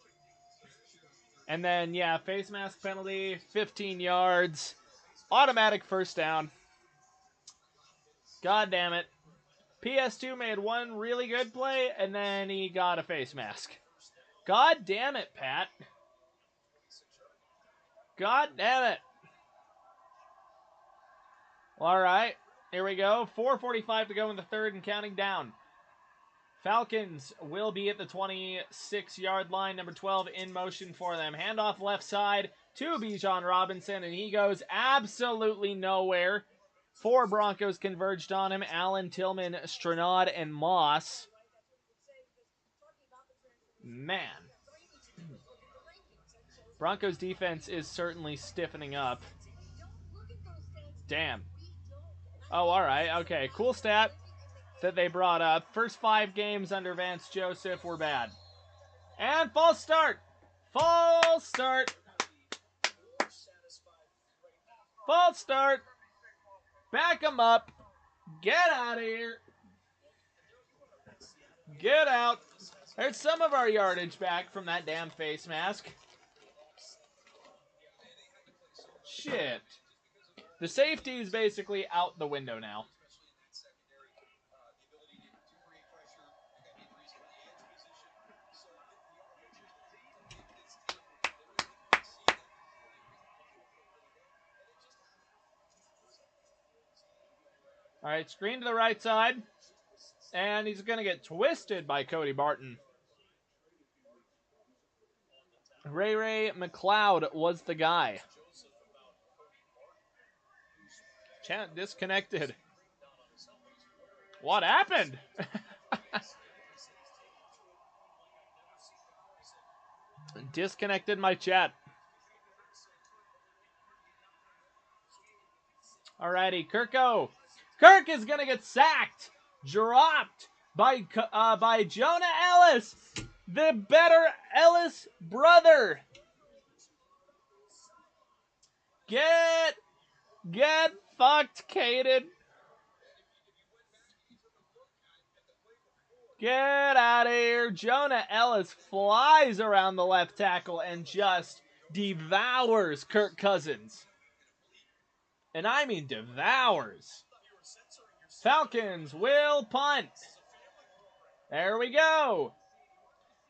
And then, yeah, face mask penalty, 15 yards, automatic first down. God damn it. PS2 made one really good play, and then he got a face mask. God damn it, Pat. God damn it. All right, here we go. 4:45 to go in the third and counting down. Falcons will be at the 26-yard line. Number 12 in motion for them. Handoff left side to Bijan Robinson, and he goes absolutely nowhere. 4 Broncos converged on him. Allen, Tillman, Stranad, and Moss. Man. Broncos defense is certainly stiffening up. Damn. Oh, all right. Okay, cool stat that they brought up. First 5 games under Vance Joseph were bad. And false start. False start. False start. Back him up. Get out of here. Get out. There's some of our yardage back from that damn face mask. Shit. The safety is basically out the window now. All right, screen to the right side. And he's going to get twisted by Cody Barton. Ray McLeod was the guy. Chant disconnected. What happened? Disconnected my chat. Alrighty, Kirko. Kirk is gonna get sacked, dropped by Jonah Ellis, the better Ellis brother. Get fucked, Caden. Get out of here. Jonah Ellis flies around the left tackle and just devours Kirk Cousins. And I mean devours. Falcons will punt. There we go.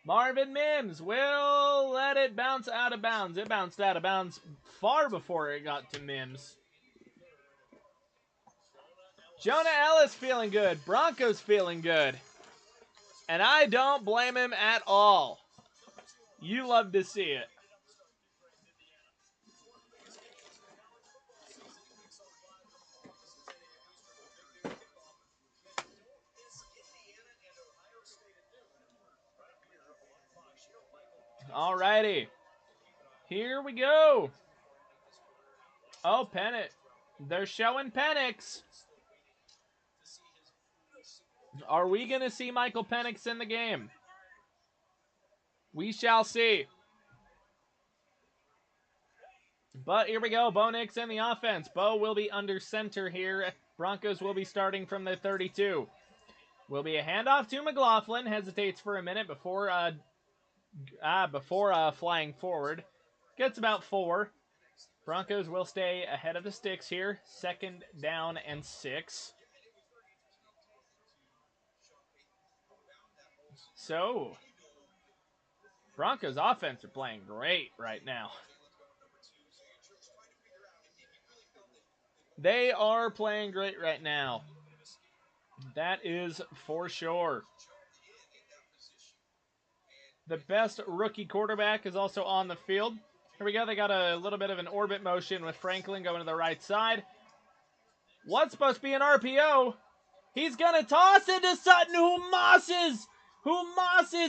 Marvin Mims will let it bounce out of bounds. It bounced out of bounds far before it got to Mims. Jonah Ellis feeling good. Broncos feeling good. And I don't blame him at all. You love to see it. Alrighty. Here we go. Oh, Penix. They're showing Penix. Are we going to see Michael Penix in the game? We shall see. But here we go. Bo Nix in the offense. Bo will be under center here. Broncos will be starting from the 32. Will be a handoff to McLaughlin. Hesitates for a minute before flying forward. Gets about 4. Broncos will stay ahead of the sticks here. 2nd down and 6. So, Broncos offense are playing great right now. They are playing great right now. That is for sure. The best rookie quarterback is also on the field. Here we go. They got a little bit of an orbit motion with Franklin going to the right side. What's supposed to be an RPO? He's going to toss into Sutton, who mosses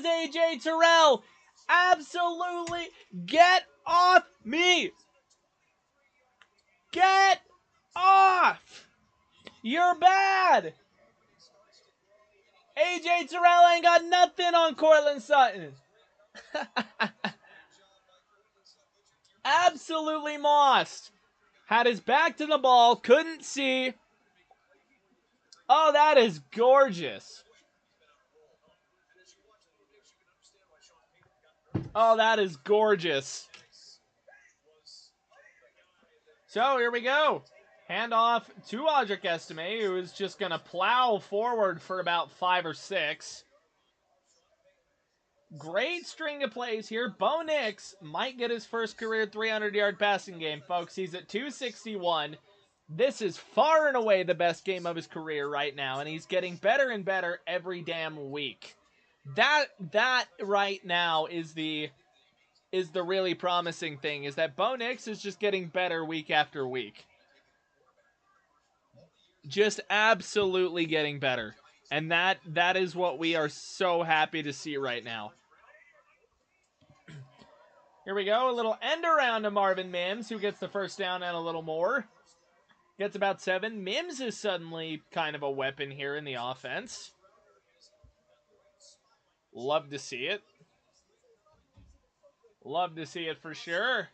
A.J. Terrell. Absolutely. Get off me. Get off. You're bad. A.J. Terrell ain't got nothing on Cortland Sutton. Absolutely mossed. Had his back to the ball. Couldn't see. Oh, that is gorgeous. Oh, that is gorgeous. So here we go. Handoff to Audric Estime, who is just going to plow forward for about 5 or 6. Great string of plays here. Bo Nix might get his first career 300-yard passing game, folks. He's at 261. This is far and away the best game of his career right now, and he's getting better and better every damn week. That right now is the really promising thing, is that Bo Nix is just getting better week after week. Just absolutely getting better. And that is what we are so happy to see right now. Here we go, a little end around to Marvin Mims, who gets the first down and a little more. Gets about 7. Mims is suddenly kind of a weapon here in the offense. Love to see it. Love to see it for sure.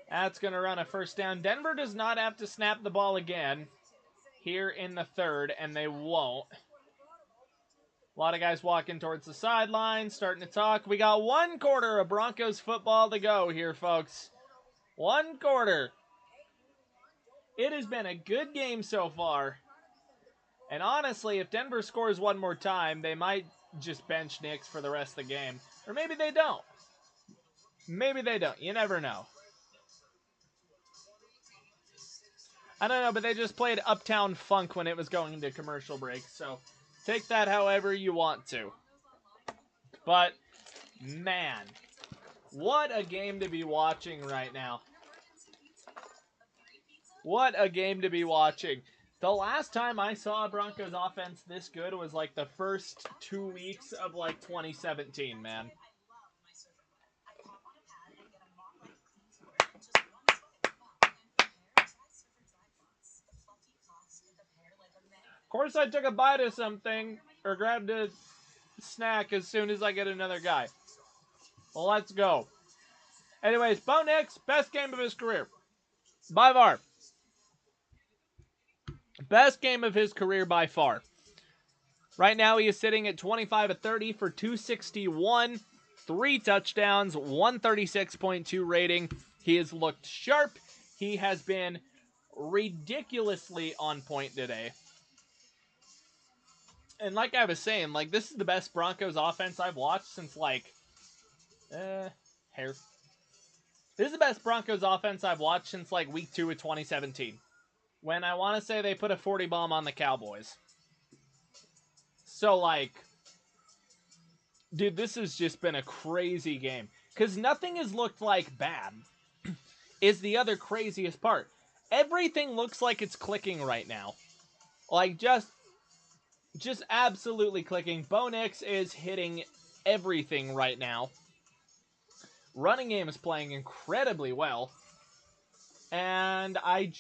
That's going to run a first down. Denver does not have to snap the ball again here in the third, and they won't. A lot of guys walking towards the sideline, starting to talk. We got 1 quarter of Broncos football to go here, folks. 1 quarter. It has been a good game so far. And honestly, if Denver scores 1 more time, they might just bench Nix for the rest of the game. Or maybe they don't. Maybe they don't. You never know. I don't know, but they just played Uptown Funk when it was going into commercial break. So take that however you want to. But, man, what a game to be watching right now. What a game to be watching. The last time I saw a Broncos offense this good was like the first 2 weeks of like 2017, man. Of course I took a bite of something or grabbed a snack as soon as I get another guy. Well, let's go. Anyways, Bo Nix, best game of his career. By far. Best game of his career by far. Right now he is sitting at 25 of 30 for 261, 3 touchdowns, 136.2 rating. He has looked sharp. He has been ridiculously on point today. And like I was saying, like, this is the best Broncos offense I've watched since, like, hair. This is the best Broncos offense I've watched since, like, week 2 of 2017. When I want to say they put a 40 bomb on the Cowboys. So, like, dude, this has just been a crazy game. Because nothing has looked like bad is the other craziest part. Everything looks like it's clicking right now. Like, just absolutely clicking. Bo Nix is hitting everything right now. Running game is playing incredibly well. And I'm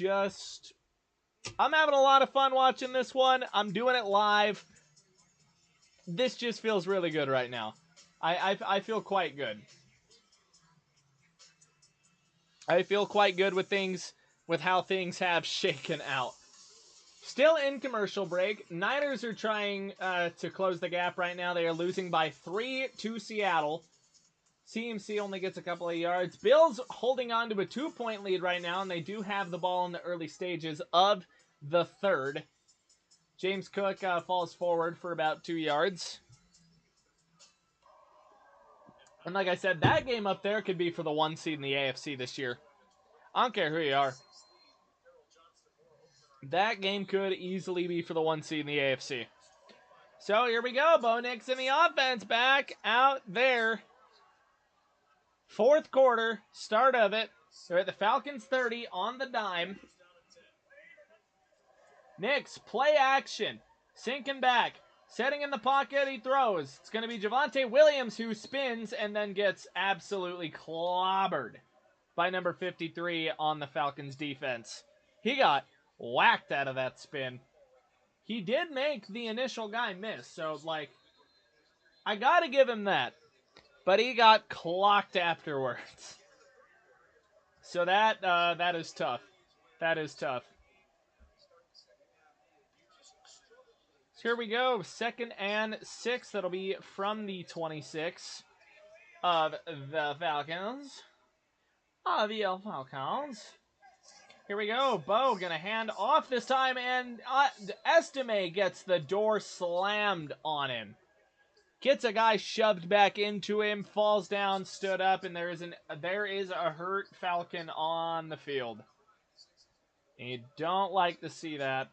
having a lot of fun watching this one. I'm doing it live. This just feels really good right now. I feel quite good. I feel quite good with how things have shaken out. Still in commercial break. Niners are trying to close the gap right now. They are losing by 3 to Seattle. CMC only gets a couple of yards. Bills holding on to a 2-point lead right now, and they do have the ball in the early stages of the third. James Cook falls forward for about 2 yards. And like I said, that game up there could be for the 1 seed in the AFC this year. I don't care who you are. That game could easily be for the 1 seed in the AFC. So here we go. Bo Nix in the offense back out there. 4th quarter, start of it. They're at the Falcons 30 on the dime. Nix, play action. Sinking back. Setting in the pocket, he throws. It's going to be Javonte Williams who spins and then gets absolutely clobbered by number 53 on the Falcons defense. He got whacked out of that spin. He did make the initial guy miss, so, like, I gotta give him that. But he got clocked afterwards. So that is tough. That is tough. So here we go. 2nd and 6. That'll be from the 26 of the Falcons. Here we go. Bo gonna hand off this time, and Estime gets the door slammed on him. Gets a guy shoved back into him, falls down, stood up, and there is a hurt Falcon on the field. And you don't like to see that.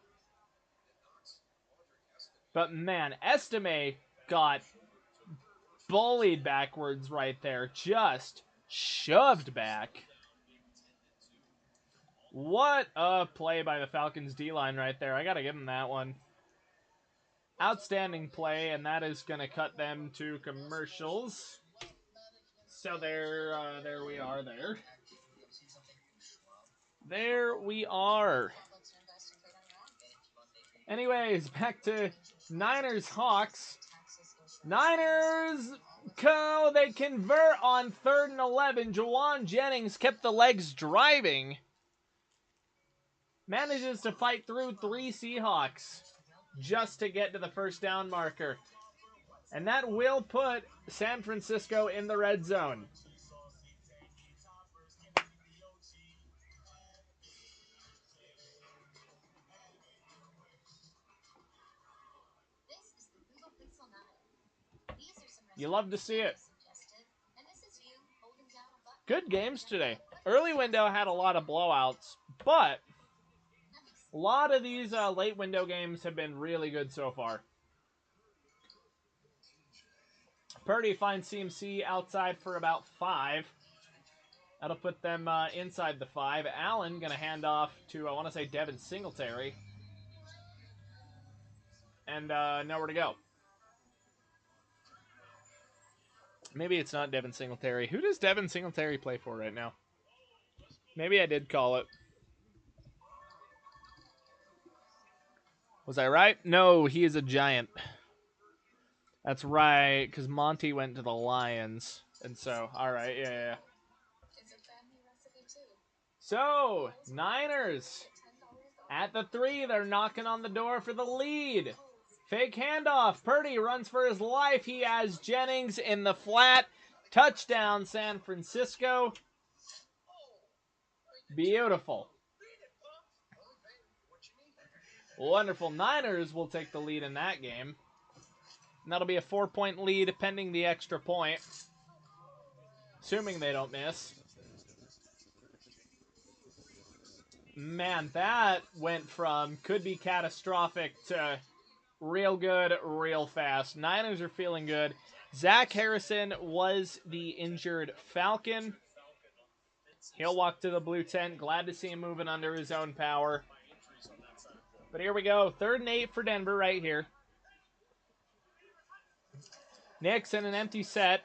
But man, Estime got bullied backwards right there. Just shoved back. What a play by the Falcons D-line right there. I gotta give him that one. Outstanding play, and that is gonna cut them to commercials. So there we are there. There we are. Anyways, back to Niners-Hawks. Niners, they convert on 3rd and 11. Jawan Jennings kept the legs driving. Manages to fight through 3 Seahawks just to get to the first down marker. And that will put San Francisco in the red zone. You love to see it. Good games today. Early window had a lot of blowouts, but a lot of these late window games have been really good so far. Purdy finds CMC outside for about 5. That'll put them inside the 5. Allen going to hand off to, I want to say, Devin Singletary. And nowhere to go. Maybe it's not Devin Singletary. Who does Devin Singletary play for right now? Maybe I did call it. Was I right? No, he is a Giant. That's right, because Monty went to the Lions. And so, alright, yeah. So, Niners at the 3. They're knocking on the door for the lead. Fake handoff. Purdy runs for his life. He has Jennings in the flat. Touchdown, San Francisco. Beautiful. Wonderful. Niners will take the lead in that game. And that'll be a 4-point lead pending the extra point. Assuming they don't miss. Man, that went from could be catastrophic to real good, real fast. Niners are feeling good. Zach Harrison was the injured Falcon. He'll walk to the blue tent. Glad to see him moving under his own power. But here we go. 3rd and 8 for Denver right here. Nix in an empty set.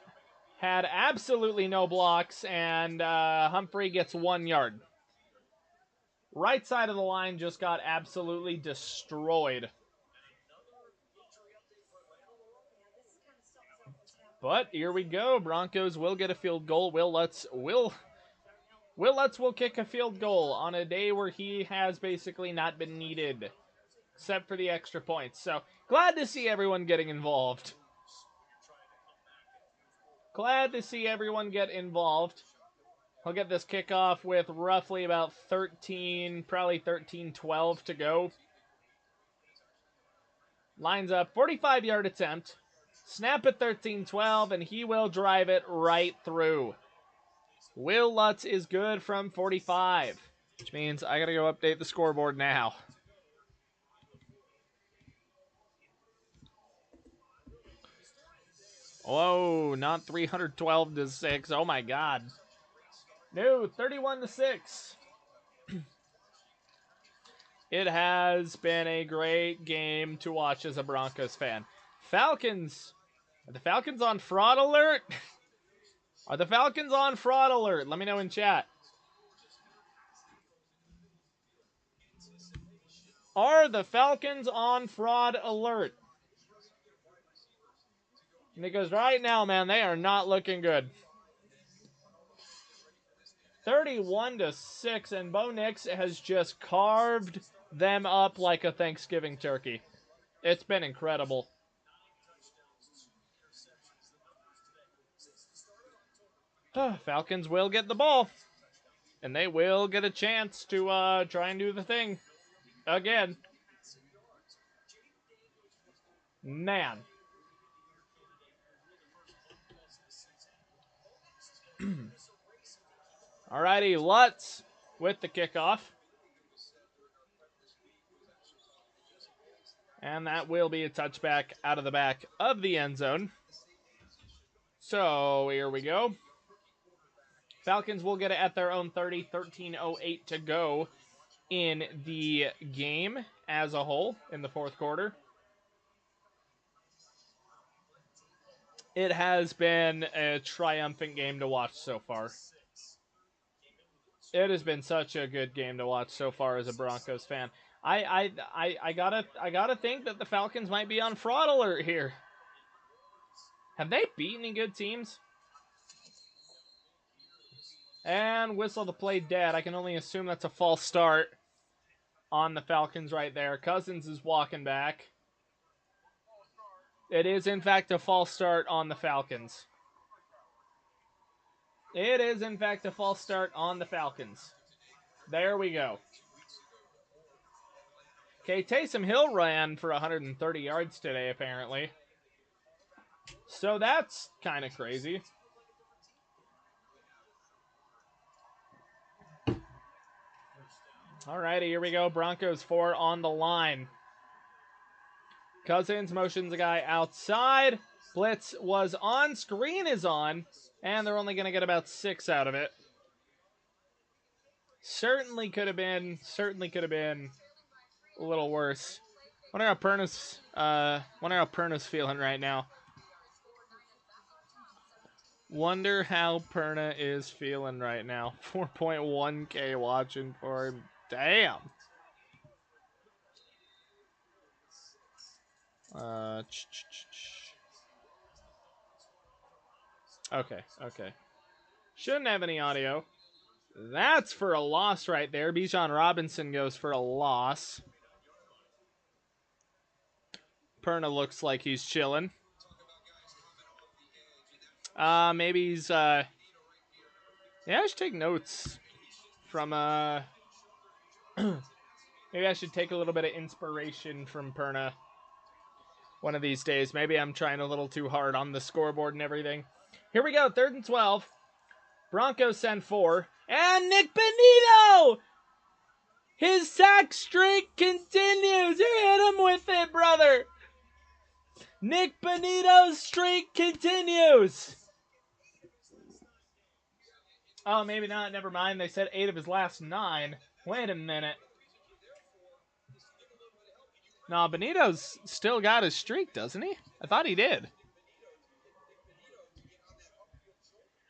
Had absolutely no blocks, and Humphrey gets 1 yard. Right side of the line just got absolutely destroyed. But here we go. Broncos will get a field goal. Will Lutz will kick a field goal on a day where he has basically not been needed, except for the extra points. So glad to see everyone getting involved. Glad to see everyone get involved. He'll get this kickoff with roughly about probably 13-12 to go. Lines up, 45-yard attempt. Snap at 13-12, and he will drive it right through. Will Lutz is good from 45, which means I gotta go update the scoreboard now. Whoa, not 312-6. Oh my God. No, 31-6. It has been a great game to watch as a Broncos fan. Falcons. Are the Falcons on fraud alert? Are the Falcons on fraud alert? Let me know in chat. Are the Falcons on fraud alert? Because right now, man, they are not looking good. 31-6, and Bo Nix has just carved them up like a Thanksgiving turkey. It's been incredible. Falcons will get the ball. And they will get a chance to try and do the thing again. Man. Alrighty, Lutz with the kickoff. And that will be a touchback out of the back of the end zone. So here we go. Falcons will get it at their own 30, 13:08 to go in the game as a whole in the fourth quarter. It has been a triumphant game to watch so far. It has been such a good game to watch so far as a Broncos fan. I gotta think that the Falcons might be on fraud alert here. Have they beaten any good teams? And whistle the play dead. I can only assume that's a false start on the Falcons right there. Cousins is walking back. It is, in fact, a false start on the Falcons. It is, in fact, a false start on the Falcons. There we go. Okay, Taysom Hill ran for 130 yards today, apparently. So that's kind of crazy. Alrighty, here we go. Broncos 4 on the line. Cousins motions the guy outside. Blitz was on. Screen is on. And they're only going to get about 6 out of it. Certainly could have been a little worse. Wonder how Perna's feeling right now. Wonder how Perna is feeling right now. 4.1K watching for him. Damn. Okay. Shouldn't have any audio. That's for a loss right there. Bijan Robinson goes for a loss. Perna looks like he's chilling. Maybe he's, yeah, I should take notes from, maybe I should take a little bit of inspiration from Perna one of these days. Maybe I'm trying a little too hard on the scoreboard and everything. Here we go, 3rd and 12. Broncos send 4. And Nick Benito! His sack streak continues. You hit him with it, brother. Nick Benito's streak continues. Oh, maybe not. Never mind. They said 8 of his last 9. Wait a minute. No, Benito's still got his streak, doesn't he? I thought he did.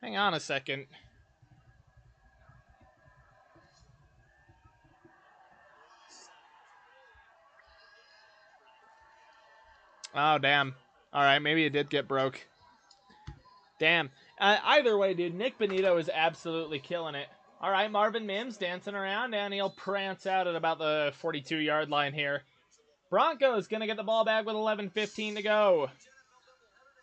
Hang on a second. Oh, damn. All right, maybe it did get broke. Damn. Either way, dude, Nick Benito is absolutely killing it. All right, Marvin Mims dancing around, and he'll prance out at about the 42-yard line here. Broncos going to get the ball back with 11:15 to go.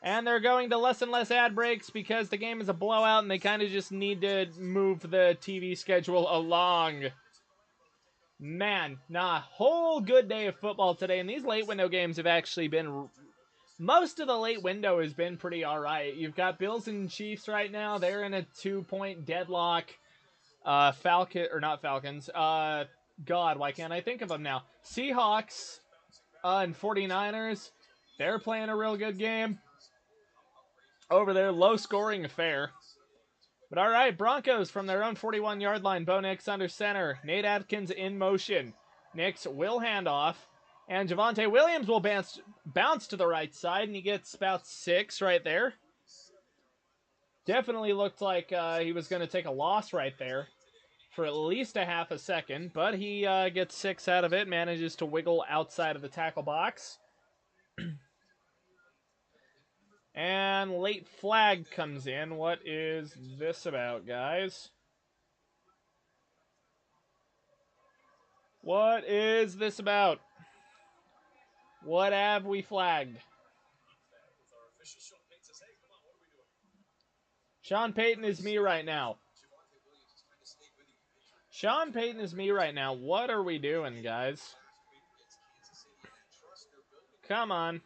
And they're going to less and less ad breaks because the game is a blowout and they kind of just need to move the TV schedule along. Man, whole good day of football today. And these late window games have actually been... Most of the late window has been pretty alright. You've got Bills and Chiefs right now. They're in a 2-point deadlock. Falcons. God, why can't I think of them now? Seahawks and 49ers. They're playing a real good game. Over there, low-scoring affair. But all right, Broncos from their own 41-yard line. Bo Nix under center. Nate Atkins in motion. Nix will hand off. And Javonte Williams will bounce to the right side, and he gets about 6 right there. Definitely looked like he was going to take a loss right there for at least a half a second. But he gets 6 out of it, manages to wiggle outside of the tackle box. And late flag comes in. What is this about, guys? What is this about? What have we flagged? Sean Payton is me right now. Sean Payton is me right now. What are we doing, guys? Come on.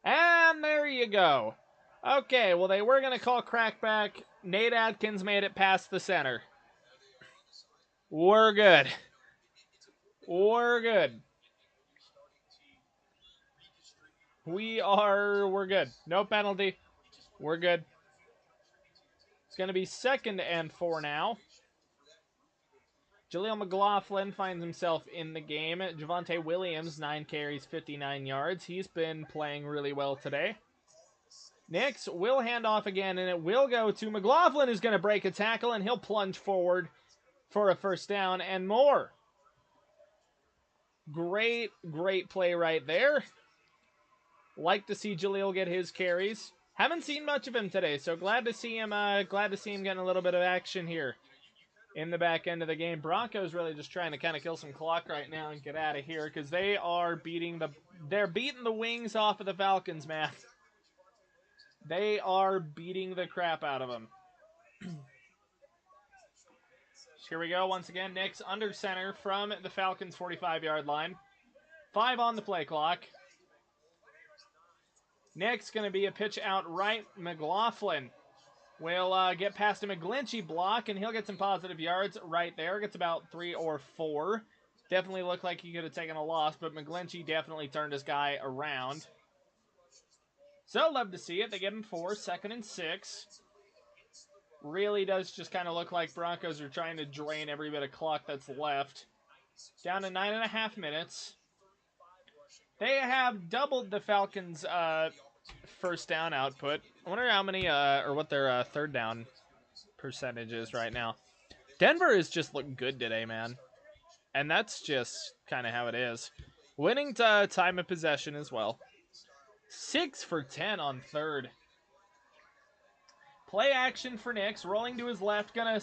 And there you go. Okay, well, they were going to call crackback. Nate Atkins made it past the center. We're good. We're good. We're good. No penalty. We're good. It's going to be 2nd and 4 now. Jaleel McLaughlin finds himself in the game. Javonte Williams, 9 carries, 59 yards. He's been playing really well today. Nix will hand off again, and it will go to McLaughlin, who's going to break a tackle, and he'll plunge forward for a first down and more. Great play right there. Like to see Jaleel get his carries. Haven't seen much of him today, so glad to see him getting a little bit of action here in the back end of the game. Broncos really just trying to kind of kill some clock right now and get out of here because they are beating the wings off of the Falcons, man. They are beating the crap out of them. Here we go once again. Nix under center from the Falcons' 45-yard line. 5 on the play clock. Nix going to be a pitch out right. McLaughlin will get past a McGlinchey block, and he'll get some positive yards right there. Gets about 3 or 4. Definitely looked like he could have taken a loss, but McGlinchey definitely turned his guy around. So, love to see it. They get him 4, 2nd and 6. Really does just kind of look like Broncos are trying to drain every bit of clock that's left. Down to 9.5 minutes. They have doubled the Falcons' first down output. I wonder how many, or what their third down percentage is right now. Denver is just looking good today, man. And that's just kind of how it is. Winning time of possession as well. 6 for 10 on third. Play action for Nix. Rolling to his left. Gonna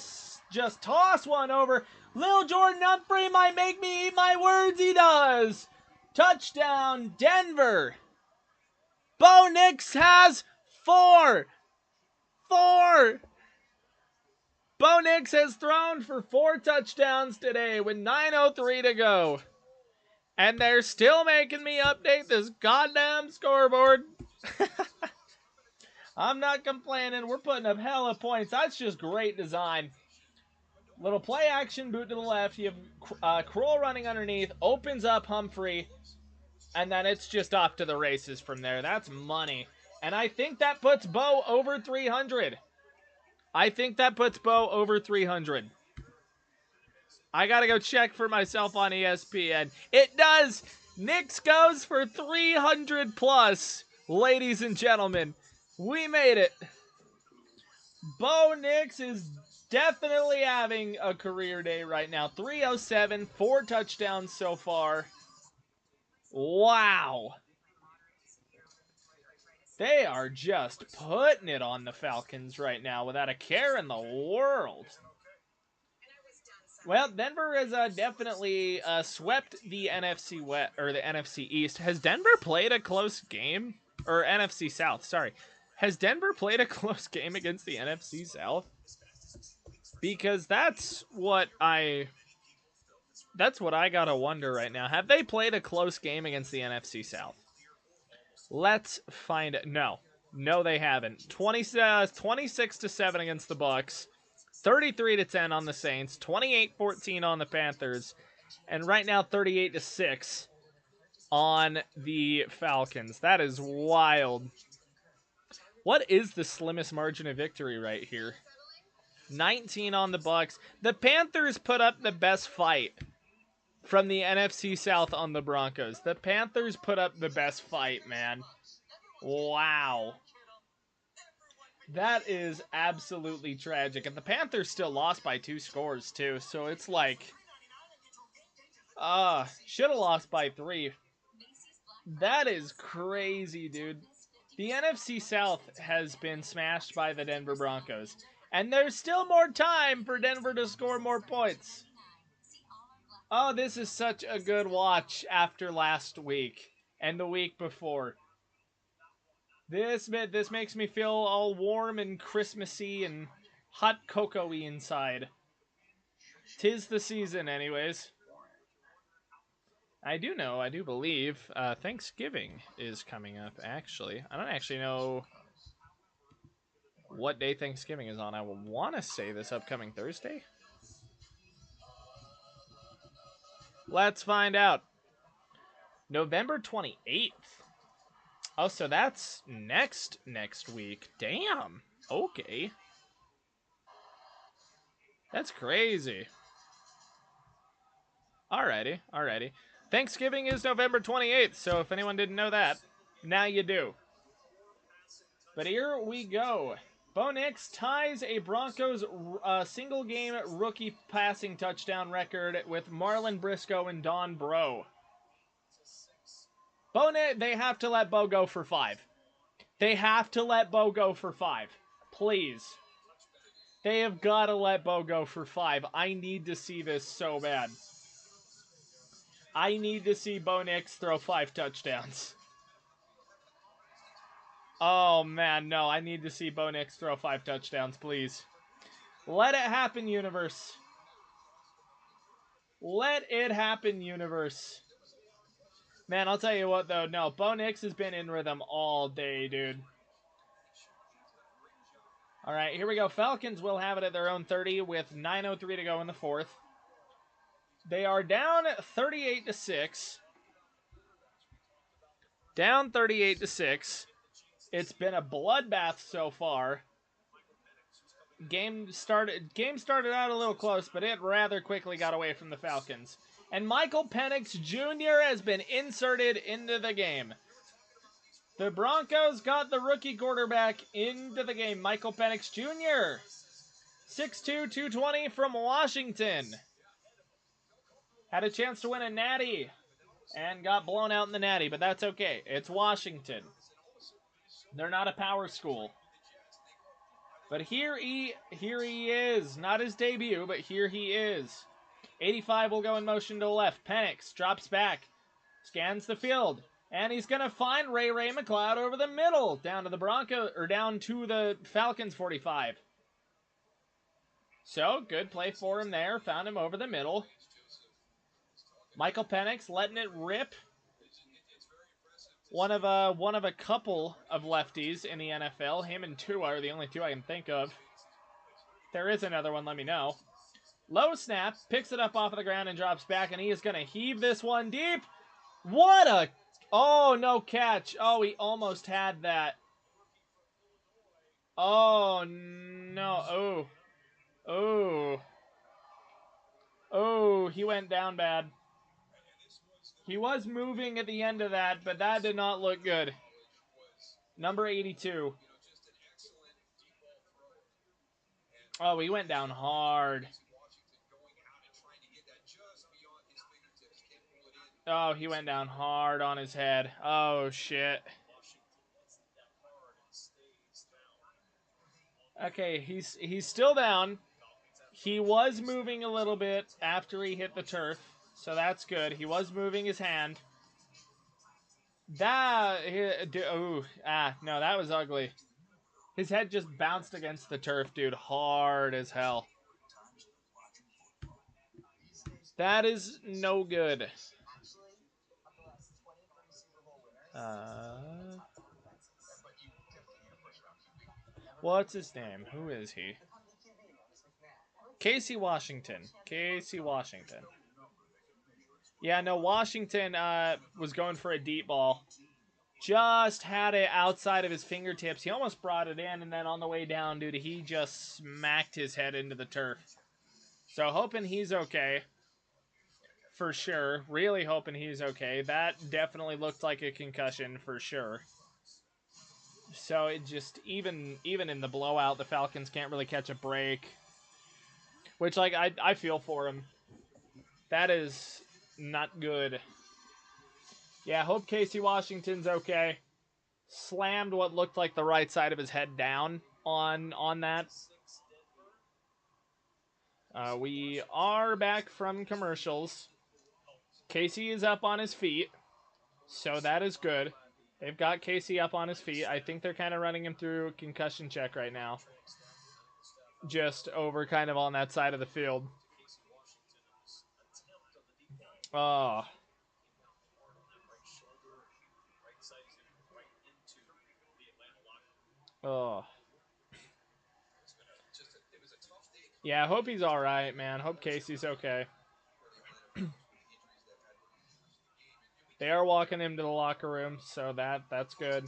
just toss one over. Lil Jordan Humphrey might make me eat my words. He does. Touchdown, Denver. Bo Nix has 4. 4. Bo Nix has thrown for 4 touchdowns today with 9:03 to go. And they're still making me update this goddamn scoreboard. I'm not complaining. We're putting up hella points. That's just great design. Little play action, boot to the left. You have Kroll running underneath. Opens up Humphrey. And then it's just off to the races from there. That's money. And I think that puts Bo over 300. I think that puts Bo over 300. I gotta go check for myself on ESPN. It does! Nix goes for 300 plus. Ladies and gentlemen, we made it. Bo Nix is definitely having a career day right now. 307, 4 touchdowns so far. Wow. They are just putting it on the Falcons right now without a care in the world. Well, Denver has definitely swept the NFC West, or the NFC East. Has Denver played a close game? Or NFC South, sorry. Has Denver played a close game against the NFC South? Because that's what I gotta wonder right now. Have they played a close game against the NFC South? Let's find it. No, they haven't. 26-7 against the Bucks, 33-10 on the Saints, 28-14 on the Panthers, and right now 38-6 on the Falcons. That is wild. What is the slimmest margin of victory right here? 19 on the Bucks. The Panthers put up the best fight from the NFC South on the Broncos. The Panthers put up the best fight, man. Wow. That is absolutely tragic. And the Panthers still lost by 2 scores, too. So it's like, should have lost by 3. That is crazy, dude. The NFC South has been smashed by the Denver Broncos. And there's still more time for Denver to score more points. Oh, this is such a good watch after last week and the week before. This makes me feel all warm and Christmassy and hot cocoa-y inside. 'Tis the season, anyways. I do believe Thanksgiving is coming up, actually. I don't actually know what day Thanksgiving is on. I want to say this upcoming Thursday. Let's find out. November 28th. Oh, so that's next week. Damn. Okay. That's crazy. Alrighty. Thanksgiving is November 28th, so if anyone didn't know that, now you do. But here we go. Bo Nix ties a Broncos single-game rookie passing touchdown record with Marlon Briscoe and Don Bro. They have to let Bo go for 5. They have to let Bo go for 5. Please. They have got to let Bo go for 5. I need to see this so bad. I need to see Bo Nix throw 5 touchdowns. Oh, man, no. I need to see Bo Nix throw 5 touchdowns, please. Let it happen, universe. Let it happen, universe. Man, I'll tell you what, though. No, Bo Nix has been in rhythm all day, dude. All right, here we go. Falcons will have it at their own 30 with 9:03 to go in the fourth. They are down 38-6. Down 38-6. It's been a bloodbath so far. Game started out a little close, but it rather quickly got away from the Falcons. And Michael Penix Jr. has been inserted into the game. The Broncos got the rookie quarterback into the game, Michael Penix Jr. 6'2", 220 from Washington. Had a chance to win a natty and got blown out in the natty, but that's okay. It's Washington. They're not a power school. But here he is. Not his debut, but here he is. 85 will go in motion to the left. Penix drops back. Scans the field. And he's going to find Ray McLeod over the middle. Down to the Falcons 45. So, good play for him there. Found him over the middle. Michael Penix letting it rip. One of a couple of lefties in the NFL. Him and Tua are the only two I can think of. If there is another one, let me know. Low snap, picks it up off of the ground and drops back, and he is going to heave this one deep. What a... Oh, no catch. Oh, he almost had that. Oh, no. Oh. Oh. Oh, he went down bad. He was moving at the end of that, but that did not look good. Number 82. Oh, he went down hard. Oh, he went down hard on his head. Oh, shit. Okay, he's still down. He was moving a little bit after he hit the turf, so that's good. He was moving his hand. No, that was ugly. His head just bounced against the turf, dude, hard as hell. That is no good. What's his name? Who is he? Casey Washington. Yeah, no, Washington was going for a deep ball. Just had it outside of his fingertips. He almost brought it in, and then on the way down, dude, he just smacked his head into the turf. So hoping he's okay. For sure. Really hoping he's okay. That definitely looked like a concussion for sure. So it just, even in the blowout, the Falcons can't really catch a break. Which, like, I feel for him. That is not good. Yeah, hope Casey Washington's okay. Slammed what looked like the right side of his head down on that. We are back from commercials. Casey is up on his feet, so that is good. They've got Casey up on his feet. I think they're kind of running him through concussion check right now. Just over kind of on that side of the field. Oh. Oh. Yeah, I hope he's all right, man. Hope Casey's okay. They are walking him to the locker room, so that's good.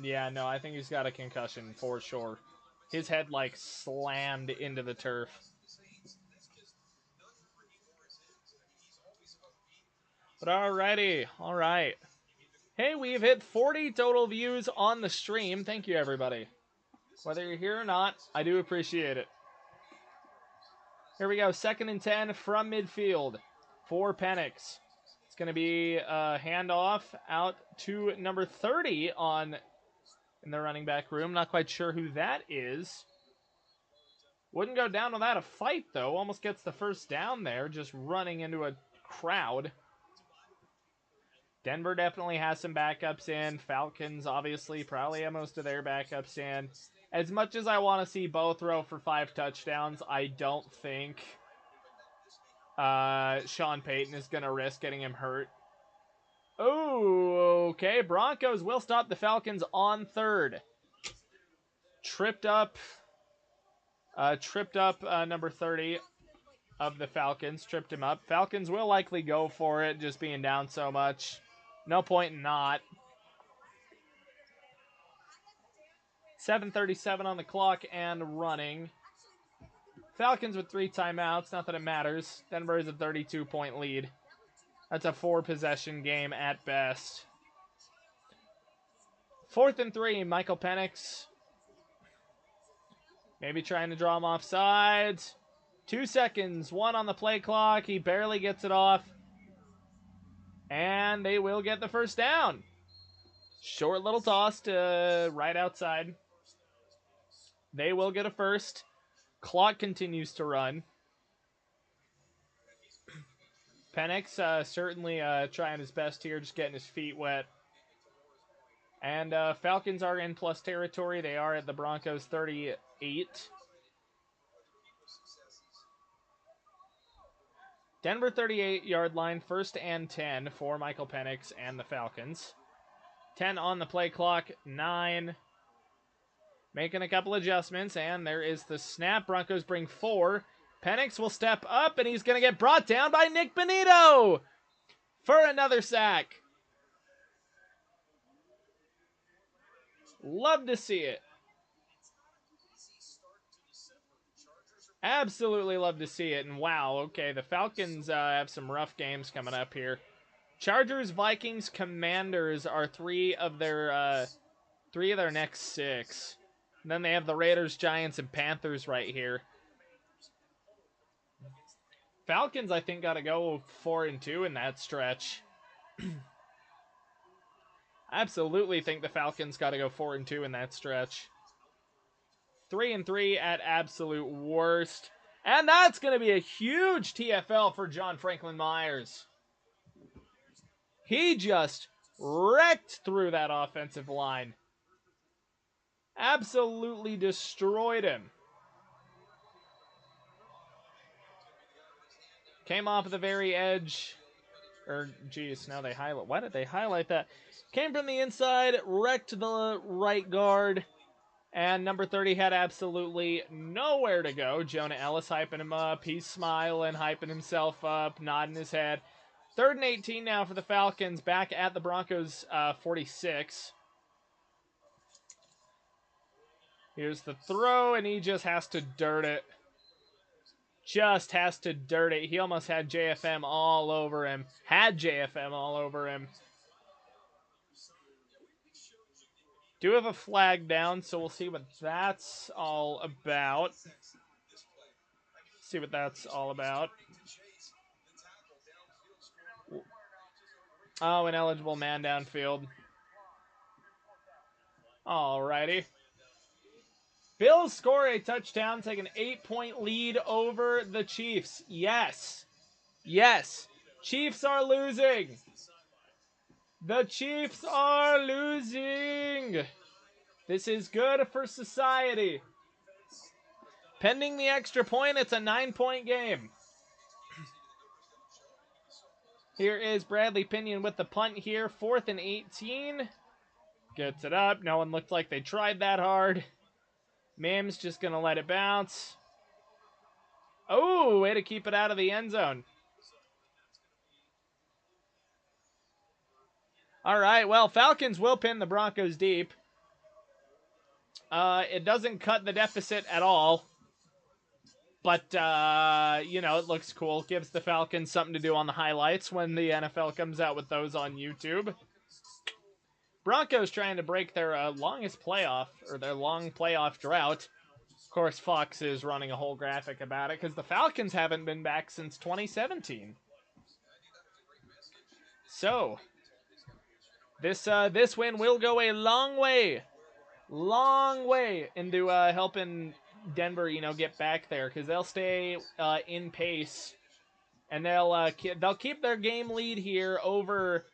Yeah, no, I think he's got a concussion for sure. His head like slammed into the turf. But alrighty, all right. Hey, we've hit 40 total views on the stream. Thank you, everybody. Whether you're here or not, I do appreciate it. Here we go, 2nd and 10 from midfield for Penix. It's going to be a handoff out to number 30 in the running back room. Not quite sure who that is. Wouldn't go down without a fight, though. Almost gets the first down there, just running into a crowd. Denver definitely has some backups in. Falcons, obviously, probably have most of their backups in. As much as I want to see Bo throw for 5 touchdowns, I don't think Sean Payton is going to risk getting him hurt. Oh, okay. Broncos will stop the Falcons on 3rd. Tripped up number 30 of the Falcons. Tripped him up. Falcons will likely go for it, just being down so much. No point in not. 7:37 on the clock and running. Falcons with 3 timeouts. Not that it matters. Denver is a 32-point lead. That's a 4-possession game at best. 4th and 3, Michael Penix. Maybe trying to draw him off sides. 2 seconds, 1 on the play clock. He barely gets it off. And they will get the first down. Short little toss to right outside. They will get a first. Clock continues to run. Penix certainly trying his best here, just getting his feet wet. And Falcons are in plus territory. They are at the Broncos 38. Denver 38-yard line, 1st and 10 for Michael Penix and the Falcons. 10 on the play clock, 9. Making a couple adjustments, and there is the snap. Broncos bring 4. Penix will step up, and he's going to get brought down by Nick Bonito for another sack. Love to see it. Absolutely love to see it. And wow, okay, the Falcons have some rough games coming up here. Chargers, Vikings, Commanders are 3 of their next 6. And then they have the Raiders, Giants, and Panthers right here. Falcons, I think, got to go 4-2 in that stretch. Absolutely think the Falcons got to go 4-2 in that stretch. 3-3 at absolute worst. And that's going to be a huge TFL for John Franklin Myers. He just wrecked through that offensive line. Absolutely destroyed him. Came off the very edge. Geez, now they highlight. Why did they highlight that? Came from the inside, wrecked the right guard. And number 30 had absolutely nowhere to go. Jonah Ellis hyping him up. He's smiling, hyping himself up, nodding his head. 3rd and 18 now for the Falcons, back at the Broncos 46. Here's the throw, and he just has to dirt it. Just has to dirt it. He almost had JFM all over him. Had JFM all over him. Do have a flag down, so we'll see what that's all about. See what that's all about. Oh, an eligible man downfield. Alrighty. Bills score a touchdown, take an 8-point lead over the Chiefs. Yes. Yes. Chiefs are losing. The Chiefs are losing. This is good for society. Pending the extra point, it's a 9-point game. Here is Bradley Pinion with the punt here. 4th and 18. Gets it up. No one looked like they tried that hard. Mims just going to let it bounce. Oh, way to keep it out of the end zone. All right, well, Falcons will pin the Broncos deep. It doesn't cut the deficit at all. But, you know, it looks cool. Gives the Falcons something to do on the highlights when the NFL comes out with those on YouTube. Broncos trying to break their longest playoff, or their long playoff drought. Of course, Fox is running a whole graphic about it, because the Falcons haven't been back since 2017. So, this win will go a long way into helping Denver, you know, get back there, because they'll stay in pace, and they'll keep their game lead here over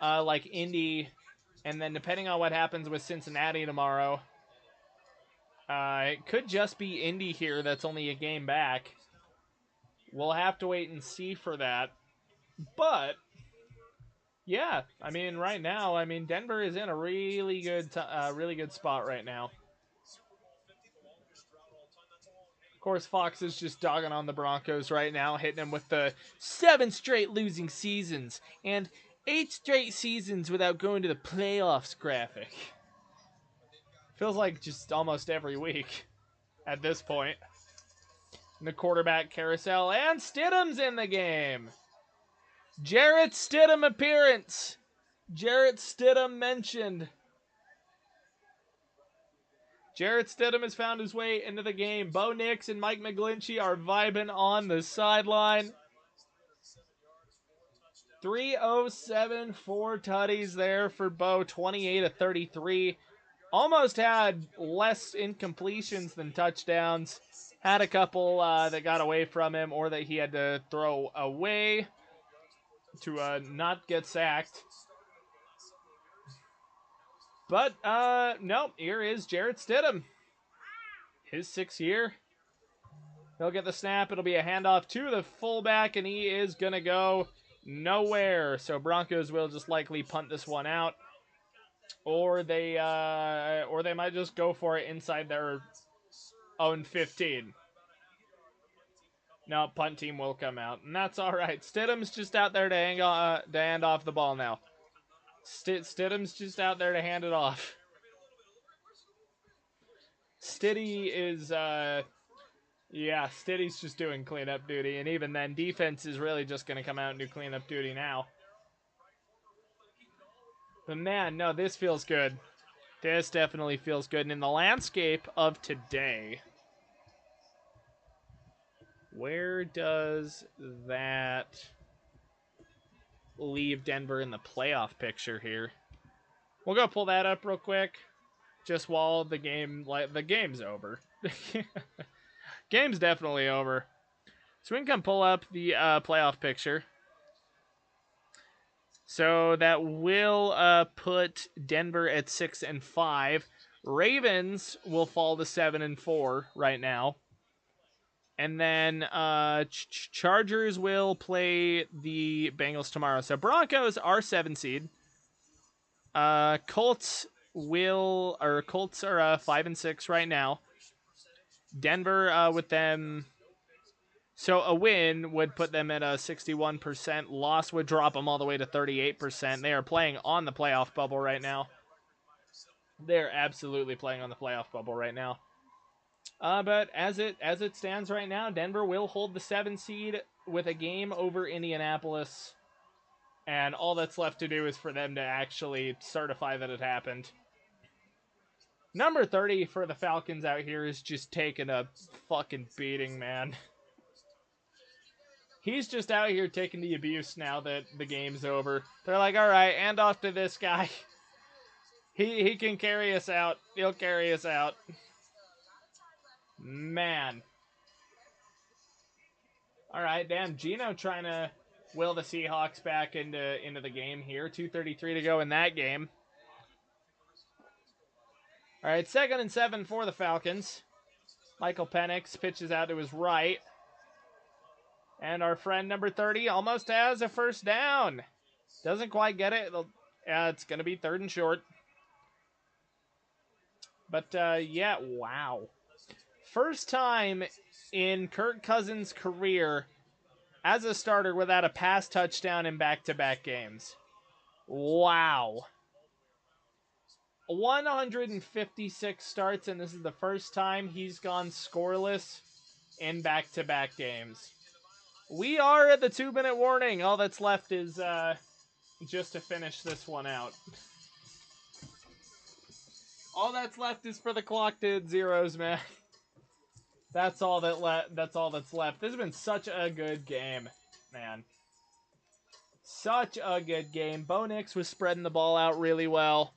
like Indy, and then depending on what happens with Cincinnati tomorrow, it could just be Indy here that's only a game back. We'll have to wait and see for that, but yeah, I mean, right now, I mean, Denver is in a really good spot right now. Of course, Fox is just dogging on the Broncos right now, hitting them with the 7 straight losing seasons and 8 straight seasons without going to the playoffs graphic. Feels like just almost every week at this point. In the quarterback carousel, and Stidham's in the game. Jarrett Stidham appearance. Jarrett Stidham mentioned. Jarrett Stidham has found his way into the game. Bo Nix and Mike McGlinchey are vibing on the sideline. 307, 4 tutties there for Bo, 28 of 33. Almost had less incompletions than touchdowns. Had a couple that got away from him or that he had to throw away to not get sacked. But, nope, here is Jarrett Stidham. His 6th year. He'll get the snap. It'll be a handoff to the fullback, and he is going to go nowhere. So Broncos will just likely punt this one out. Or they might just go for it inside their own 15. No, punt team will come out, and that's all right. Stidham's just out there to hand off the ball now. Stidham's just out there to hand it off. Stiddy is, yeah, Stiddy's just doing cleanup duty, and even then, defense is really just going to come out and do cleanup duty now. But man, no, this feels good. This definitely feels good. And in the landscape of today, where does that leave Denver in the playoff picture here? We'll go pull that up real quick, just while the game's over. Game's definitely over. So we can come pull up the playoff picture. So that will put Denver at 6-5. Ravens will fall to 7-4 right now. And then Chargers will play the Bengals tomorrow. So Broncos are 7 seed. Colts are 5-6 right now. Denver with them. So a win would put them at a 61%. Loss would drop them all the way to 38%. They are playing on the playoff bubble right now. They're absolutely playing on the playoff bubble right now. But as it stands right now, Denver will hold the 7 seed with a game over Indianapolis. And all that's left to do is for them to actually certify that it happened. Number 30 for the Falcons out here is just taking a fucking beating, man. He's just out here taking the abuse now that the game's over. They're like, all right, hand off to this guy. He can carry us out. He'll carry us out. Man. All right, damn, Gino trying to will the Seahawks back into the game here. 2:33 to go in that game. All right, 2nd and 7 for the Falcons. Michael Penix pitches out to his right. And our friend number 30 almost has a first down. Doesn't quite get it. It's going to be 3rd and short. But, yeah, wow. First time in Kirk Cousins' career as a starter without a pass touchdown in back-to-back games. Wow. 156 starts, and this is the first time he's gone scoreless in back-to-back games. We are at the 2-minute warning. All that's left is just to finish this one out. All that's left is for the clock to hit zeros, man. That's all that's left. This has been such a good game, man. Such a good game. Bo Nix was spreading the ball out really well.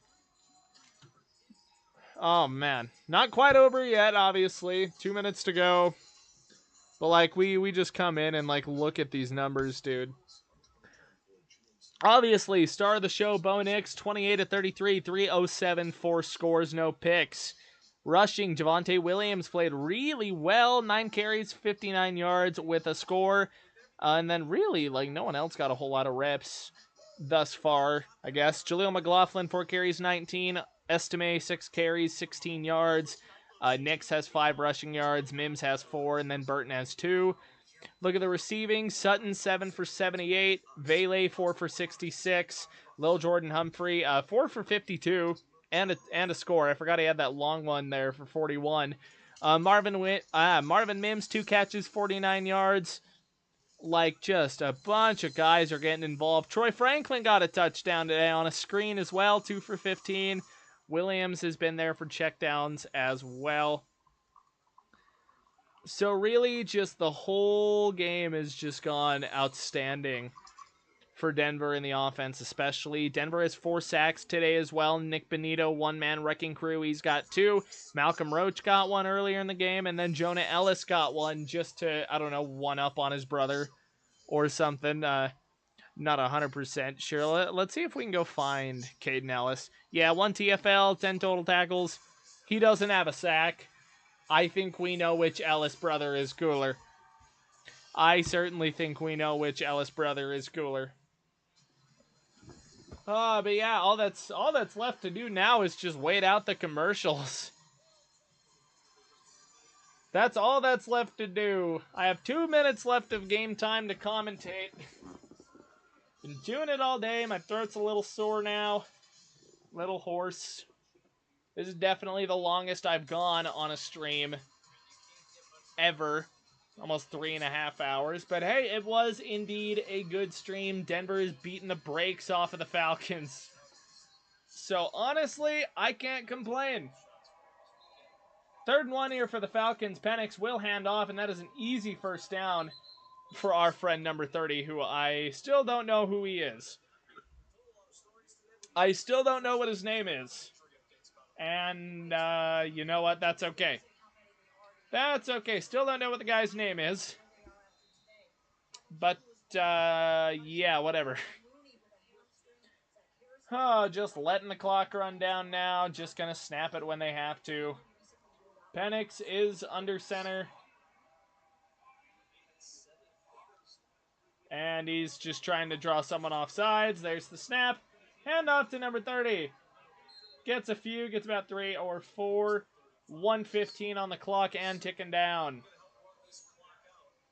Oh, man. Not quite over yet, obviously. 2 minutes to go. But, like, we just come in and, like, look at these numbers, dude. Obviously, star of the show, Bo Nix, 28 of 33, 307, 4 scores, no picks. Rushing, Javonte Williams played really well, 9 carries, 59 yards with a score. And then really, like, no one else got a whole lot of reps thus far, I guess. Jaleel McLaughlin, 4 carries, 19. Estime, 6 carries, 16 yards. Nix has 5 rushing yards. Mims has 4, and then Burton has 2. Look at the receiving. Sutton, 7 for 78. Vele, 4 for 66. Lil Jordan Humphrey, 4 for 52. And a score. I forgot he had that long one there for 41. Marvin Mims, 2 catches, 49 yards. Like, just a bunch of guys are getting involved. Troy Franklin got a touchdown today on a screen as well, 2 for 15. Williams has been there for checkdowns as well. So really, just the whole game has just gone outstanding for Denver in the offense especially. Denver has 4 sacks today as well. Nick Benito, one-man wrecking crew, he's got 2. Malcolm Roach got 1 earlier in the game, and then Jonah Ellis got 1 just to, I don't know, one-up on his brother or something. Not 100% sure. Let's see if we can go find Caden Ellis. Yeah, 1 TFL, 10 total tackles. He doesn't have a sack. I think we know which Ellis brother is cooler. I certainly think we know which Ellis brother is cooler. But yeah, all that's left to do now is just wait out the commercials. That's all that's left to do. I have 2 minutes left of game time to commentate. Been doing it all day. My throat's a little sore now. Little hoarse. This is definitely the longest I've gone on a stream ever. Almost 3.5 hours. But hey, it was indeed a good stream. Denver is beating the brakes off of the Falcons. So honestly, I can't complain. 3rd and 1 here for the Falcons. Penix will hand off, and that is an easy first down for our friend number 30, who I still don't know who he is. I still don't know what his name is. And, you know what? That's okay. That's okay. Still don't know what the guy's name is. But, yeah, whatever. Oh, just letting the clock run down now. Just gonna snap it when they have to. Penix is under center. And he's just trying to draw someone off sides. There's the snap. Hand off to number 30. Gets a few, gets about 3 or 4. 1:15 on the clock and ticking down.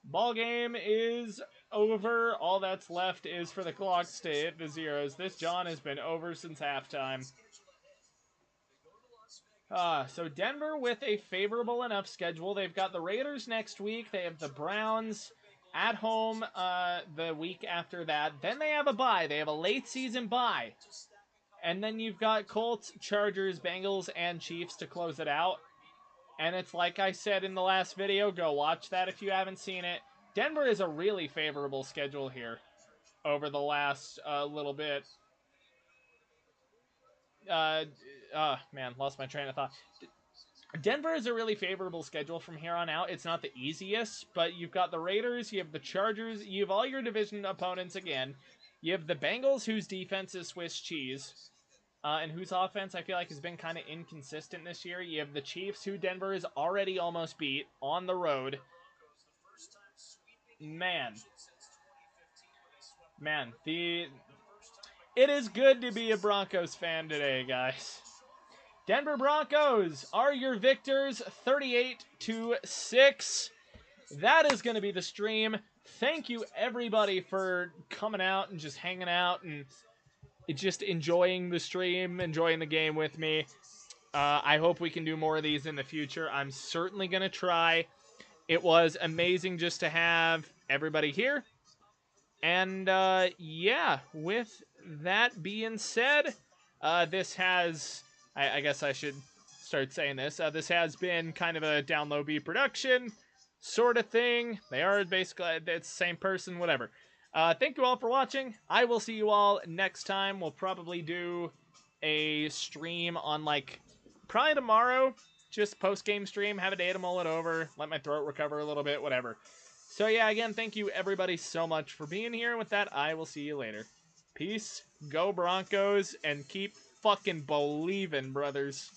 Ball game is over. All that's left is for the clocks to hit the zeros. This John has been over since halftime. So Denver with a favorable enough schedule. They've got the Raiders next week. They have the Browns at home the week after that. Then they have a bye. They have a late season bye. And then you've got Colts, Chargers, Bengals, and Chiefs to close it out. And it's like I said in the last video, go watch that if you haven't seen it. Denver is a really favorable schedule here over the last little bit. Man, lost my train of thought. Denver is a really favorable schedule from here on out. It's not the easiest, but you've got the Raiders, you have the Chargers, you have all your division opponents again. You have the Bengals, whose defense is Swiss cheese, and whose offense I feel like has been kind of inconsistent this year. You have the Chiefs, who Denver has already almost beat on the road. Man, it is good to be a Broncos fan today, guys. Denver Broncos are your victors, 38-6. That is going to be the stream. Thank you, everybody, for coming out and just hanging out and just enjoying the stream, enjoying the game with me. I hope we can do more of these in the future. I'm certainly going to try. It was amazing just to have everybody here. And, yeah, with that being said, this has... I guess I should start saying this. This has been kind of a Down Low B production sort of thing. They are basically... It's the same person, whatever. Thank you all for watching. I will see you all next time. We'll probably do a stream on, like, probably tomorrow. Just post-game stream. Have a day to mull it over. Let my throat recover a little bit. Whatever. So yeah, again, thank you everybody so much for being here. With that, I will see you later. Peace. Go Broncos. And keep fucking believing, brothers.